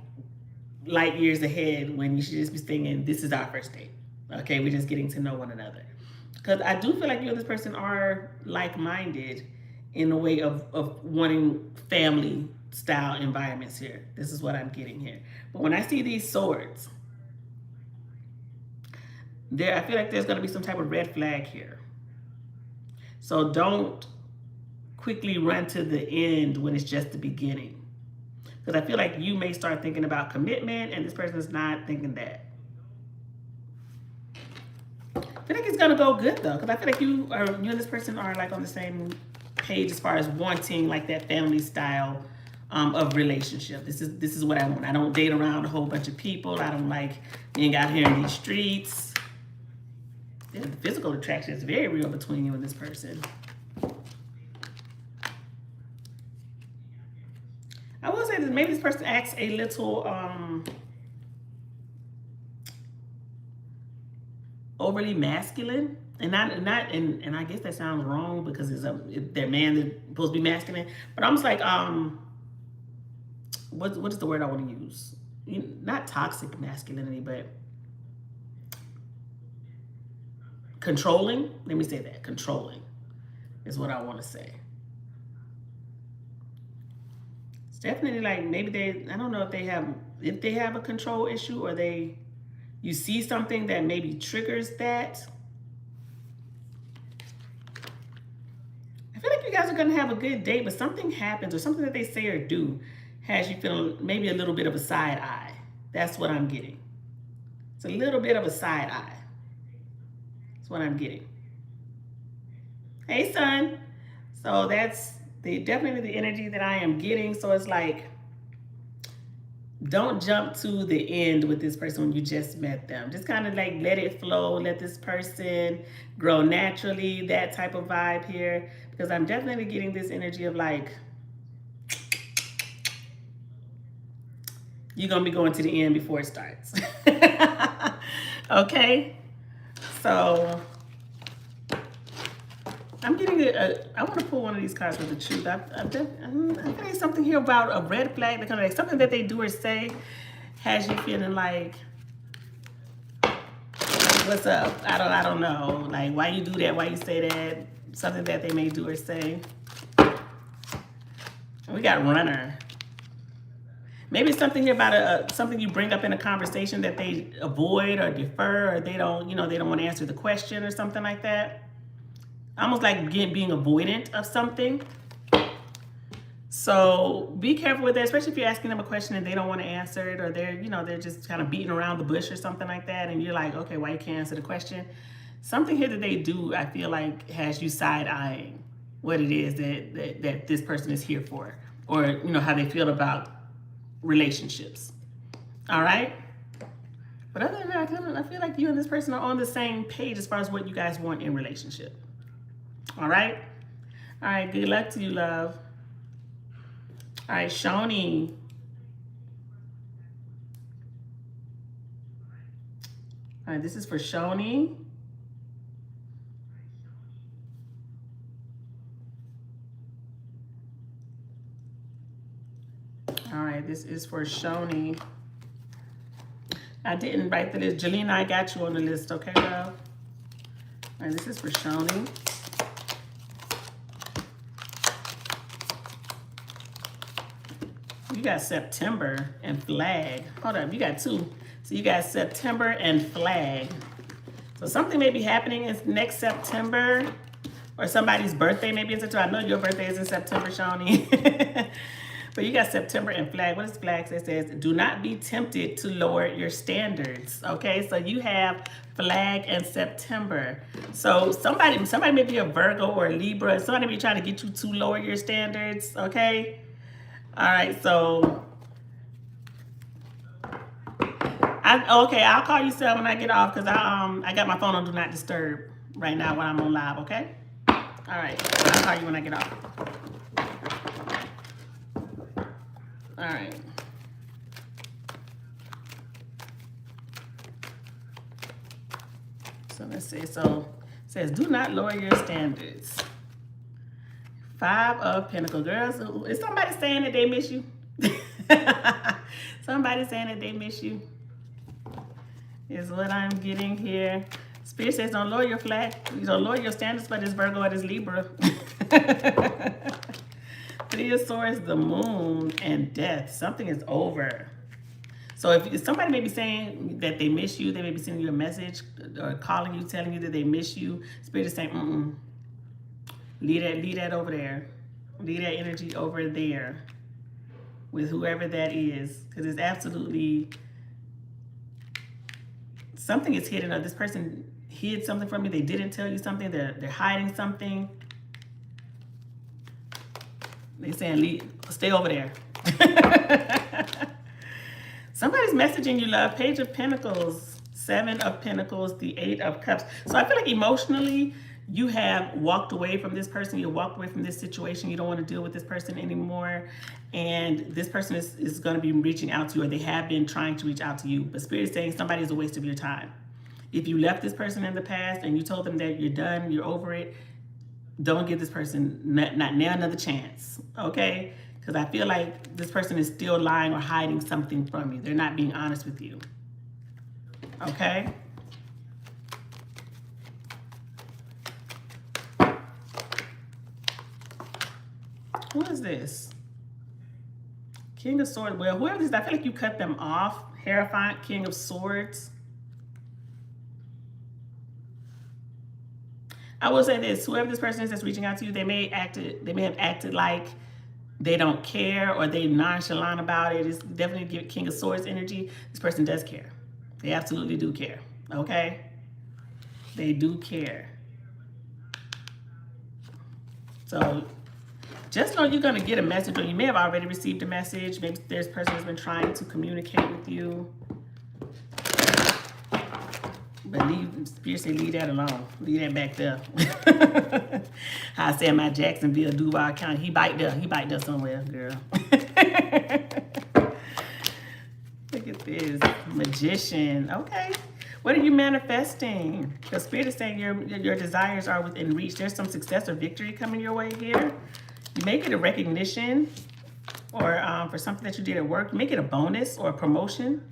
light years ahead when you should just be thinking, this is our first date. Okay, we're just getting to know one another. Because I do feel like you and this person are like-minded in a way of wanting family style environments here. This is what I'm getting here. But when I see these swords, I feel like there's going to be some type of red flag here. So don't quickly run to the end when it's just the beginning. Because I feel like you may start thinking about commitment and this person is not thinking that. I feel like it's going to go good though. Because I feel like you and this person are like on the same page as far as wanting like that family style of relationship. This is what I want. I don't date around a whole bunch of people. I don't like being out here in these streets. Yeah, the physical attraction is very real between you and this person. I will say that maybe this person acts a little overly masculine, and I guess that sounds wrong because their man is supposed to be masculine, but I'm just like what is the word I want to use? Not toxic masculinity, but controlling. Let me say that. Controlling is what I want to say. It's definitely like maybe I don't know if they have a control issue, or you see something that maybe triggers that. I feel like you guys are going to have a good date, but something happens or something that they say or do has you feeling maybe a little bit of a side eye. That's what I'm getting. It's a little bit of a side eye. That's what I'm getting. Hey, son. So that's definitely the energy that I am getting. So it's like, don't jump to the end with this person when you just met them. Just kind of like let it flow, let this person grow naturally, that type of vibe here. Because I'm definitely getting this energy of like, you're going to be going to the end before it starts. Okay? So I'm getting I want to pull one of these cards with the truth. I'm getting something here about a red flag. That kind of like something that they do or say has you feeling like, what's up? I don't know. Like, why you do that? Why you say that? Something that they may do or say. We got runner. Maybe it's something here about something you bring up in a conversation that they avoid or defer, or they don't, they don't want to answer the question or something like that. Almost like being avoidant of something. So be careful with that, especially if you're asking them a question and they don't want to answer it, or they're just kind of beating around the bush or something like that, and you're like, okay, why you can't answer the question? Something here that they do, I feel like, has you side-eyeing what it is that this person is here for, or how they feel about relationships. All right? But other than that, I feel like you and this person are on the same page as far as what you guys want in relationship. All right? All right, good luck to you, love. All right, Shoni. All right, this is for Shoni. All right, this is for Shoni. I didn't write the list. Jelena, I got you on the list, okay, love? All right, this is for Shoni. You got September and flag. Hold up, you got two. So you got September and flag. So something may be happening in next September, or somebody's birthday may be in September. I know your birthday is in September, Shoni. But you got September and flag. What does flag say? It says, do not be tempted to lower your standards. Okay, so you have flag and September. So somebody may be a Virgo or a Libra. Somebody may be trying to get you to lower your standards. Okay. All right, so I'll call you Sal when I get off, because I got my phone on do not disturb right now when I'm on live. Okay. All right, I'll call you when I get off. All right. So let's see. So it says, do not lower your standards. 5 of Pentacles. Girls, is somebody saying that they miss you? Somebody saying that they miss you is what I'm getting here. Spirit says, don't lower your flag. You don't lower your standards for this Virgo or this Libra. 3 of Swords, the Moon, and Death. Something is over. So if somebody may be saying that they miss you, they may be sending you a message or calling you, telling you that they miss you. Spirit is saying, leave that over there. Leave that energy over there with whoever that is, because it's absolutely something is hidden. Or this person hid something from you. They didn't tell you something. They're hiding something. They're saying, stay over there. Somebody's messaging you, love. Page of Pentacles, 7 of Pentacles, the 8 of Cups. So I feel like emotionally, you have walked away from this person. You walked away from this situation. You don't want to deal with this person anymore. And this person is going to be reaching out to you, or they have been trying to reach out to you. But Spirit is saying somebody is a waste of your time. If you left this person in the past and you told them that you're done, you're over it, don't give this person not now another chance, okay? Because I feel like this person is still lying or hiding something from you. They're not being honest with you, okay? Who is this? King of Swords. Well, whoever this is, I feel like you cut them off. Hierophant, King of Swords. I will say this, whoever this person is that's reaching out to you, they may have acted like they don't care, or they nonchalant about it. It's definitely King of Swords energy. This person does care. They absolutely do care, okay? They do care. So just know you're going to get a message, or you may have already received a message. Maybe this person has been trying to communicate with you. But Spirit say leave that alone. Leave that back there. I say in my Jacksonville, Duval County, he bite there somewhere, girl. Look at this. Magician. Okay. What are you manifesting? The Spirit is saying your desires are within reach. There's some success or victory coming your way here. You may get a recognition or for something that you did at work. You may get a bonus or a promotion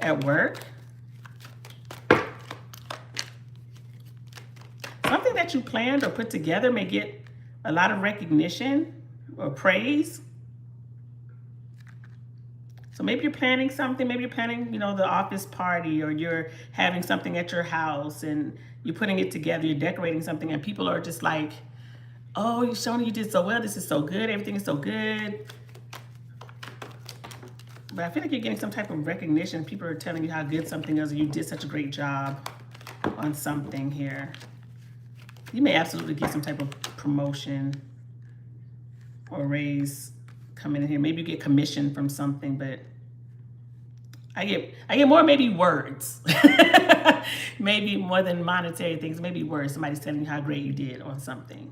at work. Something that you planned or put together may get a lot of recognition or praise. So maybe you're planning something, maybe you're planning, the office party, or you're having something at your house and you're putting it together, you're decorating something, and people are just like, oh, Shoni, you did so well, this is so good, everything is so good. But I feel like you're getting some type of recognition. People are telling you how good something is, or you did such a great job on something here. You may absolutely get some type of promotion or raise coming in here. Maybe you get commission from something, but I get more maybe words. Maybe more than monetary things, maybe words. Somebody's telling you how great you did on something.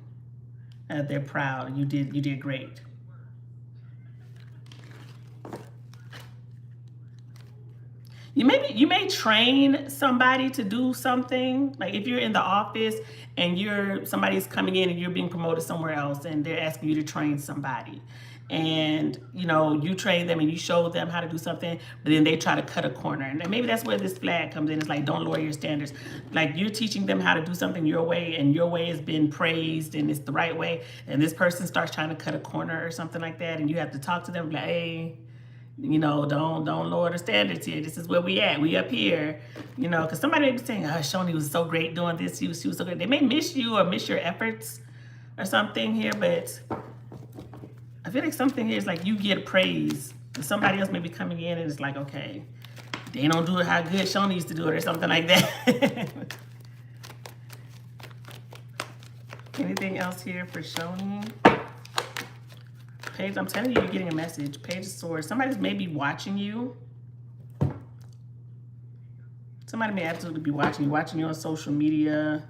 They're proud. You did great. You may train somebody to do something. Like if you're in the office and somebody's coming in and you're being promoted somewhere else and they're asking you to train somebody. And you train them and you show them how to do something, but then they try to cut a corner. And maybe that's where this flag comes in. It's like, don't lower your standards. Like you're teaching them how to do something your way, and your way has been praised and it's the right way. And this person starts trying to cut a corner or something like that. And you have to talk to them like, hey, don't lower the standards here. This is where we at. We up here, because somebody may be saying, oh, Shoni was so great doing this. She was so great. They may miss you or miss your efforts or something here, but I feel like something here is like you get praise. Somebody else may be coming in and it's like, okay, they don't do it how good Shoni used to do it or something like that. Anything else here for Shoni? Page, I'm telling you, you're getting a message. Page of Swords. Somebody's maybe watching you. Somebody may absolutely be watching you on social media,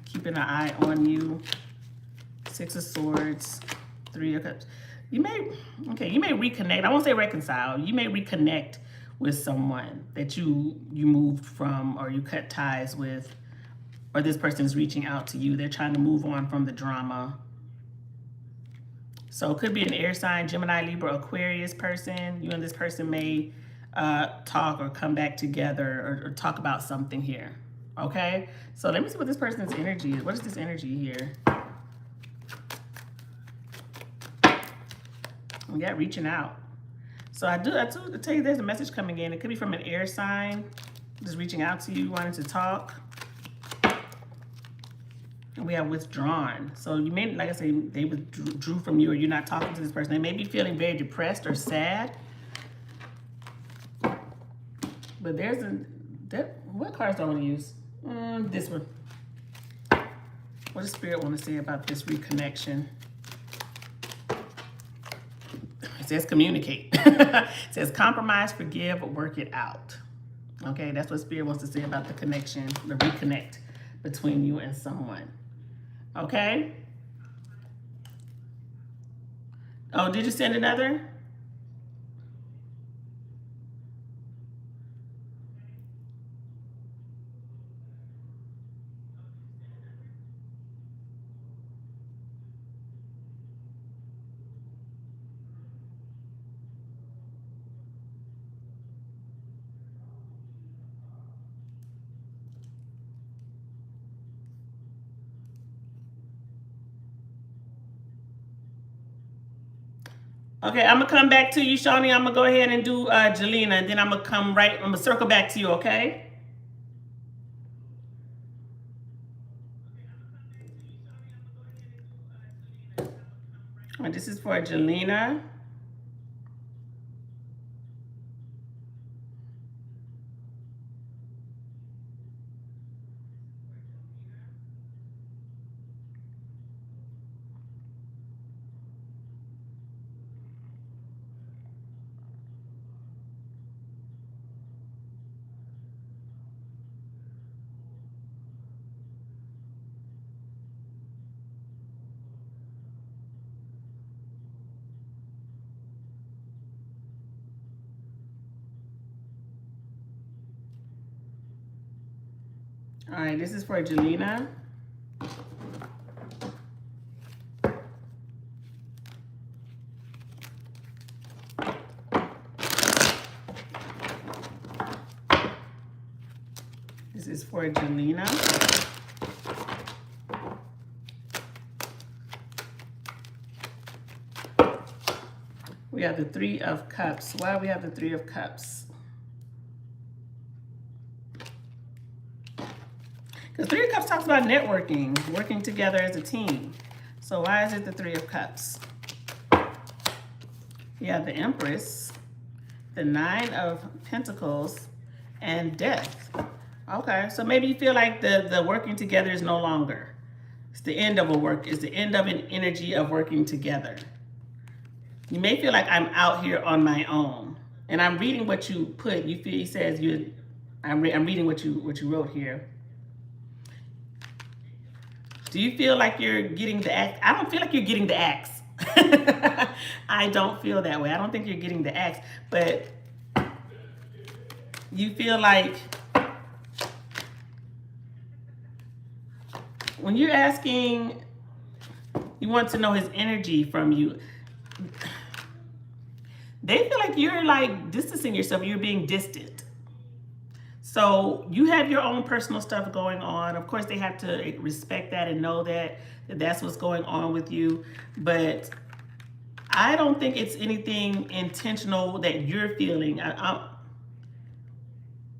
keeping an eye on you. Six of Swords, Three of Cups. You may reconnect. I won't say reconcile. You may reconnect with someone that you moved from or you cut ties with, or this person is reaching out to you. They're trying to move on from the drama. So it could be an air sign, Gemini, Libra, Aquarius person. You and this person may talk or come back together or talk about something here. Okay? So let me see what this person's energy is. What is this energy here? We got reaching out. So I tell you there's a message coming in. It could be from an air sign, just reaching out to you, wanting to talk. And we have withdrawn. So you may, like I say, they withdrew from you, or you're not talking to this person. They may be feeling very depressed or sad. But what cards do I want to use? This one. What does Spirit want to say about this reconnection? It says communicate. It says compromise, forgive, work it out. Okay, that's what Spirit wants to say about the connection, the reconnect between you and someone. Okay? Oh, did you send another? Okay, I'm gonna come back to you, Shoni. I'm gonna go ahead and do Jelena, and then I'm gonna circle back to you, okay? And this is for Jelena. All right, this is for Jelena. This is for Jelena. We have the Three of Cups. Why do we have the Three of Cups? Because Three of Cups talks about networking, working together as a team. So why is it the Three of Cups? You have the Empress, the Nine of Pentacles, and Death. Okay, so maybe you feel like the working together is no longer. It's the end of a work. It's the end of an energy of working together. You may feel like I'm out here on my own. And I'm reading what you put. You feel, he says I'm reading what you wrote here. Do you feel like you're getting the axe? I don't feel like you're getting the axe. I don't feel that way. I don't think you're getting the axe, but you feel like when you're asking, you want to know his energy from you. They feel like you're like distancing yourself. You're being distant. So you have your own personal stuff going on. Of course, they have to respect that and know that that's what's going on with you. But I don't think it's anything intentional that you're feeling.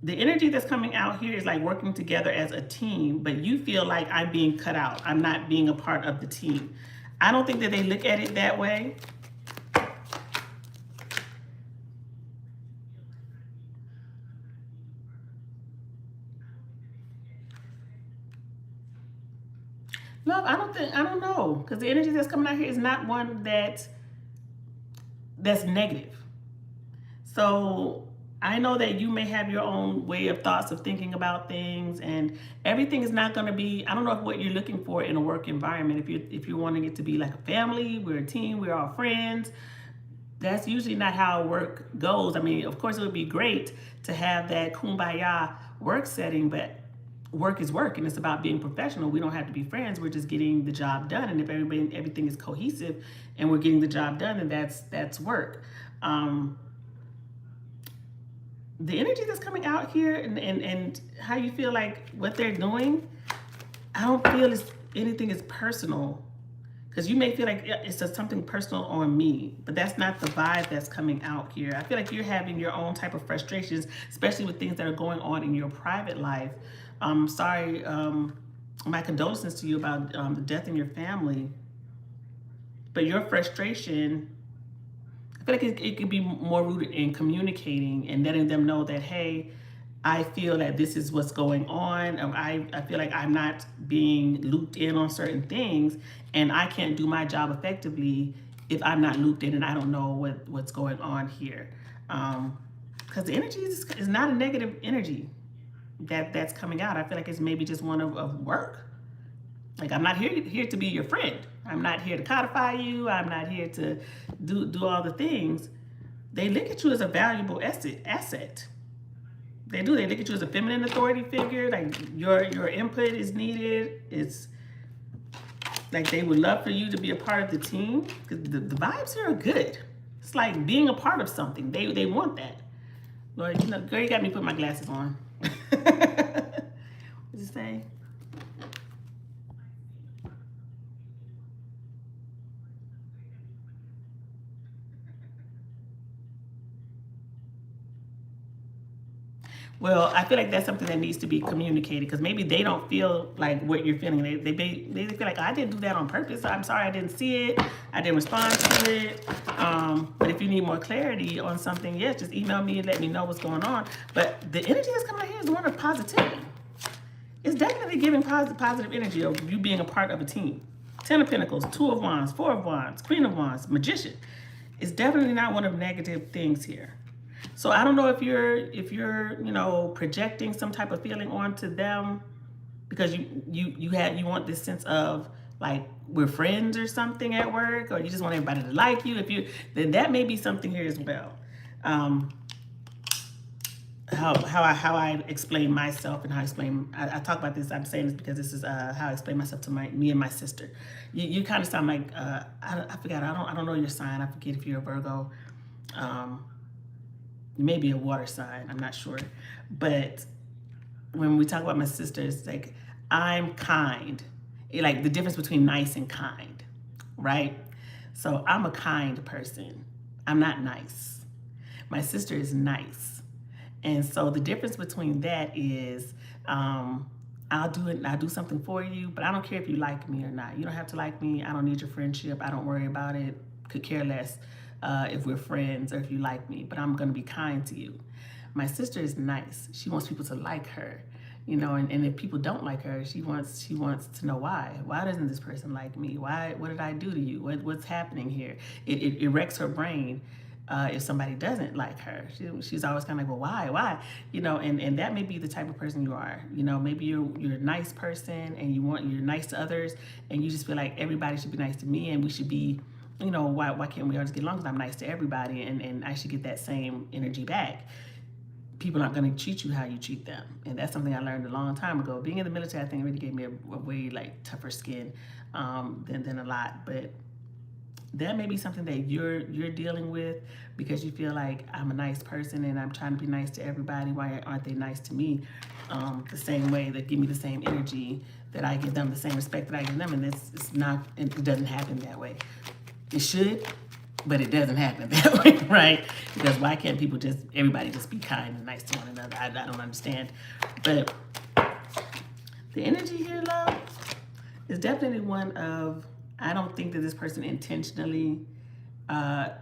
The energy that's coming out here is like working together as a team, but you feel like I'm being cut out. I'm not being a part of the team. I don't think that they look at it that way. Love, I don't know. Because the energy that's coming out here is not one that's negative. So I know that you may have your own way of thoughts of thinking about things, and everything is not going to be, I don't know what you're looking for in a work environment. If you're wanting it to be like a family, we're a team, we're all friends, that's usually not how work goes. I mean, of course, it would be great to have that kumbaya work setting, but work is work, and it's about being professional. We don't have to be friends. We're just getting the job done. And if everything is cohesive and we're getting the job done, then that's work. The energy that's coming out here and how you feel like what they're doing, I don't feel anything is personal. Because you may feel like it's something personal on me, but that's not the vibe that's coming out here. I feel like you're having your own type of frustrations, especially with things that are going on in your private life. Sorry, my condolences to you about the death in your family. But your frustration, I feel like it could be more rooted in communicating and letting them know that, hey, I feel that this is what's going on. I feel like I'm not being looped in on certain things, and I can't do my job effectively if I'm not looped in and I don't know what's going on here. Because the energy is not a negative energy that's coming out. I feel like it's maybe just one of work. Like, I'm not here to be your friend. I'm not here to codify you. I'm not here to do all the things. They look at you as a valuable asset. They do. They look at you as a feminine authority figure. Like, your input is needed. It's like they would love for you to be a part of the team. Because the vibes here are good. It's like being a part of something. They want that. Lord, girl, you got me put my glasses on. What's it say? Well, I feel like that's something that needs to be communicated, because maybe they don't feel like what you're feeling. They feel like, I didn't do that on purpose. I'm sorry, I didn't see it. I didn't respond to it. But if you need more clarity on something, yes, just email me and let me know what's going on. But the energy that's coming out here is one of positivity. It's definitely giving positive energy of you being a part of a team. 10 of Pentacles, 2 of Wands, 4 of Wands, Queen of Wands, Magician. It's definitely not one of negative things here. So I don't know if you're projecting some type of feeling onto them because you want this sense of like we're friends or something at work, or you just want everybody to like you. Then that may be something here as well. how I explain myself and how I talk about this. I'm saying this because this is how I explain myself to me and my sister. You kind of sound like I forgot. I don't know your sign. I forget if you're a Virgo. You may be a water sign. I'm not sure, but when we talk about my sister, it's like I'm kind. Like the difference between nice and kind, right? So I'm a kind person. I'm not nice. My sister is nice. And so the difference between that is I'll do it, I'll do something for you, but I don't care if you like me or not. You don't have to like me. I don't need your friendship. I don't worry about it. Could care less if we're friends or if you like me, but I'm going to be kind to you. My sister is nice. She wants people to like her, you know, and if people don't like her, she wants to know why. Why doesn't this person like me? Why? What did I do to you? What's happening here? It wrecks her brain if somebody doesn't like her. She's always kind of like, well, why? You know, and that may be the type of person you are. You know, maybe you're a nice person and you're nice to others, and you just feel like everybody should be nice to me, and we should be, you know, why can't we all just get along? Because I'm nice to everybody, and I should get that same energy back. People aren't going to treat you how you treat them, and that's something I learned a long time ago. Being in the military, I think, really gave me a way like tougher skin than a lot, but that may be something that you're dealing with because you feel like I'm a nice person and I'm trying to be nice to everybody. Why aren't they nice to me? The same way that give me the same energy that I give them, the same respect that I give them, and it's not. It doesn't happen that way. It should, but it doesn't happen that way, right? Because why can't everybody just be kind and nice to one another? I don't understand. But the energy here, love, is definitely one of, I don't think that this person intentionally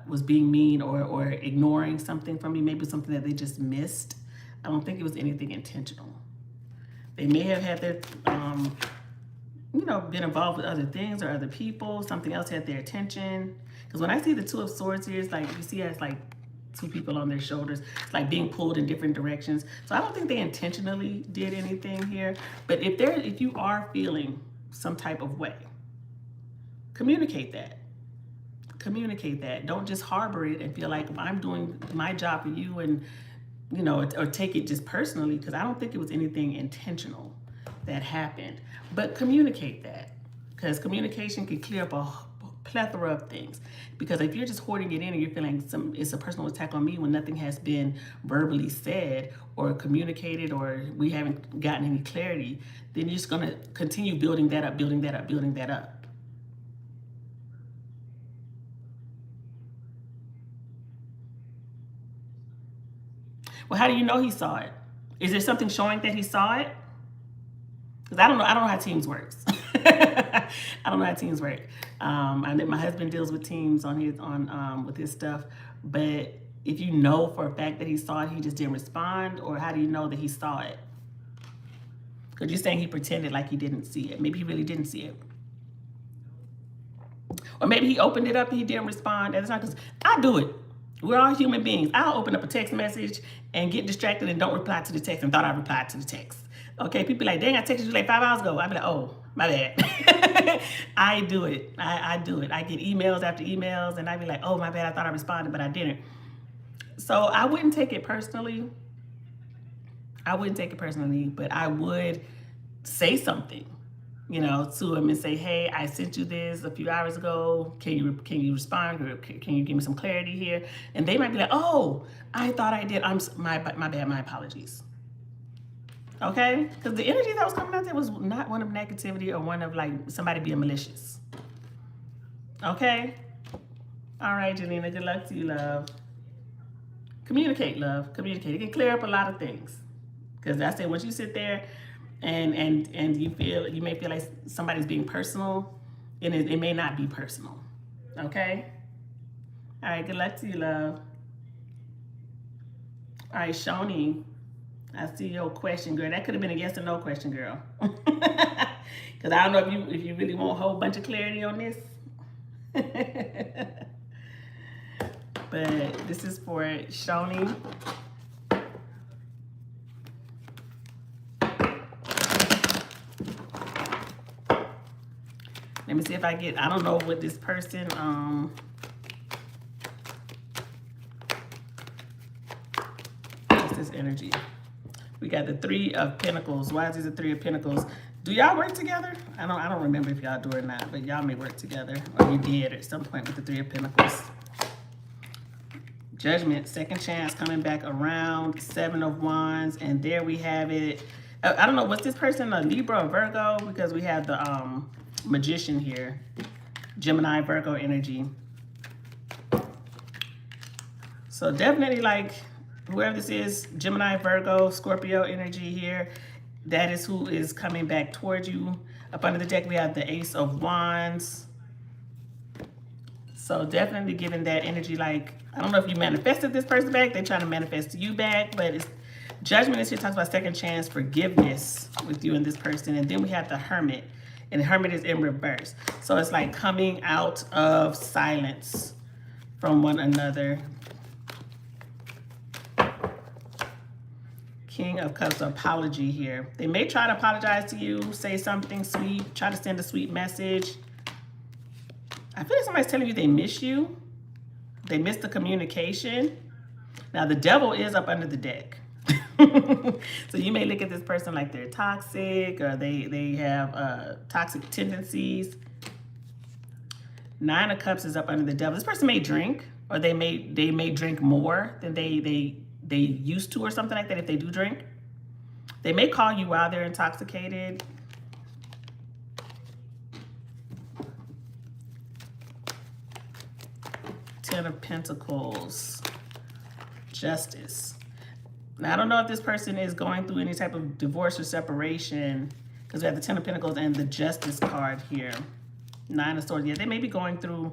was being mean or ignoring something from me, maybe something that they just missed. I don't think it was anything intentional. They may have had their, you know, been involved with other things or other people. Something else had their attention. Because when I see the Two of Swords here, it's like, you see it's like two people on their shoulders. It's like being pulled in different directions. So I don't think they intentionally did anything here. But if you are feeling some type of way, communicate that. Communicate that. Don't just harbor it and feel like I'm doing my job for you, and, you know, or take it just personally, because I don't think it was anything intentional that happened. But communicate that, because communication can clear up a plethora of things. Because if you're just hoarding it in and you're feeling it's a personal attack on me when nothing has been verbally said or communicated, or we haven't gotten any clarity, then you're just going to continue building that up, building that up, building that up. Well, how do you know he saw it? Is there something showing that he saw it? Because I don't know how Teams works. I don't know how Teams work. I know my husband deals with Teams with his stuff, but if you know for a fact that he saw it, he just didn't respond, or how do you know that he saw it? Because you're saying he pretended like he didn't see it. Maybe he really didn't see it. Or maybe he opened it up and he didn't respond. That's not, because I do it. We're all human beings. I'll open up a text message and get distracted and don't reply to the text and thought I replied to the text. Okay, people be like, dang, I texted you like 5 hours ago. I'll be like, oh, my bad. I do it. I do it. I get emails after emails and I be like, oh, my bad, I thought I responded, but I didn't. So I wouldn't take it personally. But I would say something, you know, to him and say, hey, I sent you this a few hours ago. Can you respond? Or can you give me some clarity here? And they might be like, oh, I thought I did. My bad, my apologies. Okay? Because the energy that was coming out there was not one of negativity or one of like somebody being malicious. Okay? All right, Janina, good luck to you, love. Communicate, love. Communicate. It can clear up a lot of things. Because I say, once you sit there and you may feel like somebody's being personal, and it may not be personal. Okay? All right, good luck to you, love. All right, Shoni, I see your question, girl. That could have been a yes or no question, girl. Because I don't know if you really want a whole bunch of clarity on this. But this is for Shoni. Let me see if I don't know what this person, what's this energy. We got the Three of Pentacles. Why is this a Three of Pentacles? Do y'all work together? I don't remember if y'all do or not, but y'all may work together, or you did at some point with the Three of Pentacles. Judgment, second chance coming back around. Seven of Wands, and there we have it. I don't know, was this person a Libra or Virgo? Because we have the Magician here. Gemini, Virgo energy. So definitely, like, whoever this is, Gemini, Virgo, Scorpio energy here, that is who is coming back towards you. Up under the deck, we have the Ace of Wands. So definitely giving that energy, like, I don't know if you manifested this person back, they're trying to manifest you back, but it's Judgment is here, talks about second chance, forgiveness with you and this person. And then we have the Hermit, and the Hermit is in reverse. So it's like coming out of silence from one another. King of Cups, apology here. They may try to apologize to you, say something sweet, try to send a sweet message. I feel like somebody's telling you they miss you. They miss the communication. Now, the Devil is up under the deck. So you may look at this person like they're toxic, or they have toxic tendencies. Nine of Cups is up under the Devil. This person may drink, or they may drink more than they used to, or something like that. If they do drink, they may call you while they're intoxicated. Ten of Pentacles, Justice. Now, I don't know if this person is going through any type of divorce or separation, because we have the Ten of Pentacles and the Justice card here. Nine of Swords. Yeah, they may be going through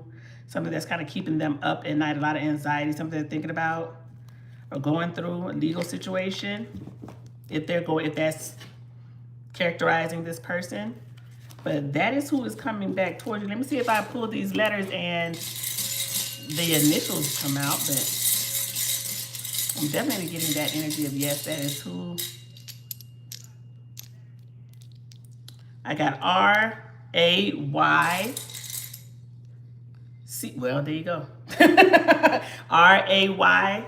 something that's kind of keeping them up at night, a lot of anxiety, something they're thinking about, or going through a legal situation, if that's characterizing this person. But that is who is coming back towards you. Let me see if I pull these letters and the initials come out, but I'm definitely getting that energy of yes, that is who. I got R-A-Y-C. Well, there you go. R-A-Y-C-N-V.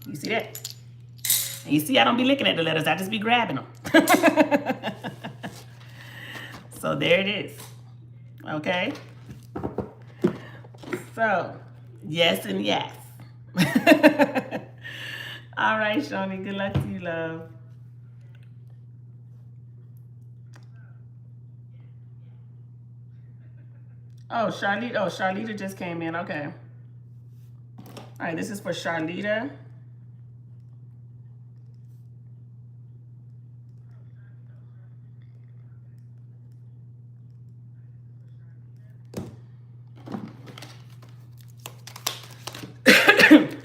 You see that? And you see, I don't be looking at the letters. I just be grabbing them. So there it is. Okay? So, yes and yes. All right, Shoni. Good luck to you, love. Oh, Charlita. Oh, Charlita just came in. Okay. All right, this is for Charlita.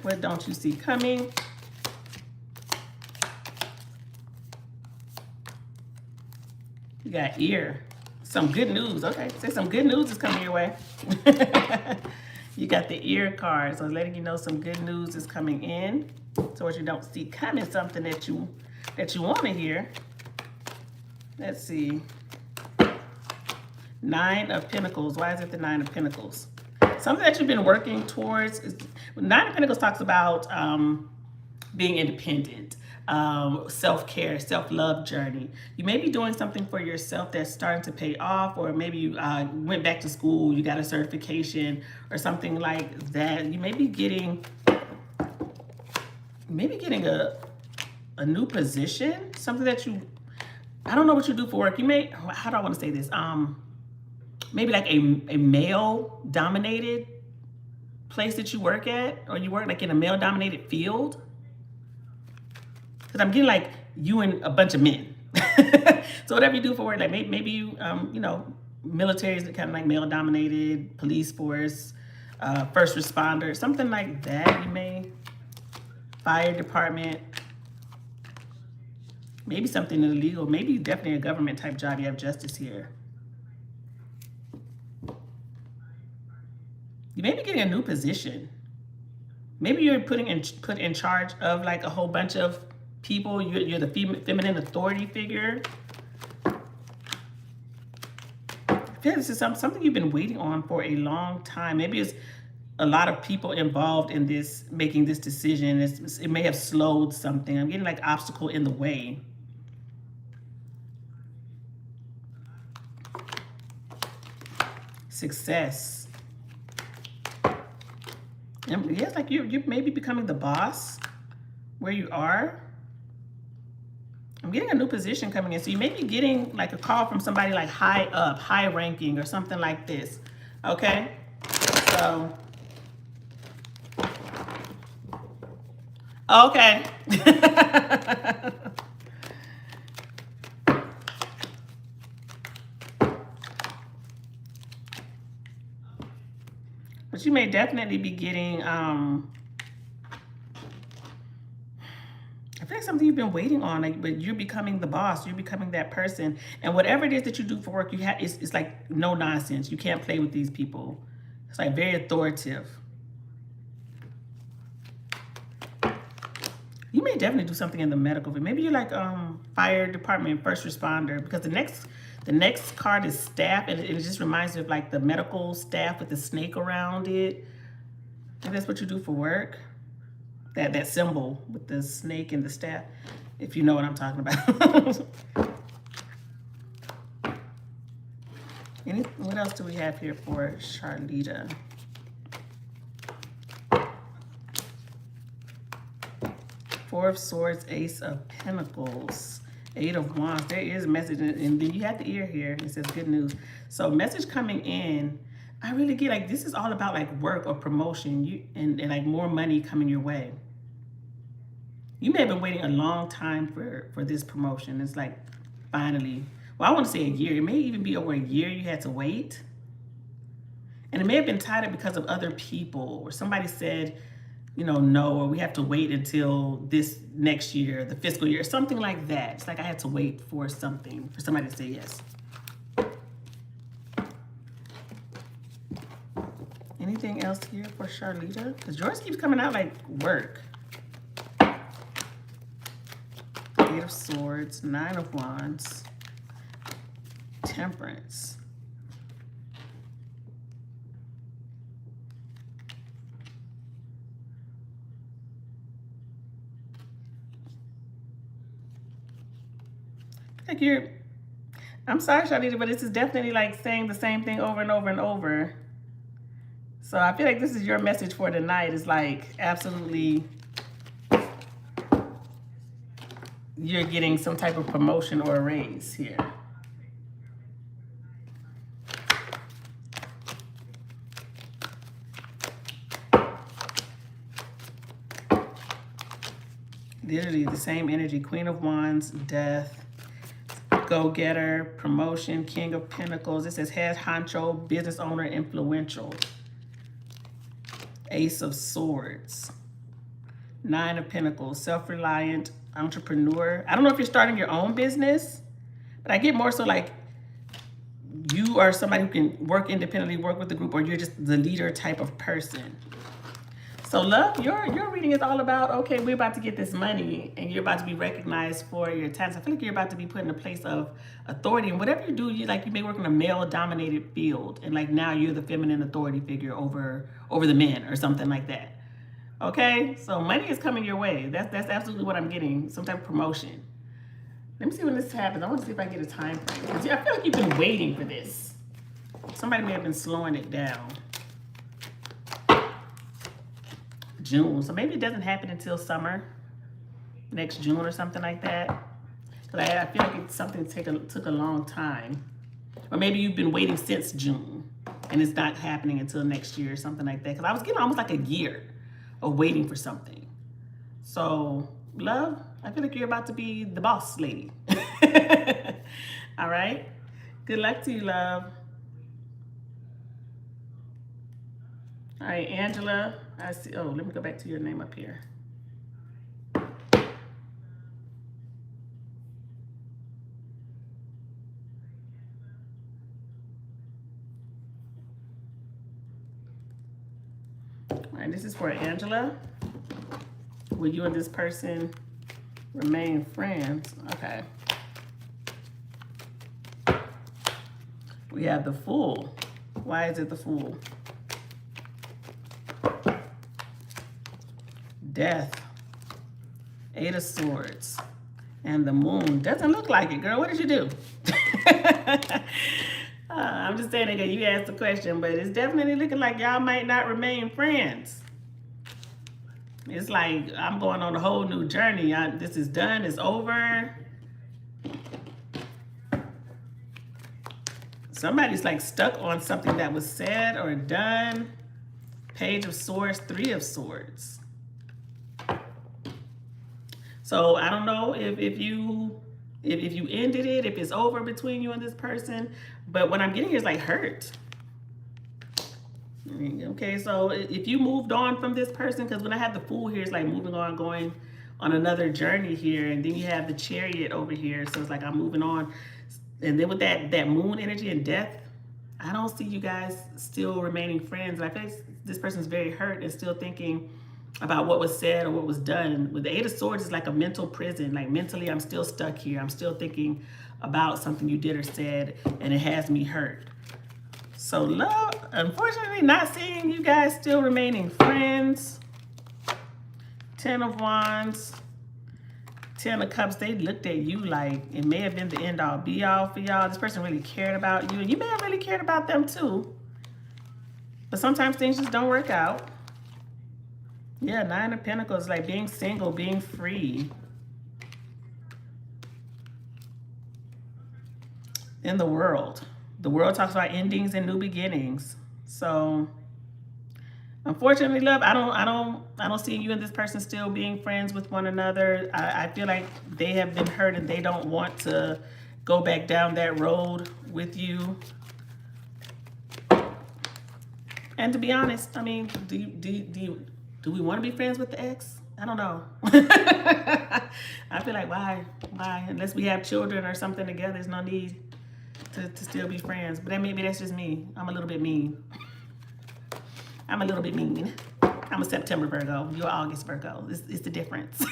What don't you see coming? You got ear. Some good news. Okay, say some good news is coming your way. You got the ear card, so letting you know some good news is coming in. So what you don't see coming, something that you want to hear. Let's see. Nine of Pentacles. Why is it the Nine of Pentacles? Something that you've been working towards. Nine of Pentacles talks about being independent, self-care, self-love journey. You may be doing something for yourself that's starting to pay off, or maybe you went back to school, you got a certification or something like that. You may be getting a new position, something that I don't know what you do for work. You may, how do I want to say this? Maybe like a male-dominated place that you work at, or you work like in a male-dominated field. Because I'm getting like you and a bunch of men. So whatever you do for work, like maybe you, military is kind of like male-dominated, police force, first responder, something like that. You may, fire department, maybe something illegal, maybe definitely a government type job. You have Justice here. You may be getting a new position. Maybe you're put in charge of like a whole bunch of people. You're the feminine authority figure. I feel this is something you've been waiting on for a long time. Maybe it's a lot of people involved in this, making this decision. It may have slowed something. I'm getting like obstacle in the way. Success. And yeah, it's like you're maybe becoming the boss where you are. I'm getting a new position coming in. So you may be getting like a call from somebody like high up, high ranking or something like this. Okay? So, okay. But you may definitely be getting, I feel like something you've been waiting on, like, but you're becoming the boss. You're becoming that person. And whatever it is that you do for work, it's like no nonsense. You can't play with these people. It's like very authoritative. You may definitely do something in the medical field. Maybe you're like fire department, first responder, because the next card is staff, and it just reminds me of like the medical staff with the snake around it. Maybe that's what you do for work. That symbol with the snake and the staff, if you know what I'm talking about. What else do we have here for Charlita? Four of Swords, Ace of Pentacles, Eight of Wands. There is a message, and then you have the ear here. It says good news. So message coming in. I really get like this is all about like work or promotion, and like more money coming your way. You may have been waiting a long time for this promotion. It's like finally. Well, I want to say a year. It may even be over a year you had to wait. And it may have been tied up because of other people, or somebody said, you know, no, or we have to wait until this next year, the fiscal year, something like that. It's like I had to wait for something, for somebody to say yes. Anything else here for Charlita? Because yours keeps coming out like work. Eight of Swords, Nine of Wands, Temperance. Like I'm sorry, Charlita, but this is definitely like saying the same thing over and over and over. So I feel like this is your message for tonight. It's like absolutely you're getting some type of promotion or a raise here. Literally the same energy. Queen of Wands, Death, Go-Getter, Promotion, King of Pentacles. It says head honcho, business owner, influential. Ace of Swords. Nine of Pentacles, self-reliant, entrepreneur. I don't know if you're starting your own business, but I get more so like you are somebody who can work independently, work with the group, or you're just the leader type of person. So love, your reading is all about, okay, we're about to get this money and you're about to be recognized for your talents. I feel like you're about to be put in a place of authority, and whatever you do, you may work in a male-dominated field, and like now you're the feminine authority figure over the men or something like that. Okay, so money is coming your way. That's absolutely what I'm getting, some type of promotion. Let me see when this happens. I want to see if I get a time frame. I feel like you've been waiting for this. Somebody may have been slowing it down. June, so maybe it doesn't happen until summer, next June or something like that. Because I feel like it's something that took a long time. Or maybe you've been waiting since June and it's not happening until next year or something like that. Because I was getting almost like a year of waiting for something. So, love, I feel like you're about to be the boss lady. All right? Good luck to you, love. All right, Angela, I see. Oh, let me go back to your name up here. All right, this is for Angela. Will you and this person remain friends? Okay. We have the Fool. Why is it the Fool? Death, Eight of Swords, and the Moon. Doesn't look like it, girl. What did you do? I'm just saying again, you asked the question, but it's definitely looking like y'all might not remain friends. It's like I'm going on a whole new journey. This is done. It's over. Somebody's like stuck on something that was said or done. Page of Swords, Three of Swords. So I don't know if you ended it, if it's over between you and this person, but what I'm getting here is like hurt. Okay, so if you moved on from this person, because when I have the Fool here, it's like moving on, going on another journey here, and then you have the Chariot over here, so it's like I'm moving on. And then with that Moon energy and Death, I don't see you guys still remaining friends. And I feel like this person's very hurt and still thinking about what was said or what was done. With the Eight of Swords, it's like a mental prison. Like mentally, I'm still stuck here. I'm still thinking about something you did or said, and it has me hurt. So love, unfortunately, not seeing you guys still remaining friends. Ten of Wands, Ten of Cups. They looked at you like it may have been the end all be all for y'all. This person really cared about you, and you may have really cared about them too. But sometimes things just don't work out. Yeah, Nine of Pentacles, like being single, being free. In the World. The World talks about endings and new beginnings. So, unfortunately, love, I don't see you and this person still being friends with one another. I feel like they have been hurt and they don't want to go back down that road with you. And to be honest, I mean, do we want to be friends with the ex? I don't know. I feel like why? Unless we have children or something together, there's no need to still be friends. But maybe that's just me. I'm a little bit mean. I'm a little bit mean. I'm a September Virgo. You're August Virgo. It's the difference.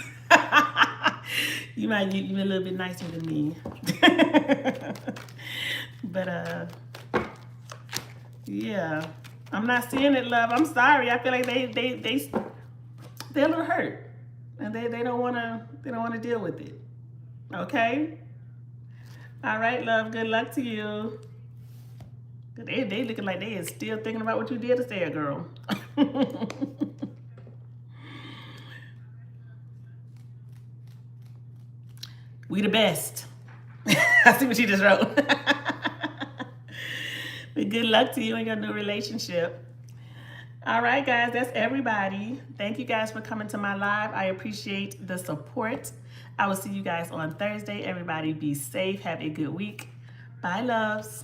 You're a little bit nicer than me. But yeah. I'm not seeing it, love. I'm sorry. I feel like they're a little hurt. And they don't wanna deal with it. Okay? All right, love. Good luck to you. They looking like they is still thinking about what you did to say, girl. We the best. I see what you just wrote. But good luck to you in your new relationship. All right, guys, that's everybody. Thank you guys for coming to my live. I appreciate the support. I will see you guys on Thursday. Everybody be safe. Have a good week. Bye, loves.